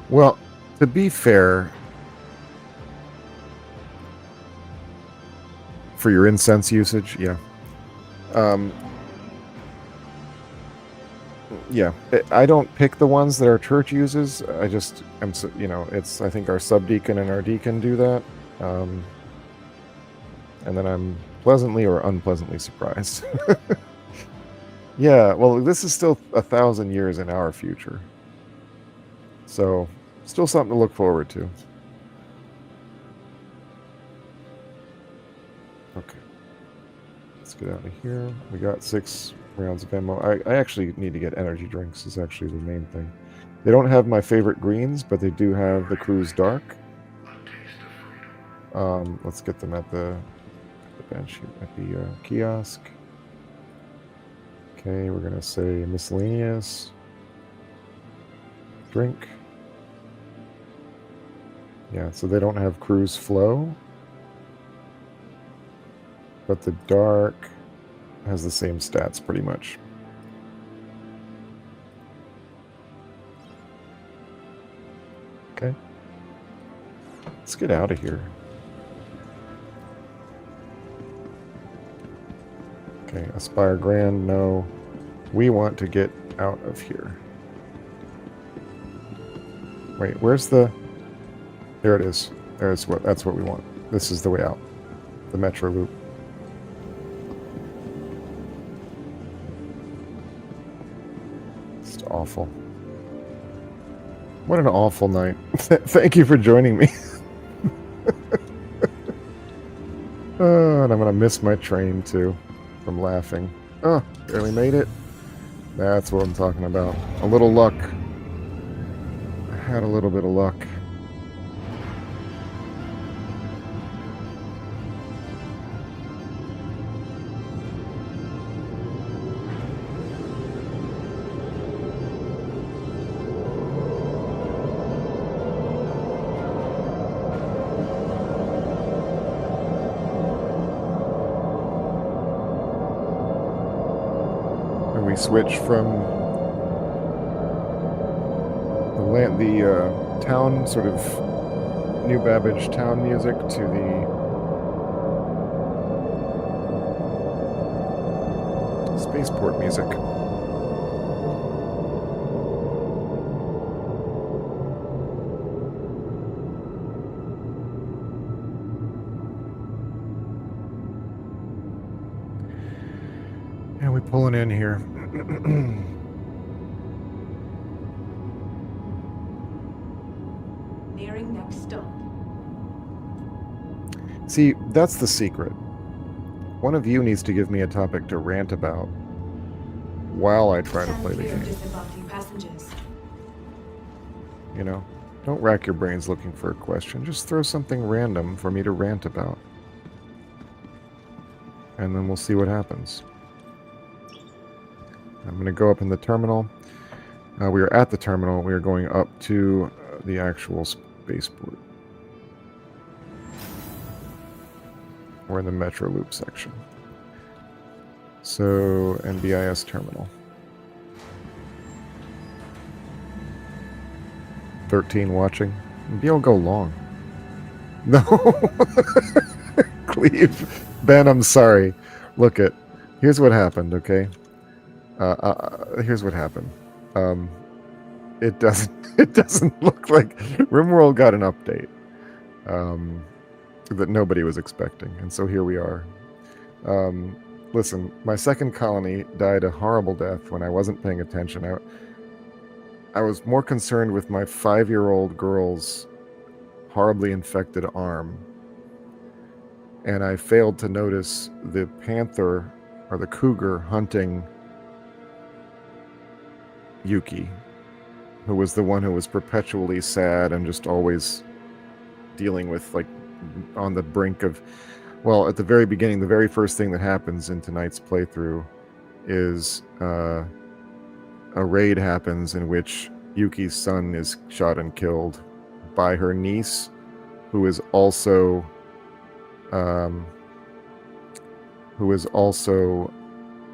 Well, to be fair, for your incense usage, yeah. Yeah, I don't pick the ones that our church uses. I just, you know, it's, I think our subdeacon and our deacon do that. And then I'm pleasantly or unpleasantly surprised. Yeah, well, this is still 1,000 years in our future. So, still something to look forward to. Okay. Let's get out of here. We got 6 rounds of ammo. I actually need to get energy drinks is actually the main thing. They don't have my favorite greens, but they do have the Cruise Dark. Let's get them at the bench, at the kiosk. Okay, we're going to say miscellaneous. Drink. Yeah, so they don't have Cruise Flow. But the Dark has the same stats pretty much. Okay. Let's get out of here. Okay, Aspire Grand, no. We want to get out of here. Wait, where's the... There it is. That's what we want. This is the way out. The Metro Loop. It's awful. What an awful night. Thank you for joining me. Oh, and I'm going to miss my train, too, from laughing. Oh, barely made it. That's what I'm talking about. A little luck. I had a little bit of luck. We switch from the town, sort of New Babbage town music to the spaceport music. And we pulling in here. Nearing next stop. See, that's the secret. One of you needs to give me a topic to rant about while I try to play the game. Disembarking passengers. You know? Don't rack your brains looking for a question. Just throw something random for me to rant about. And then we'll see what happens. I'm going to go up in the terminal. We are at the terminal. We are going up to the actual spaceport. We're in the Metro Loop section. So, NBIS terminal. 13 watching. Maybe I'll go long. No. Cleve. Ben, I'm sorry. Look it. Here's what happened, okay? Here's what happened. It doesn't look like Rimworld got an update that nobody was expecting, and so here we are. Listen, my second colony died a horrible death when I wasn't paying attention. I was more concerned with my 5-year-old girl's horribly infected arm, and I failed to notice the panther or the cougar hunting Yuki, who was the one who was perpetually sad and just always dealing with, like, on the brink of... Well, at the very beginning, the very first thing that happens in tonight's playthrough is a raid happens in which Yuki's son is shot and killed by her niece, who is also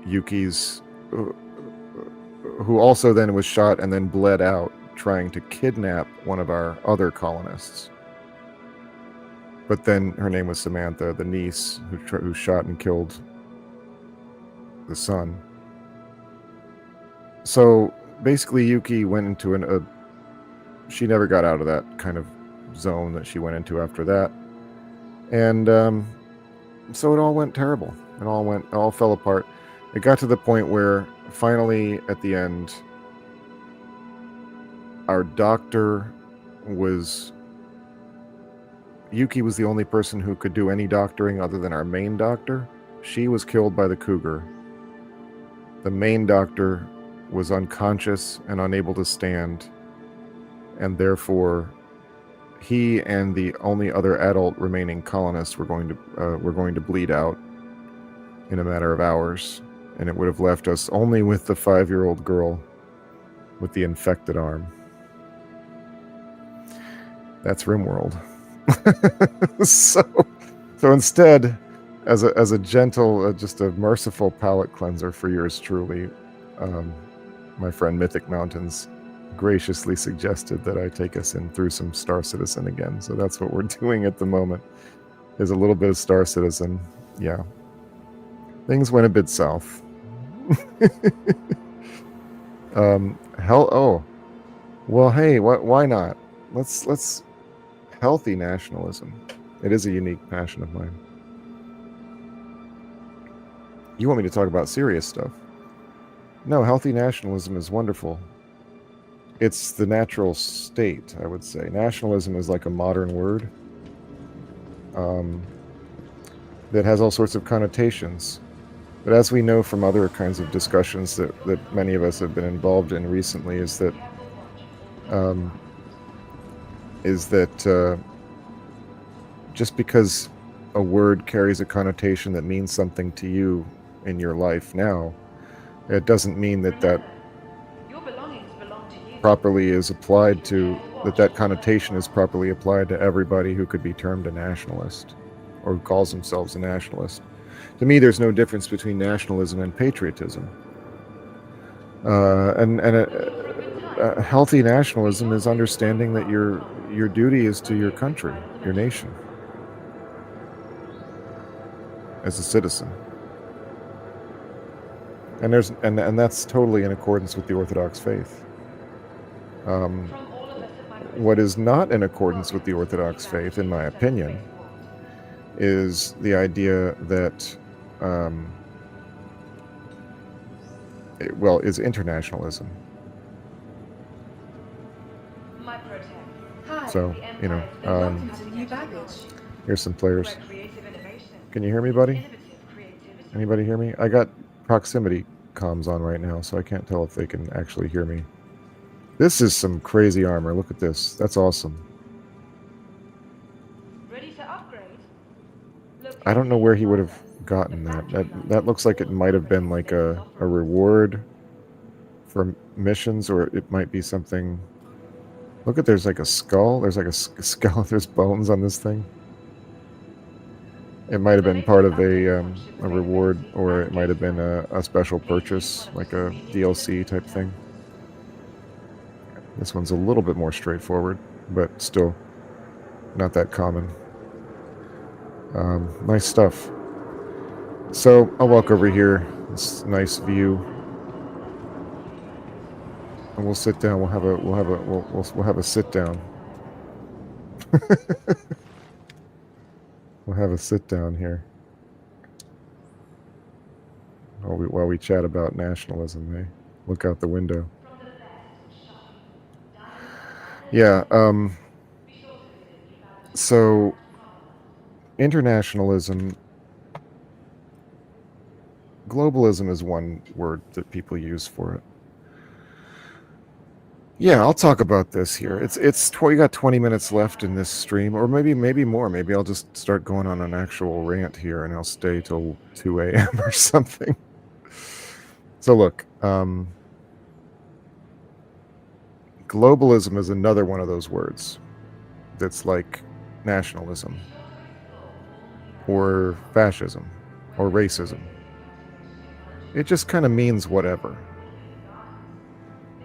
Yuki's... who also then was shot and then bled out trying to kidnap one of our other colonists. But then her name was Samantha, the niece who shot and killed the son. So basically Yuki went into she never got out of that kind of zone that she went into after that. And so it all went terrible. It all fell apart. It got to the point where finally at the end our doctor was... Yuki was the only person who could do any doctoring other than our main doctor. She was killed by the cougar. The main doctor was unconscious and unable to stand, and therefore he and the only other adult remaining colonist were going to bleed out in a matter of hours, and it would have left us only with the 5-year-old girl with the infected arm. That's Rimworld. So instead, as a gentle, just a merciful palate cleanser for yours truly, my friend Mythic Mountains graciously suggested that I take us in through some Star Citizen again. So that's what we're doing at the moment, is a little bit of Star Citizen. Yeah. Things went a bit south. Oh. Well, hey, why not? Let's healthy nationalism. It is a unique passion of mine. You want me to talk about serious stuff? No, healthy nationalism is wonderful. It's the natural state, I would say. Nationalism is like a modern word that has all sorts of connotations. But as we know from other kinds of discussions that many of us have been involved in recently, is that just because a word carries a connotation that means something to you in your life now, it doesn't mean that properly is applied to, that connotation is properly applied to everybody who could be termed a nationalist or who calls themselves a nationalist. To me, there's no difference between nationalism and patriotism. A healthy nationalism is understanding that your duty is to your country, your nation, as a citizen. And that's totally in accordance with the Orthodox faith. What is not in accordance with the Orthodox faith, in my opinion, is the idea that is internationalism. So, here's some players. Can you hear me, buddy? Anybody hear me? I got proximity comms on right now, so I can't tell if they can actually hear me. This is some crazy armor. Look at this. That's awesome. I don't know where he would have gotten that. That looks like it might have been like a reward for missions, or it might be something. Look at, there's like a skull. There's like a skull. There's bones on this thing. It might have been part of a reward, or it might have been a special purchase, like a DLC type thing. This one's a little bit more straightforward, but still not that common. Nice stuff. So I'll walk over here. This nice view, and we'll sit down. We'll have a sit down. We'll have a sit down here while we chat about nationalism. Eh? Look out the window. Yeah. So internationalism, globalism is one word that people use for it. Yeah, I'll talk about this here. You got 20 minutes left in this stream, or maybe more. Maybe I'll just start going on an actual rant here, and I'll stay till 2 a.m. or something. So look, globalism is another one of those words that's like nationalism, or fascism, or racism. It just kind of means whatever.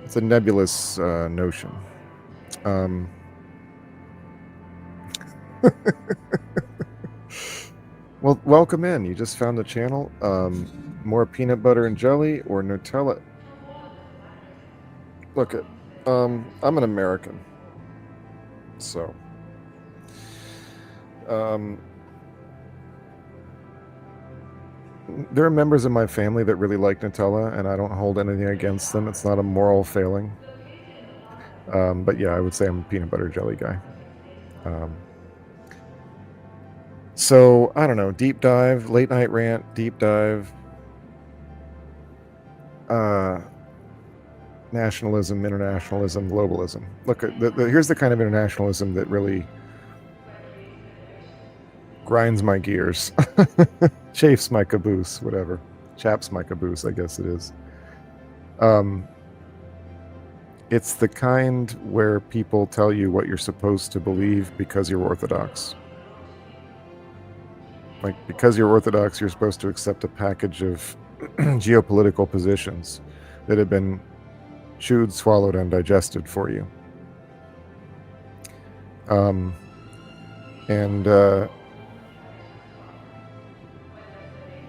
It's a nebulous notion. Well, welcome in. You just found the channel. More peanut butter and jelly or Nutella? Look, I'm an American, so there are members of my family that really like Nutella, and I don't hold anything against them. It's not a moral failing. But yeah, I would say I'm a peanut butter jelly guy. So I don't know, deep dive, late night rant, deep dive, nationalism, internationalism, globalism. Look, here's the kind of internationalism that really grinds my gears, chafes my caboose, whatever, chaps my caboose, I guess it is. It's the kind where people tell you what you're supposed to believe because you're Orthodox. Like, because you're Orthodox, you're supposed to accept a package of geopolitical positions that have been chewed, swallowed, and digested for you.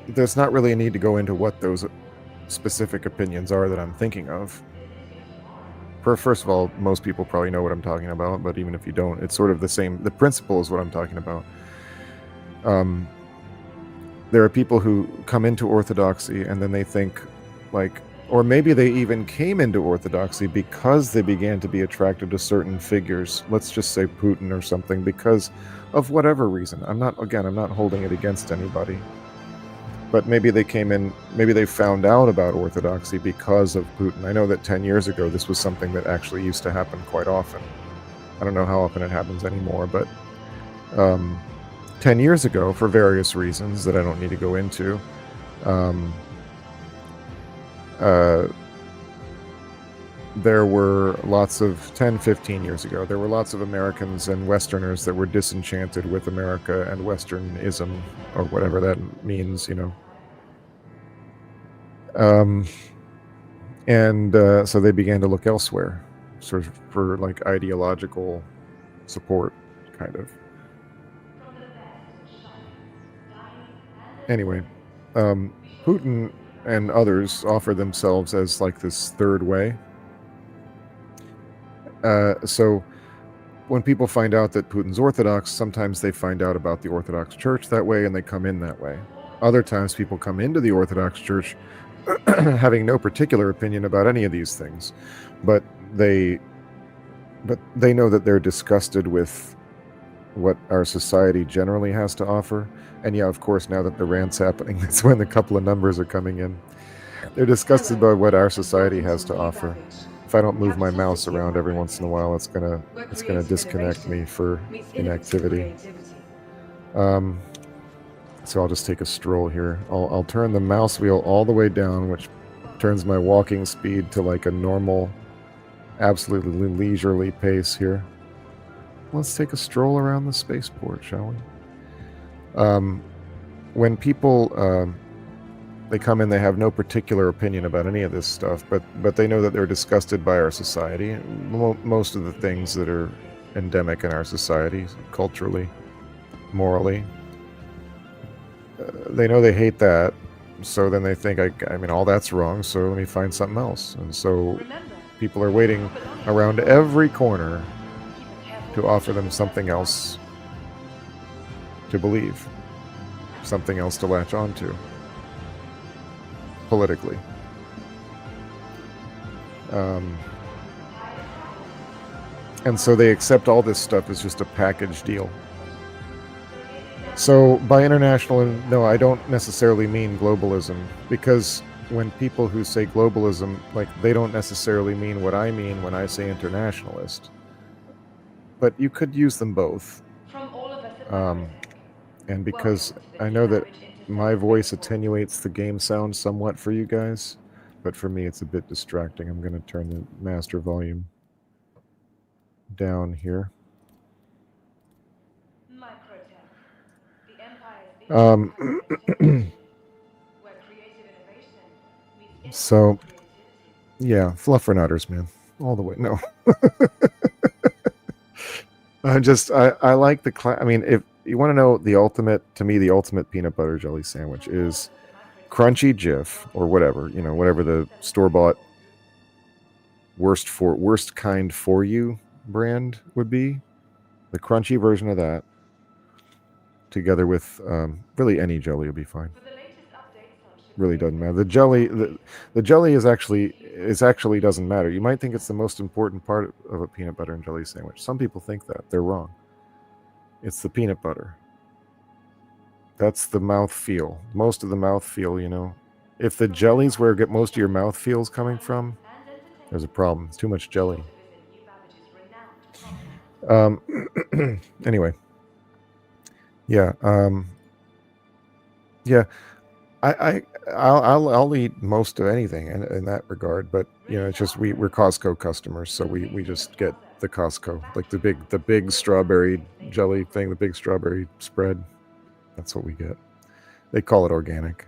There's not really a need to go into what those specific opinions are that I'm thinking of. First of all, most people probably know what I'm talking about, but even if you don't, it's sort of the same. The principle is what I'm talking about. There are people who come into Orthodoxy and then they think, like, or maybe they even came into Orthodoxy because they began to be attracted to certain figures. Let's just say Putin or something, because of whatever reason. I'm not holding it against anybody. But maybe they came in, maybe they found out about Orthodoxy because of Putin. I know that 10 years ago, this was something that actually used to happen quite often. I don't know how often it happens anymore, but 10 years ago, for various reasons that I don't need to go into, there were lots of 10, 15 years ago, there were lots of Americans and Westerners that were disenchanted with America and Westernism, or whatever that means, you know. So they began to look elsewhere, sort of for like ideological support, kind of. Anyway, Putin and others offer themselves as like this third way. So when people find out that Putin's Orthodox, sometimes they find out about the Orthodox Church that way and they come in that way. Other times people come into the Orthodox Church having no particular opinion about any of these things, but they know that they're disgusted with what our society generally has to offer. And yeah, of course, now that the rant's happening, that's when the couple of numbers are coming in. They're disgusted by what our society has to offer. If I don't move my mouse around every once in a while, it's gonna disconnect me for inactivity. So I'll just take a stroll here. I'll turn the mouse wheel all the way down, which turns my walking speed to like a normal, absolutely leisurely pace here. Let's take a stroll around the spaceport, shall we? When people they come in, they have no particular opinion about any of this stuff, but they know that they're disgusted by our society. Most of the things that are endemic in our society, culturally, morally. They know they hate that, so then they think, I mean, all that's wrong, so let me find something else. And so people are waiting around every corner to offer them something else to believe, something else to latch onto, politically. And so they accept all this stuff as just a package deal. So by international, no, I don't necessarily mean globalism, because when people who say globalism, like, they don't necessarily mean what I mean when I say internationalist. But you could use them both. And because I know that my voice attenuates the game sound somewhat for you guys, but for me it's a bit distracting. I'm going to turn the master volume down here. So, yeah, fluffernutters, man, all the way. No, I like the I mean, if you want to know the ultimate, to me, the ultimate peanut butter jelly sandwich is crunchy Jif or whatever, you know, whatever the store-bought worst kind for you brand would be. The crunchy version of that, together with really any jelly would be fine. really doesn't matter. The jelly is actually doesn't matter. You might think it's the most important part of a peanut butter and jelly sandwich. Some people think that. They're wrong. It's the peanut butter. That's the mouth feel. Most of the mouth feel, you know. If the jelly's where most of your mouth feel's coming from, there's a problem. It's too much jelly. Anyway. Yeah. Yeah. I'll eat most of anything in that regard, but you know, it's just we're Costco customers, so we just get the Costco, like the big strawberry jelly thing, the big strawberry spread. That's what we get. They call it organic.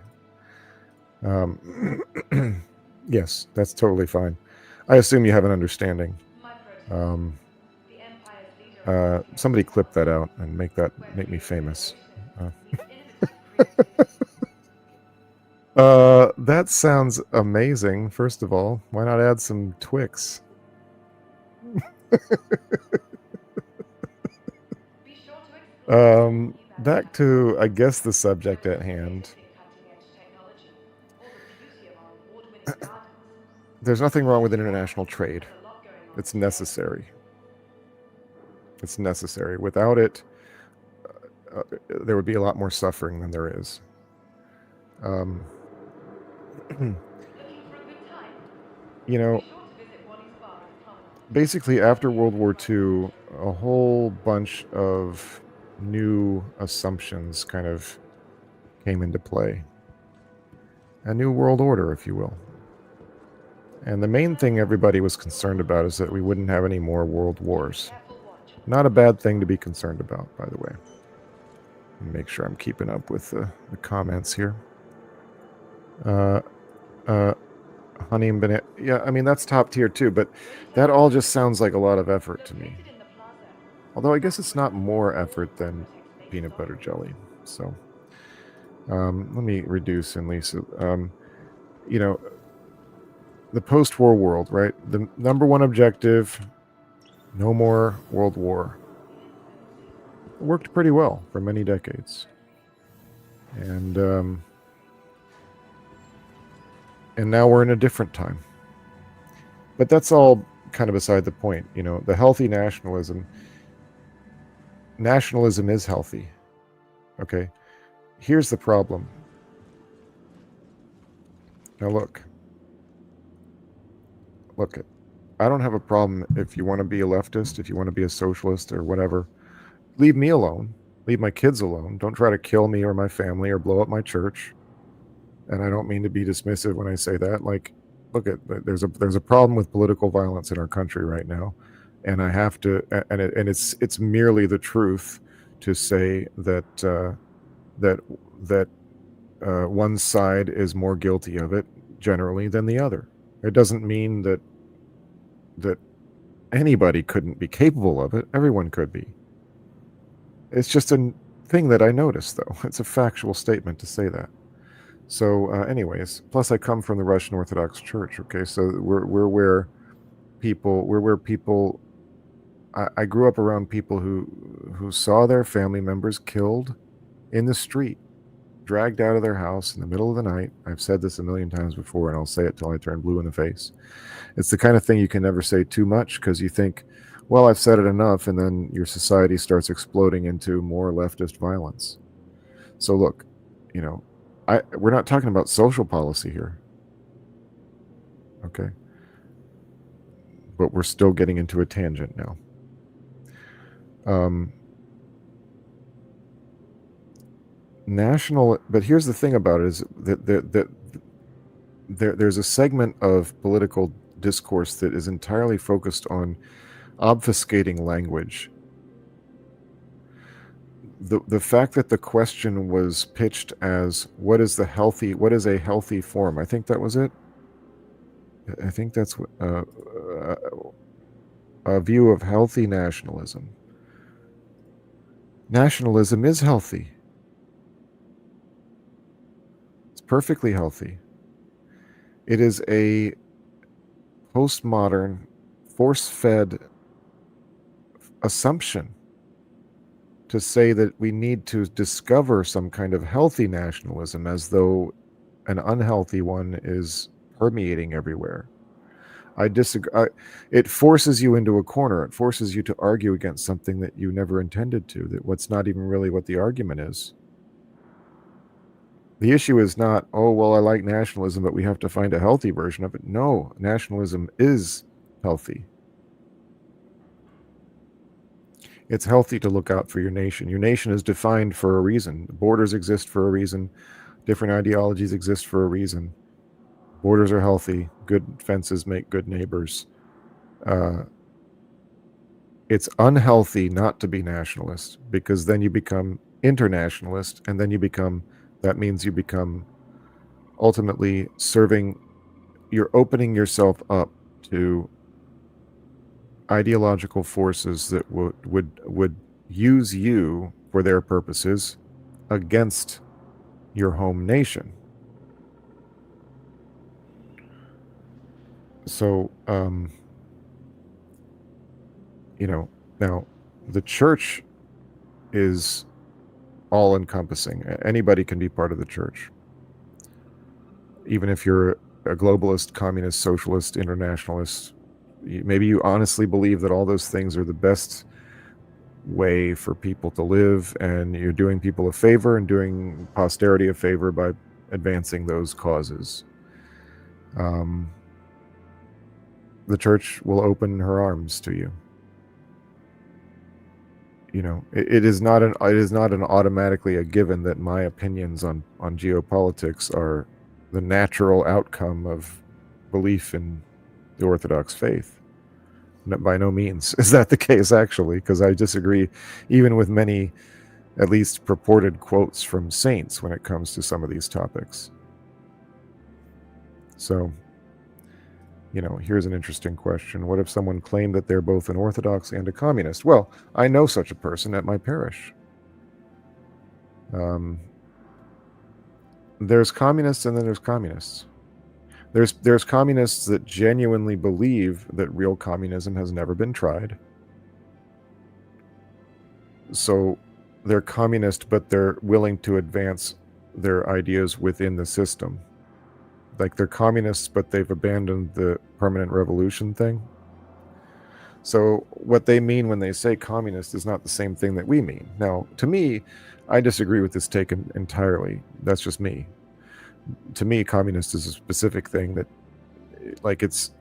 Yes, that's totally fine. I assume you have an understanding. Somebody clip that out and make me famous. That sounds amazing. First of all, why not add some Twix? Back to, I guess, the subject at hand. There's nothing wrong with international trade. It's necessary. It's necessary. Without it, there would be a lot more suffering than there is. You know, basically after World War II, a whole bunch of new assumptions kind of came into play. A new world order, if you will. And the main thing everybody was concerned about is that we wouldn't have any more world wars. Not a bad thing to be concerned about, by the way. Make sure I'm keeping up with the comments here. Honey and banana. Yeah, I mean, that's top tier too, but that all just sounds like a lot of effort to me. Although I guess it's not more effort than peanut butter jelly. So let me reduce and Lisa. You know, the post-war world, right? The number one objective, no more world war. It worked pretty well for many decades. And now we're in a different time. But that's all kind of beside the point. You know, the healthy nationalism is healthy. Okay? Here's the problem. Now look. I don't have a problem if you want to be a leftist, if you want to be a socialist or whatever. Leave me alone. Leave my kids alone. Don't try to kill me or my family or blow up my church. And I don't mean to be dismissive when I say that. Like, look, there's a problem with political violence in our country right now, and I have to, and it's merely the truth to say that one side is more guilty of it generally than the other. It doesn't mean that anybody couldn't be capable of it. Everyone could be. It's just a thing that I noticed, though. It's a factual statement to say that. So, anyways, plus I come from the Russian Orthodox Church. Okay, so we're where people. I grew up around people who saw their family members killed in the street, dragged out of their house in the middle of the night. I've said this a million times before, and I'll say it till I turn blue in the face. It's the kind of thing you can never say too much, because you think, well, I've said it enough, and then your society starts exploding into more leftist violence. So look, you know, we're not talking about social policy here. Okay? But we're still getting into a tangent now. But here's the thing about it is that there's a segment of political discourse that is entirely focused on obfuscating language. The fact that the question was pitched as what is a healthy form? I think that was it. I think that's a view of healthy nationalism. Nationalism is healthy. It's perfectly healthy. It is a postmodern, force-fed assumption to say that we need to discover some kind of healthy nationalism, as though an unhealthy one is permeating everywhere. I disagree. It forces you into a corner. It forces you to argue against something that you never intended to, that what's not even really what the argument is. The issue is not, oh, well, I like nationalism, but we have to find a healthy version of it. No, nationalism is healthy. It's healthy to look out for your nation. Your nation is defined for a reason. Borders exist for a reason. Different ideologies exist for a reason. Borders are healthy. Good fences make good neighbors. It's unhealthy not to be nationalist, because then you become internationalist, and then that means you become ultimately you're opening yourself up to ideological forces that would use you for their purposes against your home nation. So, now the church is all encompassing. Anybody can be part of the church. Even if you're a globalist, communist, socialist, internationalist, maybe you honestly believe that all those things are the best way for people to live, and you're doing people a favor and doing posterity a favor by advancing those causes. The church will open her arms to you. It is not an automatically a given that my opinions on geopolitics are the natural outcome of belief in the Orthodox faith. By no means is that the case, actually, because I disagree even with many, at least purported, quotes from saints when it comes to some of these topics. So, here's an interesting question. What if someone claimed that they're both an Orthodox and a communist? Well, I know such a person at my parish. There's communists, and then there's communists. There's communists that genuinely believe that real communism has never been tried. So they're communist, but they're willing to advance their ideas within the system. Like, they're communists, but they've abandoned the permanent revolution thing. So what they mean when they say communist is not the same thing that we mean. Now, to me, I disagree with this take entirely. That's just me. To me, communist is a specific thing that, like, it's,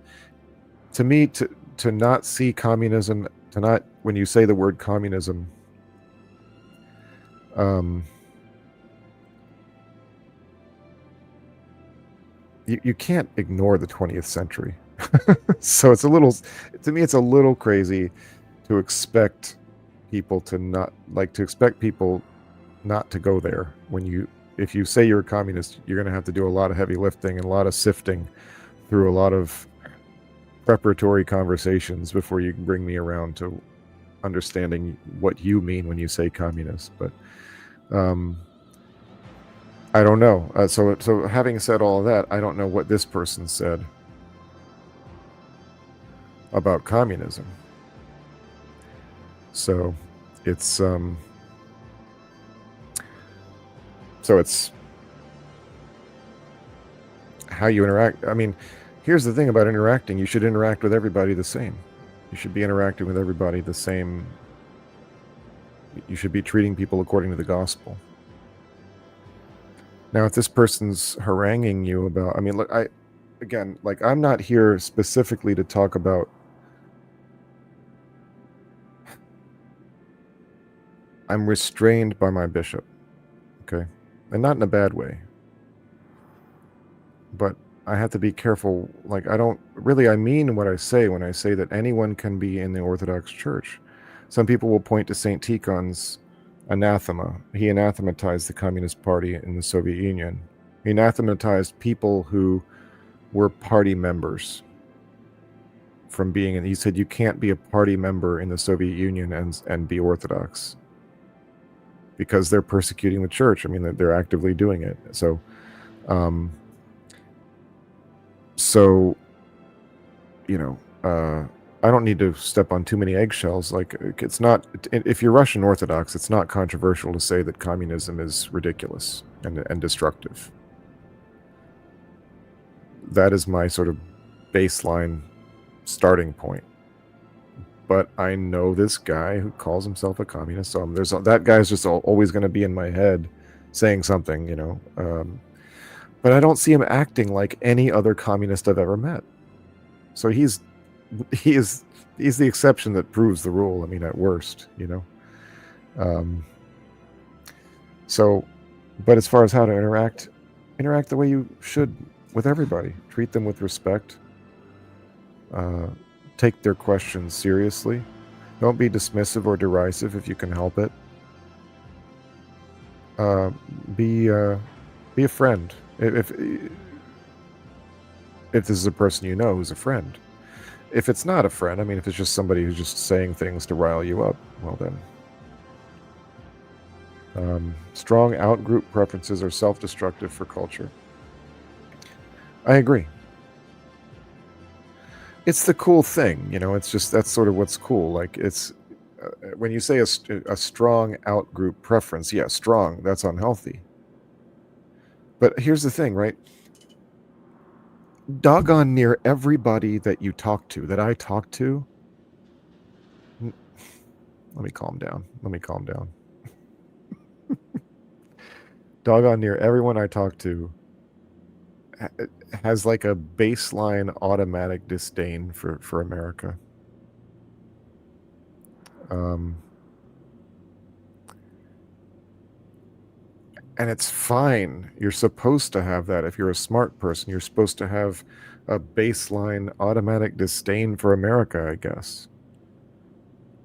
to me, to not see communism, when you say the word communism, you can't ignore the 20th century. So it's to me, it's a little crazy to expect people not to go there. If you say you're a communist, you're going to have to do a lot of heavy lifting and a lot of sifting through a lot of preparatory conversations before you can bring me around to understanding what you mean when you say communist. But I don't know. So having said all of that, I don't know what this person said about communism. So it's how you interact. I mean, here's the thing about interacting. You should interact with everybody the same. You should be interacting with everybody the same. You should be treating people according to the gospel. Now, if this person's haranguing you about, I mean, look, I'm not here specifically to talk about, I'm restrained by my bishop, okay? And not in a bad way. But I have to be careful. Like, I mean what I say when I say that anyone can be in the Orthodox Church. Some people will point to St. Tikhon's anathema. He anathematized the Communist Party in the Soviet Union. He anathematized people who were party members from being, and he said you can't be a party member in the Soviet Union and be Orthodox because they're persecuting the church. I mean, they're actively doing it. So I don't need to step on too many eggshells. Like, it's not, if you're Russian Orthodox, it's not controversial to say that communism is ridiculous and destructive. that is my sort of baseline starting point. But I know this guy who calls himself a communist, so that guy's just always going to be in my head saying something, you know. But I don't see him acting like any other communist I've ever met. So he's the exception that proves the rule. I mean, at worst, you know. So, but as far as how to interact the way you should with everybody. Treat them with respect. Take their questions seriously. Don't be dismissive or derisive if you can help it. Be a friend. If this is a person you know who's a friend. If it's not a friend, I mean, if it's just somebody who's just saying things to rile you up, well then. Strong out-group preferences are self-destructive for culture. I agree. It's the cool thing, you know. It's just that's sort of what's cool. Like it's when you say a strong out-group preference, yeah, strong. That's unhealthy. But here's the thing, right? Doggone near everybody that you talk to, that I talk to. Let me calm down. Doggone near everyone I talk to has like a baseline automatic disdain for America. And it's fine. You're supposed to have that. If you're a smart person, you're supposed to have a baseline automatic disdain for America, I guess.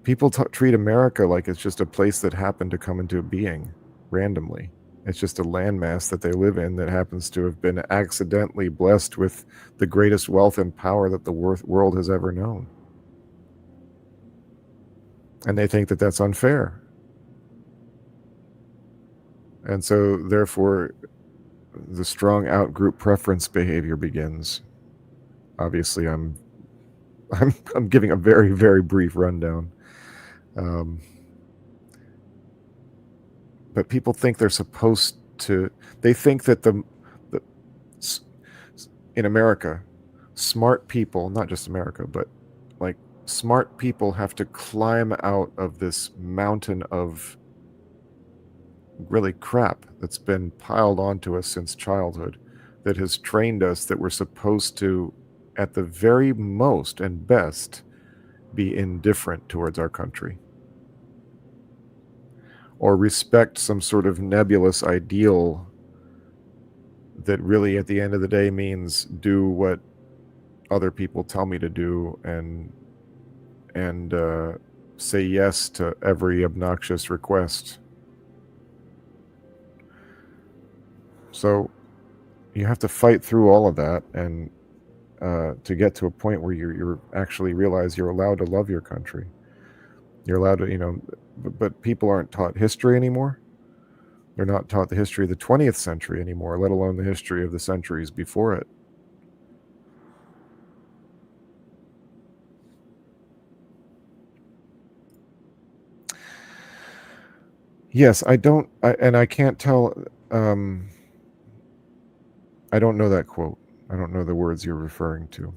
People treat America like it's just a place that happened to come into being randomly. It's just a landmass that they live in that happens to have been accidentally blessed with the greatest wealth and power that the world has ever known. And they think that that's unfair. And so, therefore, the strong out-group preference behavior begins. Obviously, I'm giving a very, very brief rundown. But people think they're supposed to. They think that in America, smart people, not just America, but like smart people have to climb out of this mountain of really crap that's been piled onto us since childhood, that has trained us that we're supposed to, at the very most and best, be indifferent towards our country, or respect some sort of nebulous ideal that really at the end of the day means do what other people tell me to do and say yes to every obnoxious request. So you have to fight through all of that and to get to a point where you're actually realize you're allowed to love your country. You're allowed to, you know, but people aren't taught history anymore. They're not taught the history of the 20th century anymore, let alone the history of the centuries before it. Yes, I can't tell. I don't know that quote. I don't know the words you're referring to.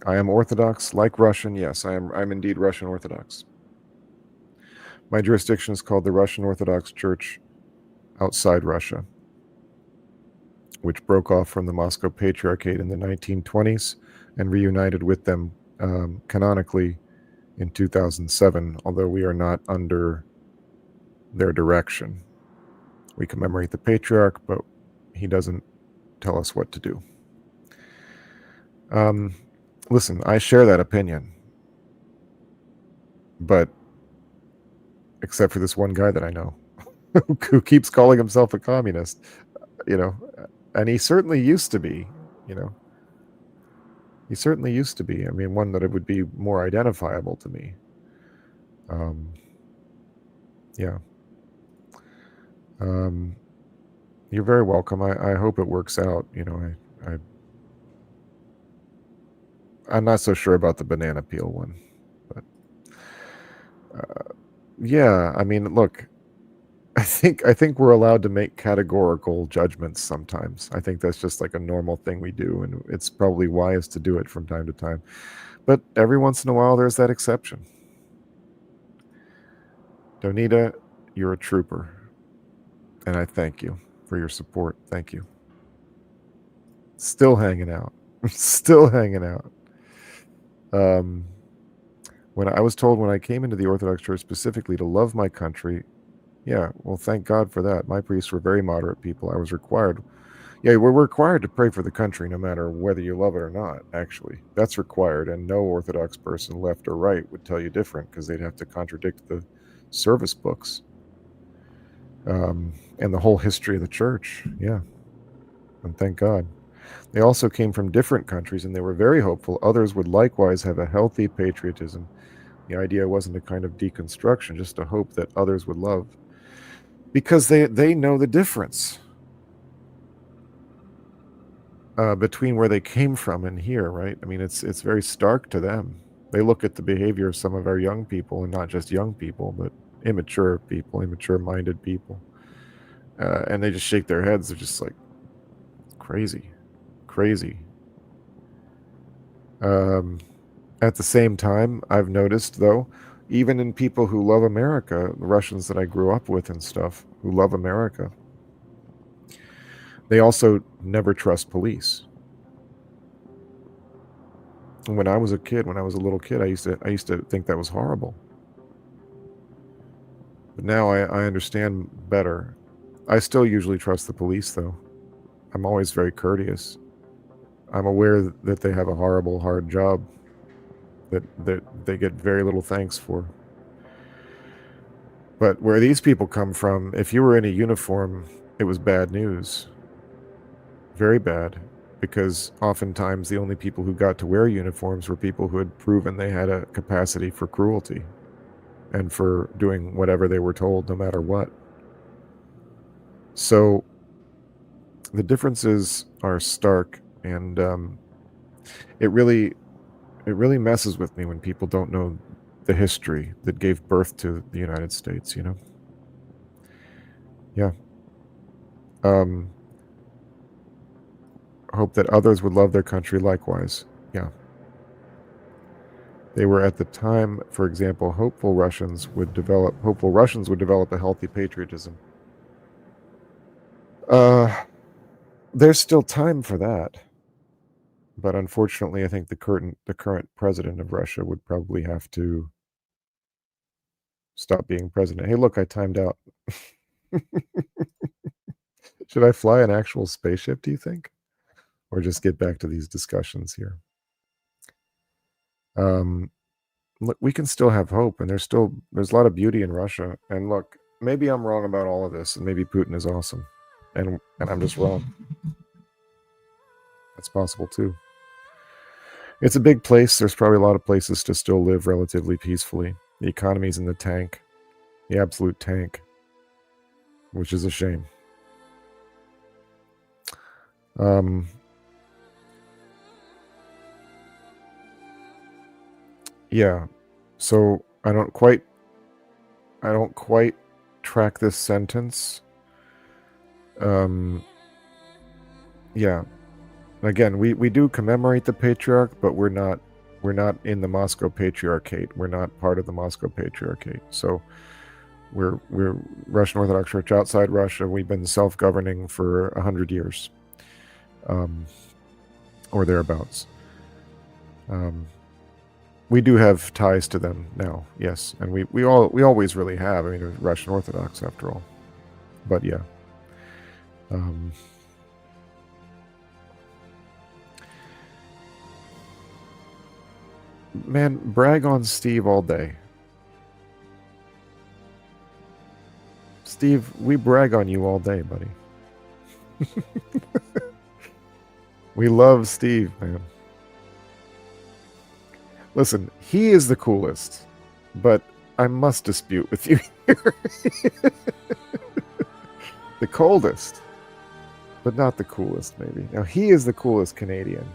I am Orthodox, like Russian. Yes, I'm indeed Russian Orthodox. My jurisdiction is called the Russian Orthodox Church outside Russia, which broke off from the Moscow Patriarchate in the 1920s and reunited with them canonically in 2007, although we are not under their direction. We commemorate the Patriarch, but he doesn't tell us what to do. Listen, I share that opinion, but except for this one guy that I know who keeps calling himself a communist, you know, and he certainly used to be, you know. He certainly used to be. I mean, one that it would be more identifiable to me. Yeah. You're very welcome. I hope it works out. You know, I'm not so sure about the banana peel one, but yeah, I mean, look, I think we're allowed to make categorical judgments sometimes. I think that's just like a normal thing we do, and it's probably wise to do it from time to time. But every once in a while, there's that exception. Donita, you're a trooper, and I thank you for your support. Thank you. Still hanging out. Still hanging out. When I was told when I came into the Orthodox Church specifically to love my country, yeah, well, thank God for that. My priests were very moderate people. I was required. Yeah, we're required to pray for the country no matter whether you love it or not, actually. That's required, and no Orthodox person, left or right, would tell you different because they'd have to contradict the service books and the whole history of the church. Yeah, and thank God. They also came from different countries, and they were very hopeful others would likewise have a healthy patriotism. The idea wasn't a kind of deconstruction, just a hope that others would love. Because they know the difference between where they came from and here, right? I mean, it's very stark to them. They look at the behavior of some of our young people, and not just young people, but immature people, immature-minded people. And they just shake their heads. They're just like, crazy. At the same time, I've noticed, though, even in people who love America, the Russians that I grew up with and stuff, who love America, they also never trust police. And when I was a little kid, I used to think that was horrible. But now I understand better. I still usually trust the police, though. I'm always very courteous. I'm aware that they have a horrible, hard job that they get very little thanks for. But where these people come from, if you were in a uniform, it was bad news. Very bad, because oftentimes the only people who got to wear uniforms were people who had proven they had a capacity for cruelty and for doing whatever they were told, no matter what. So the differences are stark, and it really messes with me when people don't know the history that gave birth to the United States, you know? Yeah. Hope that others would love their country likewise. Yeah. They were at the time, for example, hopeful Russians would develop a healthy patriotism. There's still time for that. But unfortunately, I think the current president of Russia would probably have to stop being president. Hey, look, I timed out. Should I fly an actual spaceship, do you think? Or just get back to these discussions here? Look, we can still have hope, and there's a lot of beauty in Russia. And look, maybe I'm wrong about all of this, and maybe Putin is awesome, and I'm just wrong. That's possible too. It's a big place. There's probably a lot of places to still live relatively peacefully. The economy's in the tank, the absolute tank, which is a shame. Yeah, so I don't quite track this sentence. Yeah. Again, we do commemorate the patriarch, but we're not in the Moscow Patriarchate. We're not part of the Moscow Patriarchate. So we're Russian Orthodox Church outside Russia. We've been self-governing for 100 years, or thereabouts. We do have ties to them now, yes, and we always really have. I mean, we're Russian Orthodox after all. But yeah. Man, brag on Steve all day. Steve, we brag on you all day, buddy. We love Steve, man. Listen, he is the coolest, but I must dispute with you here. The coldest, but not the coolest, maybe. Now, he is the coolest Canadian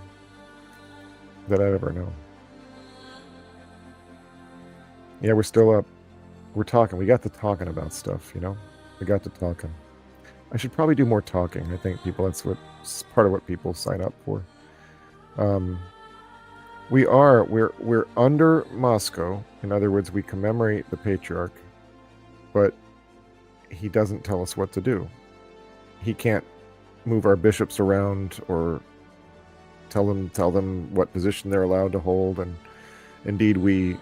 that I've ever known. Yeah, we're still up. We're talking. We got to talking about stuff, you know? We got to talking. I should probably do more talking. I think that's part of what people sign up for. We're under Moscow. In other words, we commemorate the patriarch, but he doesn't tell us what to do. He can't move our bishops around or tell them what position they're allowed to hold, and indeed we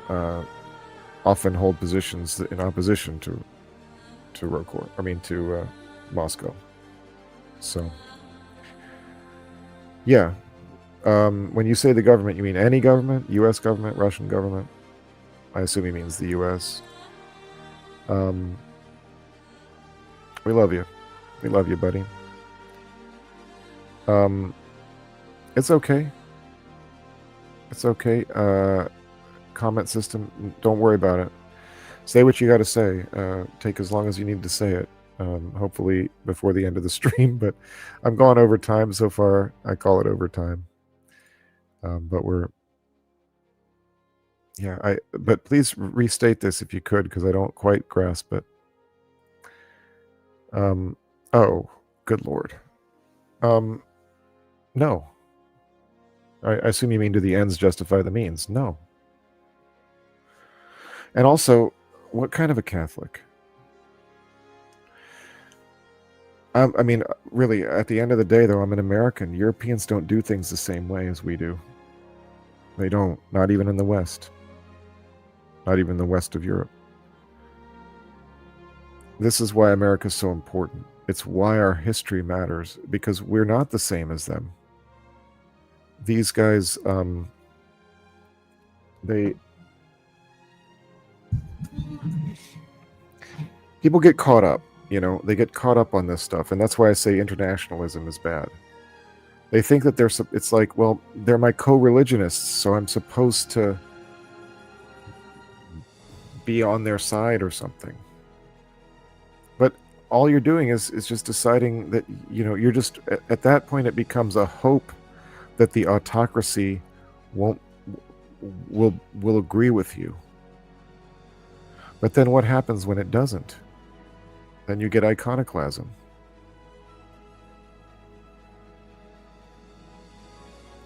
often hold positions in opposition to Moscow. So yeah. When you say the government, you mean any government? U.S. government, Russian government? I assume he means the U.S. We love you. We love you, buddy. It's okay. It's okay. Comment system, don't worry about it. Say what you got to say. Take as long as you need to say it. Hopefully before the end of the stream, but I'm gone over time so far. I call it overtime. But but please restate this if you could, because I don't quite grasp it. Oh, good Lord. No. I assume you mean, do the ends justify the means? No. And also, what kind of a Catholic? I mean, really, at the end of the day, though, I'm an American. Europeans don't do things the same way as we do. They don't. Not even in the West. Not even the West of Europe. This is why America's so important. It's why our history matters, because we're not the same as them. These guys, people get caught up, they get caught up on this stuff, and that's why I say internationalism is bad. They think that it's like, well, they're my co-religionists, so I'm supposed to be on their side or something. But all you're doing is just deciding that, you're just, at that point it becomes a hope that the autocracy will agree with you. But then what happens when it doesn't? Then you get iconoclasm.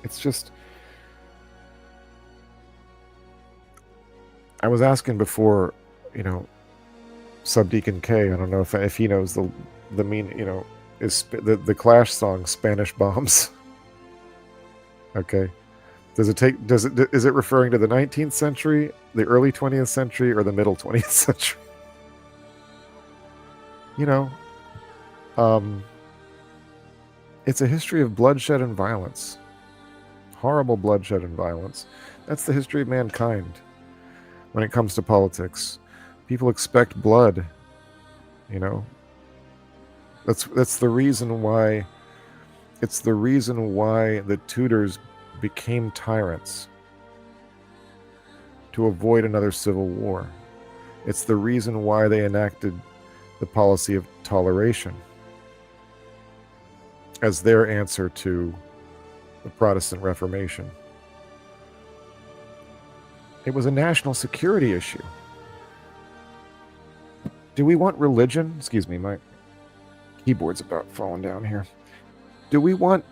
It's just, I was asking before, Subdeacon K, I don't know if he knows the mean, is the Clash song Spanish Bombs. Okay. Is it referring to the 19th century, the early 20th century, or the middle 20th century? It's a history of bloodshed and violence. Horrible bloodshed and violence. That's the history of mankind. When it comes to politics, people expect blood. That's the reason why. It's the reason why the Tudors became tyrants, to avoid another civil war. It's the reason why they enacted the policy of toleration as their answer to the Protestant Reformation. It was a national security issue. Do we want religion? Excuse me, my keyboard's about falling down here. Do we want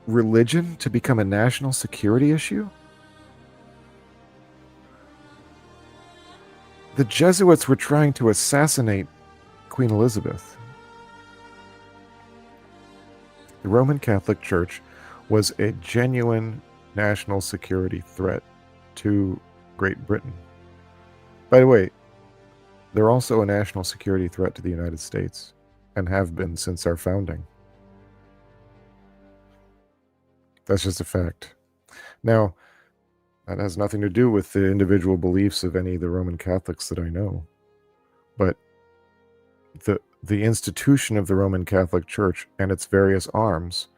religion to become a national security issue? The Jesuits were trying to assassinate Queen Elizabeth. The Roman Catholic Church was a genuine national security threat to Great Britain. By the way, they're also a national security threat to the United States, and have been since our founding. That's just a fact. Now, that has nothing to do with the individual beliefs of any of the Roman Catholics that I know. But the institution of the Roman Catholic Church and its various arms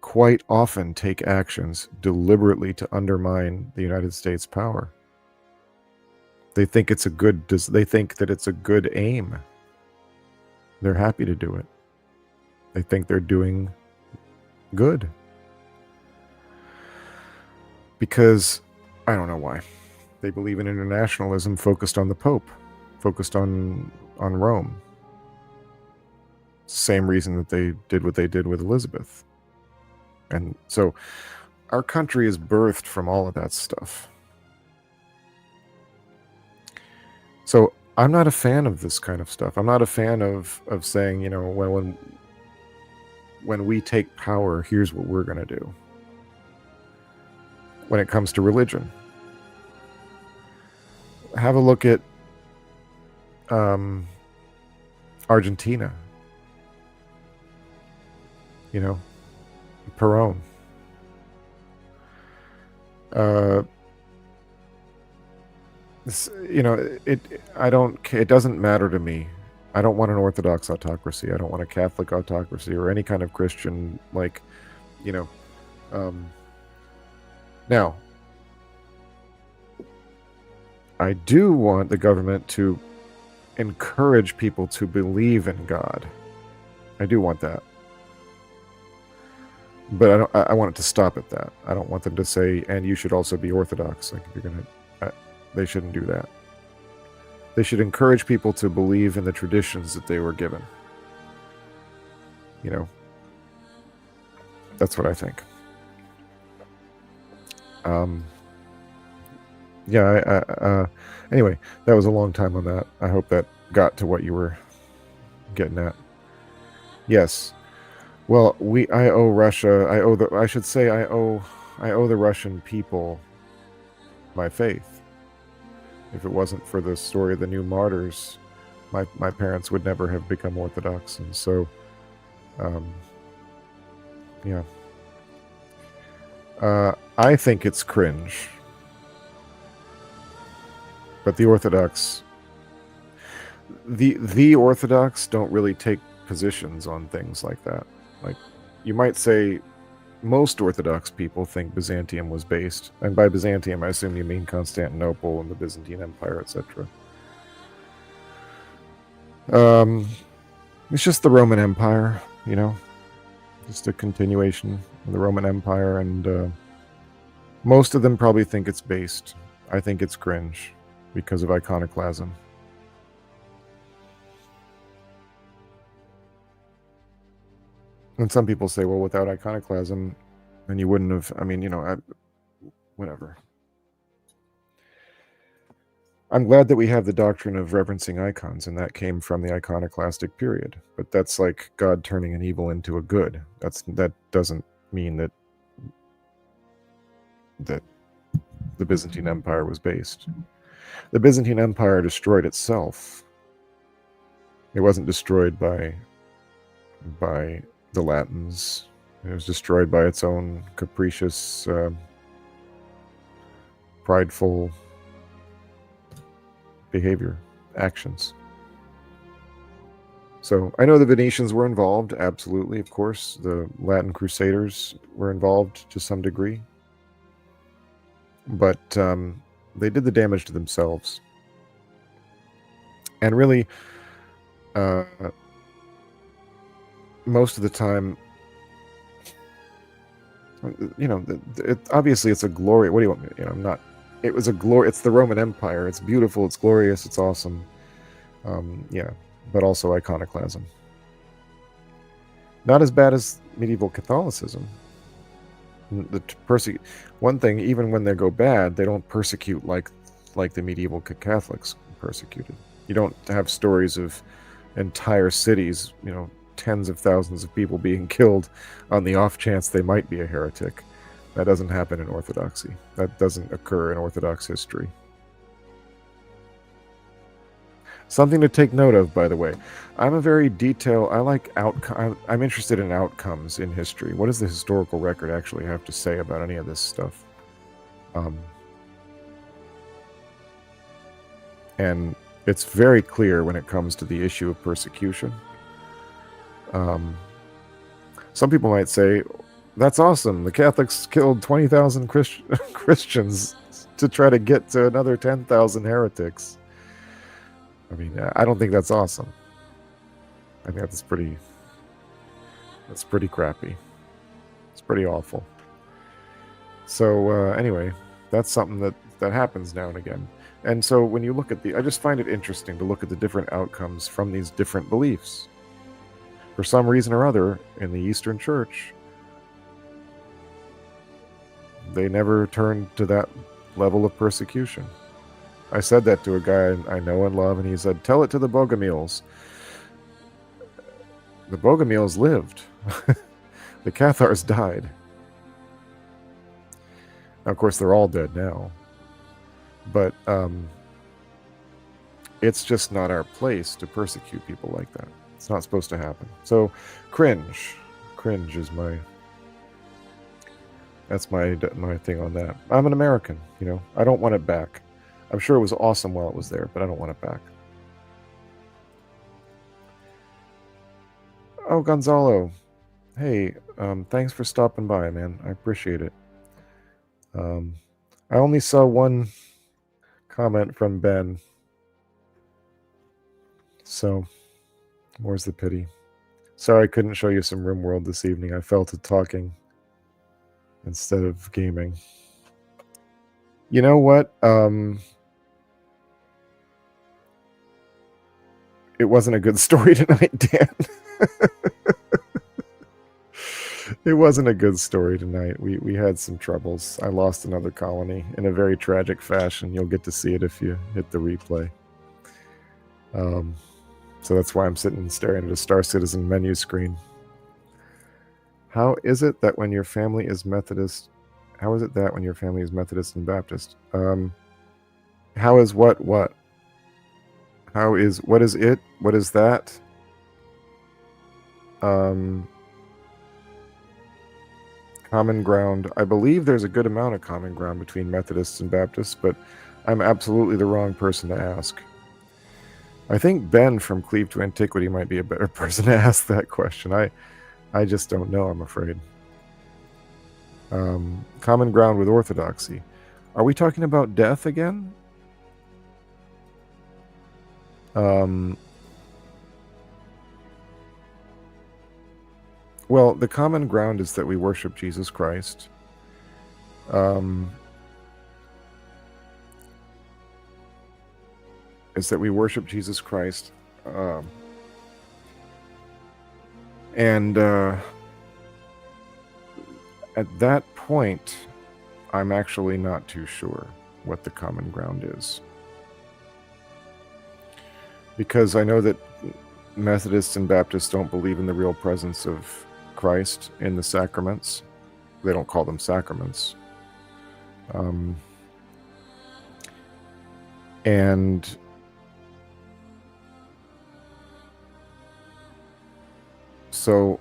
quite often take actions deliberately to undermine the United States power. They think that it's a good aim. They're happy to do it. They think they're doing good. Because, I don't know why, they believe in internationalism focused on the Pope. focused on Rome. Same reason that they did what they did with Elizabeth. And so our country is birthed from all of that stuff. So I'm not a fan of this kind of stuff. I'm not a fan of saying, you know, when we take power, here's what we're going to do. When it comes to religion, have a look at Argentina. You know, Perón. You know, it doesn't matter to me. I don't want an Orthodox autocracy. I don't want a Catholic autocracy or any kind of Christian, like, you know. Now, I do want the government to encourage people to believe in God. I do want that. But I want it to stop at that. I don't want them to say, and you should also be Orthodox. Like, if you're going to, they shouldn't do that. They should encourage people to believe in the traditions that they were given. You know, that's what I think. Yeah, anyway, that was a long time on that. I hope that got to what you were getting at. Yes. Well, I owe Russia, I owe the Russian people my faith. If it wasn't for the story of the new martyrs, my parents would never have become Orthodox. And so, yeah. I think it's cringe. But the Orthodox don't really take positions on things like that. Like, you might say most Orthodox people think Byzantium was based, and by Byzantium I assume you mean Constantinople and the Byzantine Empire, etc. It's just the Roman Empire, you know, just a continuation of the Roman Empire, and most of them probably think it's based. I think it's cringe because of iconoclasm. And some people say, well, without iconoclasm, then you wouldn't have, I mean, you know, whatever. I'm glad that we have the doctrine of reverencing icons, and that came from the iconoclastic period. But that's like God turning an evil into a good. That doesn't mean that the Byzantine Empire was based. The Byzantine Empire destroyed itself. It wasn't destroyed by the Latins. It was destroyed by its own capricious, prideful behavior, actions. So I know the Venetians were involved, absolutely, of course. The Latin Crusaders were involved to some degree. But they did the damage to themselves. And really, most of the time, you know, obviously it's a glory. What do you want me? You know, I'm not. It was a glory. It's the Roman Empire. It's beautiful. It's glorious. It's awesome. Yeah, but also iconoclasm. Not as bad as medieval Catholicism. One thing, even when they go bad, they don't persecute like the medieval Catholics persecuted. You don't have stories of entire cities, you know, tens of thousands of people being killed on the off chance they might be a heretic. That doesn't happen in Orthodoxy. That doesn't occur in Orthodox history. Something to take note of, by the way. I'm a very I'm interested in outcomes in history. What does the historical record actually have to say about any of this stuff? And it's very clear when it comes to the issue of persecution. Some people might say, that's awesome. The Catholics killed 20,000 Christians to try to get to another 10,000 heretics. I mean, I don't think that's awesome. I think that's pretty crappy. It's pretty awful. So anyway, that's something that happens now and again. And so when you look at I just find it interesting to look at the different outcomes from these different beliefs. For some reason or other, in the Eastern Church, they never turned to that level of persecution. I said that to a guy I know and love, and he said, "Tell it to the Bogomils." The Bogomils lived. The Cathars died. Now, of course, they're all dead now. But it's just not our place to persecute people like that. It's not supposed to happen. So, cringe. Cringe is that's my thing on that. I'm an American, you know. I don't want it back. I'm sure it was awesome while it was there, but I don't want it back. Oh, Gonzalo. Hey, thanks for stopping by, man. I appreciate it. I only saw one comment from Ben. So, more's the pity. Sorry I couldn't show you some Rimworld this evening. I fell to talking instead of gaming. You know what? It wasn't a good story tonight, Dan. It wasn't a good story tonight. We had some troubles. I lost another colony in a very tragic fashion. You'll get to see it if you hit the replay. So that's why I'm sitting and staring at a Star Citizen menu screen. How is it that when your family is Methodist... How is it that when your family is Methodist and Baptist? How is what? How is... What is it? What is that? Common ground. I believe there's a good amount of common ground between Methodists and Baptists, but I'm absolutely the wrong person to ask. I think Ben from Cleave to Antiquity might be a better person to ask that question. I just don't know, I'm afraid. Common ground with Orthodoxy. Are we talking about death again? Well, the common ground is that we worship Jesus Christ. Is that we worship Jesus Christ. And at that point, I'm actually not too sure what the common ground is. Because I know that Methodists and Baptists don't believe in the real presence of Christ in the sacraments. They don't call them sacraments. And so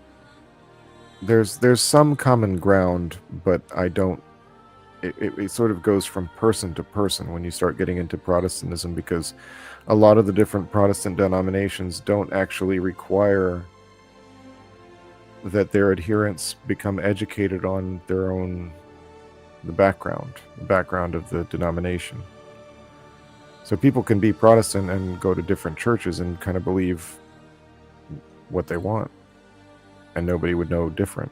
there's some common ground, but I don't... It sort of goes from person to person when you start getting into Protestantism, because a lot of the different Protestant denominations don't actually require that their adherents become educated on their own, the background of the denomination. So people can be Protestant and go to different churches and kind of believe what they want, and nobody would know different.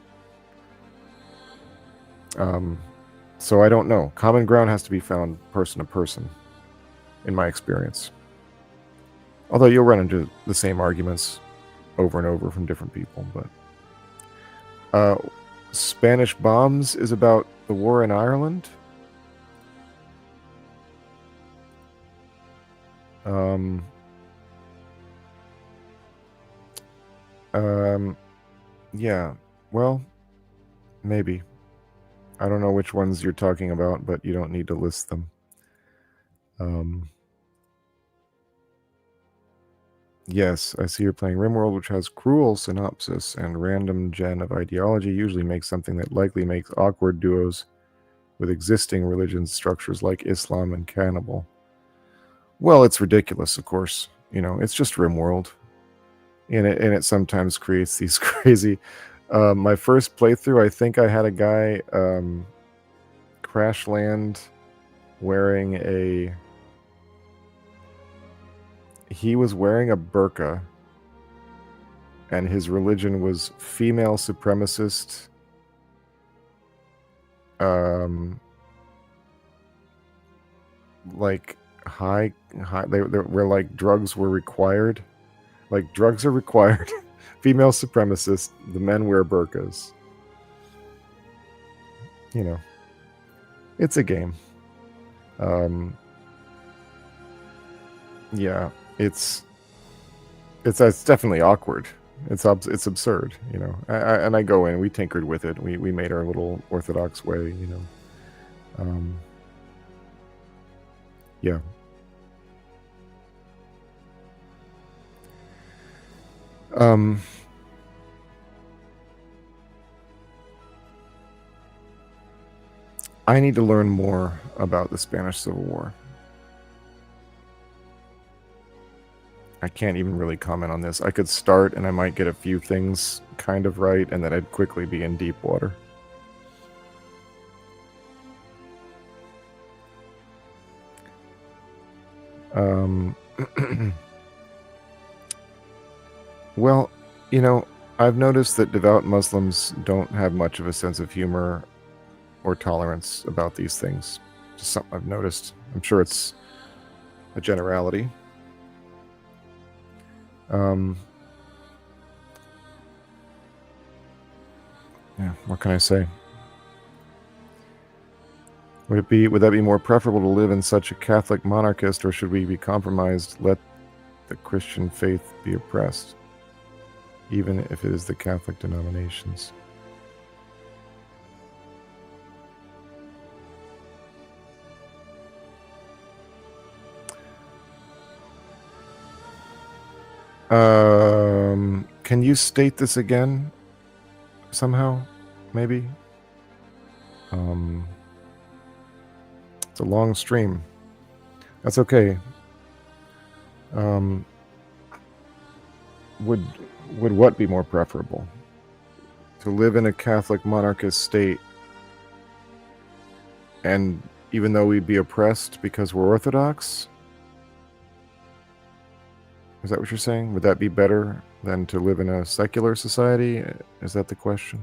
So I don't know. Common ground has to be found person to person, in my experience. Although you'll run into the same arguments over and over from different people. But Spanish Bombs is about the war in Ireland. Yeah, well, maybe. I don't know which ones you're talking about, but you don't need to list them. Yes, I see you're playing Rimworld, which has cruel synopsis and random gen of ideology, usually makes something that likely makes awkward duos with existing religion structures like Islam and Cannibal. Well, it's ridiculous, of course. You know, it's just Rimworld. And it sometimes creates these crazy... my first playthrough, I think I had a guy crash land wearing a... He was wearing a burqa, and his religion was female supremacist. Like, high. Where like drugs were required. Like drugs are required. Female supremacists. The men wear burqas. You know, it's a game. Yeah, it's definitely awkward. It's absurd, you know. And I go in. We tinkered with it. We made our little Orthodox way, you know. Yeah. I need to learn more about the Spanish Civil War. I can't even really comment on this. I could start and I might get a few things kind of right, and then I'd quickly be in deep water. Well, you know, I've noticed that devout Muslims don't have much of a sense of humor or tolerance about these things. Just something I've noticed. I'm sure it's a generality. Yeah, what can I say? Would that be more preferable to live in such a Catholic monarchist, or should we be compromised? Let the Christian faith be oppressed, even if it is the Catholic denominations. Can you state this again? Somehow? Maybe? It's a long stream. That's okay. Would what be more preferable? To live in a Catholic monarchist state, and even though we'd be oppressed because we're Orthodox? Is that what you're saying? Would that be better than to live in a secular society? Is that the question?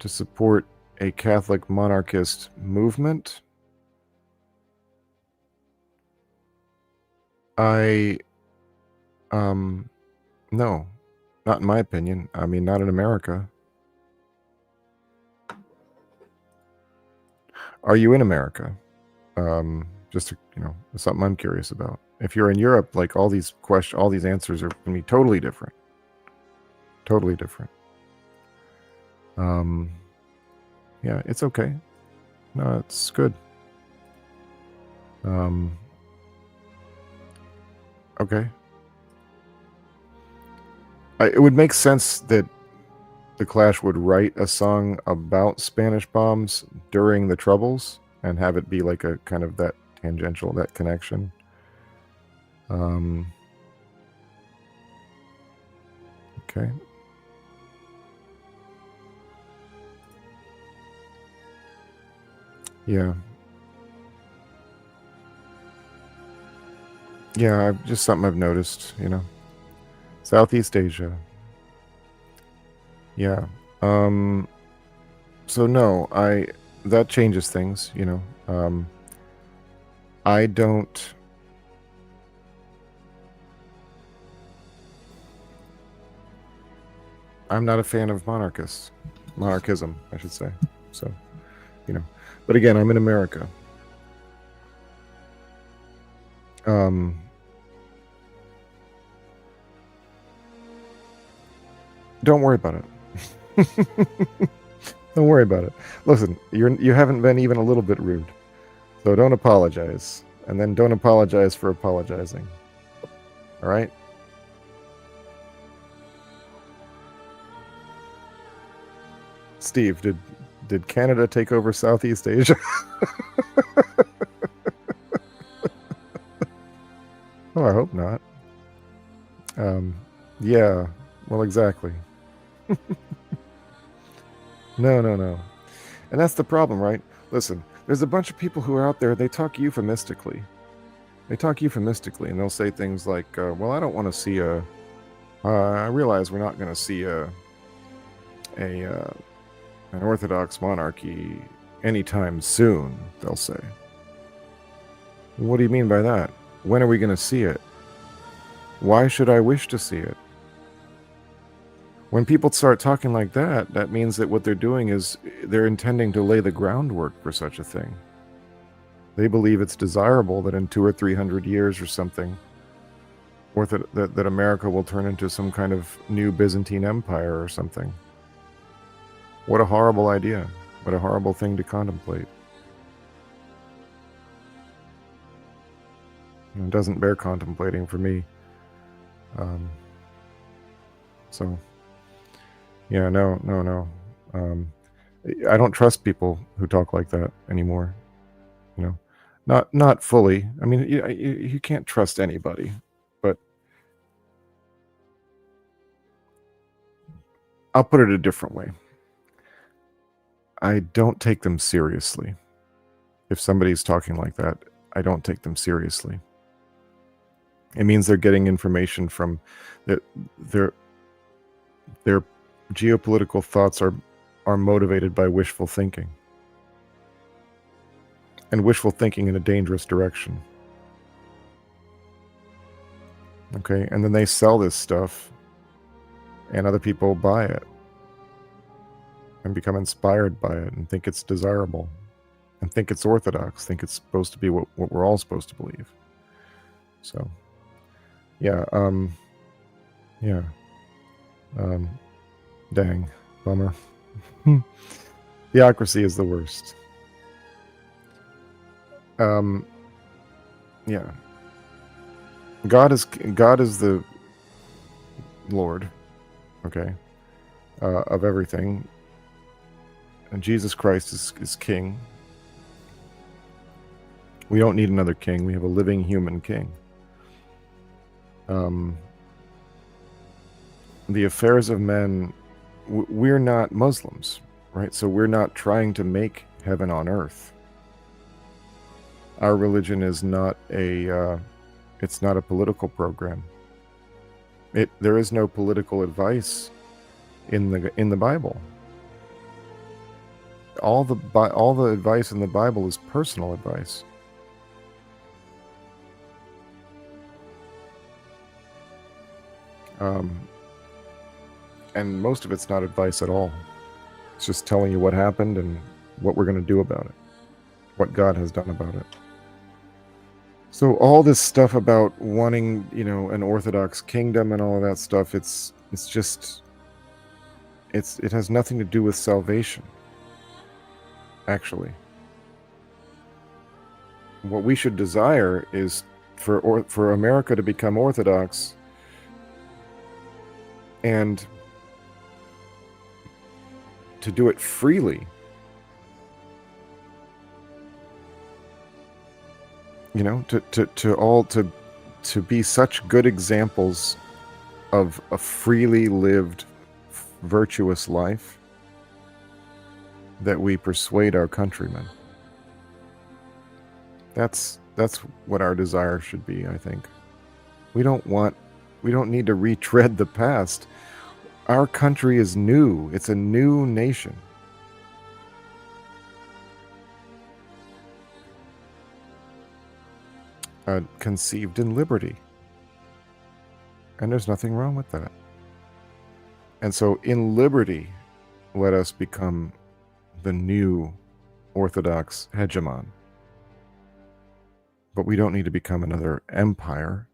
To support a Catholic monarchist movement? No, not in my opinion. I mean, not in America. Are you in America? Just to, you know, something I'm curious about. If you're in Europe, like all these answers are going to be totally different. Totally different. Yeah, it's okay. No, it's good. Okay. It would make sense that the Clash would write a song about Spanish bombs during the Troubles and have it be like a kind of that tangential, that connection. Okay. Yeah. Yeah, just something I've noticed, you know. Southeast Asia. Yeah. So no, that changes things, you know. I'm not a fan of monarchism, I should say. So, you know, but again, I'm in America. Don't worry about it. Don't worry about it. Listen, you haven't been even a little bit rude. So don't apologize. And then don't apologize for apologizing. All right? Steve, did Canada take over Southeast Asia? Oh, I hope not. Yeah, well, exactly. No. And that's the problem, right? Listen, there's a bunch of people who are out there, they talk euphemistically. And they'll say things like, well, I don't want to see I realize we're not going to see an Orthodox monarchy anytime soon, they'll say. What do you mean by that? When are we going to see it? Why should I wish to see it? When people start talking like that, that means that what they're doing is they're intending to lay the groundwork for such a thing. They believe it's desirable that in 200 or 300 years or something, or that America will turn into some kind of new Byzantine Empire or something. What a horrible idea. What a horrible thing to contemplate. It doesn't bear contemplating for me. So, yeah, no. I don't trust people who talk like that anymore. You know, not fully. I mean, you can't trust anybody, but I'll put it a different way. I don't take them seriously. If somebody's talking like that, I don't take them seriously. It means they're getting information from their geopolitical thoughts are motivated by wishful thinking. And wishful thinking in a dangerous direction. Okay, and then they sell this stuff and other people buy it and become inspired by it and think it's desirable and think it's orthodox, think it's supposed to be what we're all supposed to believe. So, yeah, dang, bummer. Theocracy is the worst. Yeah. God is the Lord, okay, of everything. And Jesus Christ is King. We don't need another king. We have a living human king. The affairs of men, we're not Muslims, right? So we're not trying to make heaven on earth. Our religion is not it's not a political program. There is no political advice in the Bible. All the advice in the Bible is personal advice. And most of it's not advice at all. It's just telling you what happened and what we're going to do about it, what God has done about it. So all this stuff about wanting, an Orthodox kingdom and all of that stuff, it has nothing to do with salvation, actually. What we should desire is for America to become Orthodox and to do it freely. To be such good examples of a freely lived, virtuous life that we persuade our countrymen. That's what our desire should be, I think. We don't need to retread the past. Our country is new. It's a new nation. Conceived in liberty. And there's nothing wrong with that. And so in liberty, let us become the new Orthodox hegemon. But we don't need to become another empire.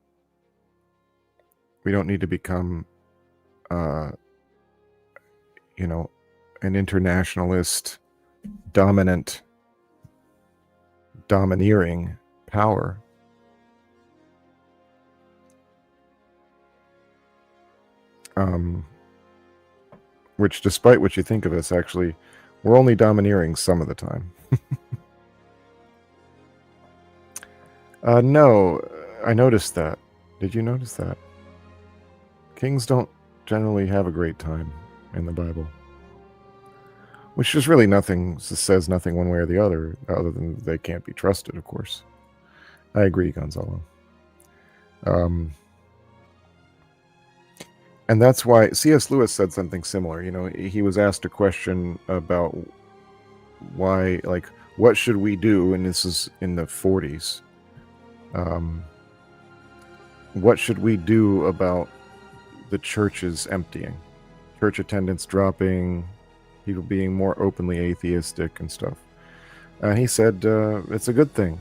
We don't need to become, an internationalist, domineering power. Which, despite what you think of us, actually, we're only domineering some of the time. No, I noticed that. Did you notice that? Kings don't generally have a great time in the Bible. Which is really says nothing one way or the other than they can't be trusted, of course. I agree, Gonzalo. And that's why C.S. Lewis said something similar. He was asked a question about why, what should we do? And this is in the 40s. What should we do about the churches emptying? Church attendance dropping, people being more openly atheistic and stuff. And he said it's a good thing.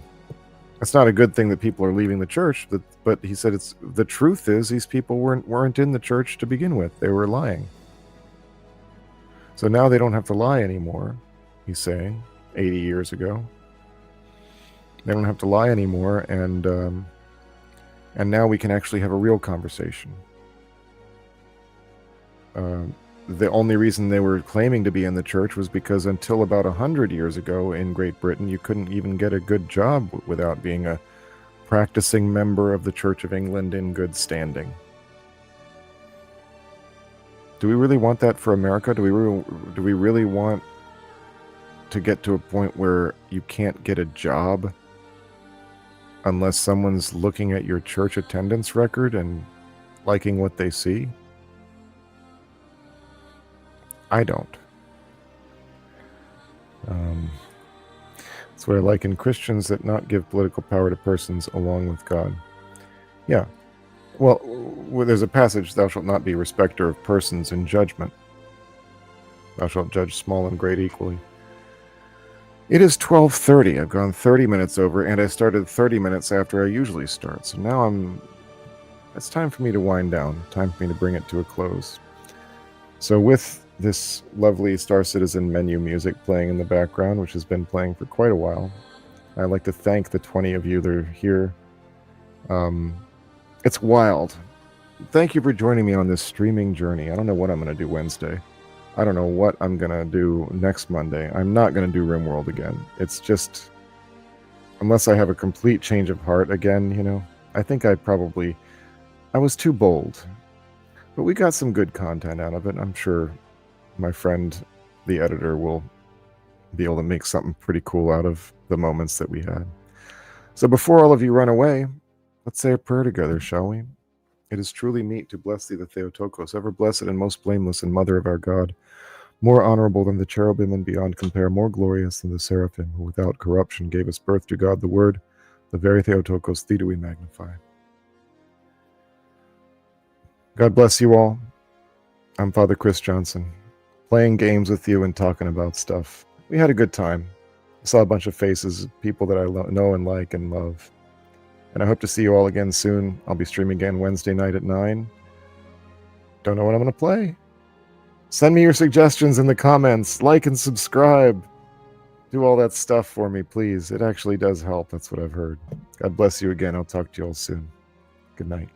It's not a good thing that people are leaving the church, but he said it's the truth is these people weren't in the church to begin with. They were lying. So now they don't have to lie anymore, he's saying, 80 years ago. They don't have to lie anymore, and now we can actually have a real conversation. The only reason they were claiming to be in the church was because until about 100 years ago in Great Britain, you couldn't even get a good job without being a practicing member of the Church of England in good standing. Do we really want that for America? Do we really want to get to a point where you can't get a job unless someone's looking at your church attendance record and liking what they see? I don't. That's what I like in Christians, that not give political power to persons along with God. Yeah. Well, there's a passage, thou shalt not be respecter of persons in judgment. Thou shalt judge small and great equally. It is 12:30. I've gone 30 minutes over, and I started 30 minutes after I usually start. So now it's time for me to wind down. Time for me to bring it to a close. So with this lovely Star Citizen menu music playing in the background, which has been playing for quite a while, I'd like to thank the 20 of you that are here. It's wild. Thank you for joining me on this streaming journey. I don't know what I'm going to do Wednesday. I don't know what I'm going to do next Monday. I'm not going to do Rimworld again. It's just, unless I have a complete change of heart again, you know, I think I was too bold. But we got some good content out of it. I'm sure my friend, the editor, will be able to make something pretty cool out of the moments that we had. So before all of you run away, let's say a prayer together, shall we? It is truly meet to bless thee, the Theotokos, ever blessed and most blameless, and Mother of our God, more honorable than the cherubim and beyond compare, more glorious than the seraphim, who without corruption gave us birth to God the Word, the very Theotokos, thee do we magnify. God bless you all. I'm Father Chris Johnson, playing games with you and talking about stuff. We had a good time. I saw a bunch of faces, people that I know and like and love. And I hope to see you all again soon. I'll be streaming again Wednesday night at 9. Don't know what I'm going to play. Send me your suggestions in the comments. Like and subscribe. Do all that stuff for me, please. It actually does help. That's what I've heard. God bless you again. I'll talk to you all soon. Good night.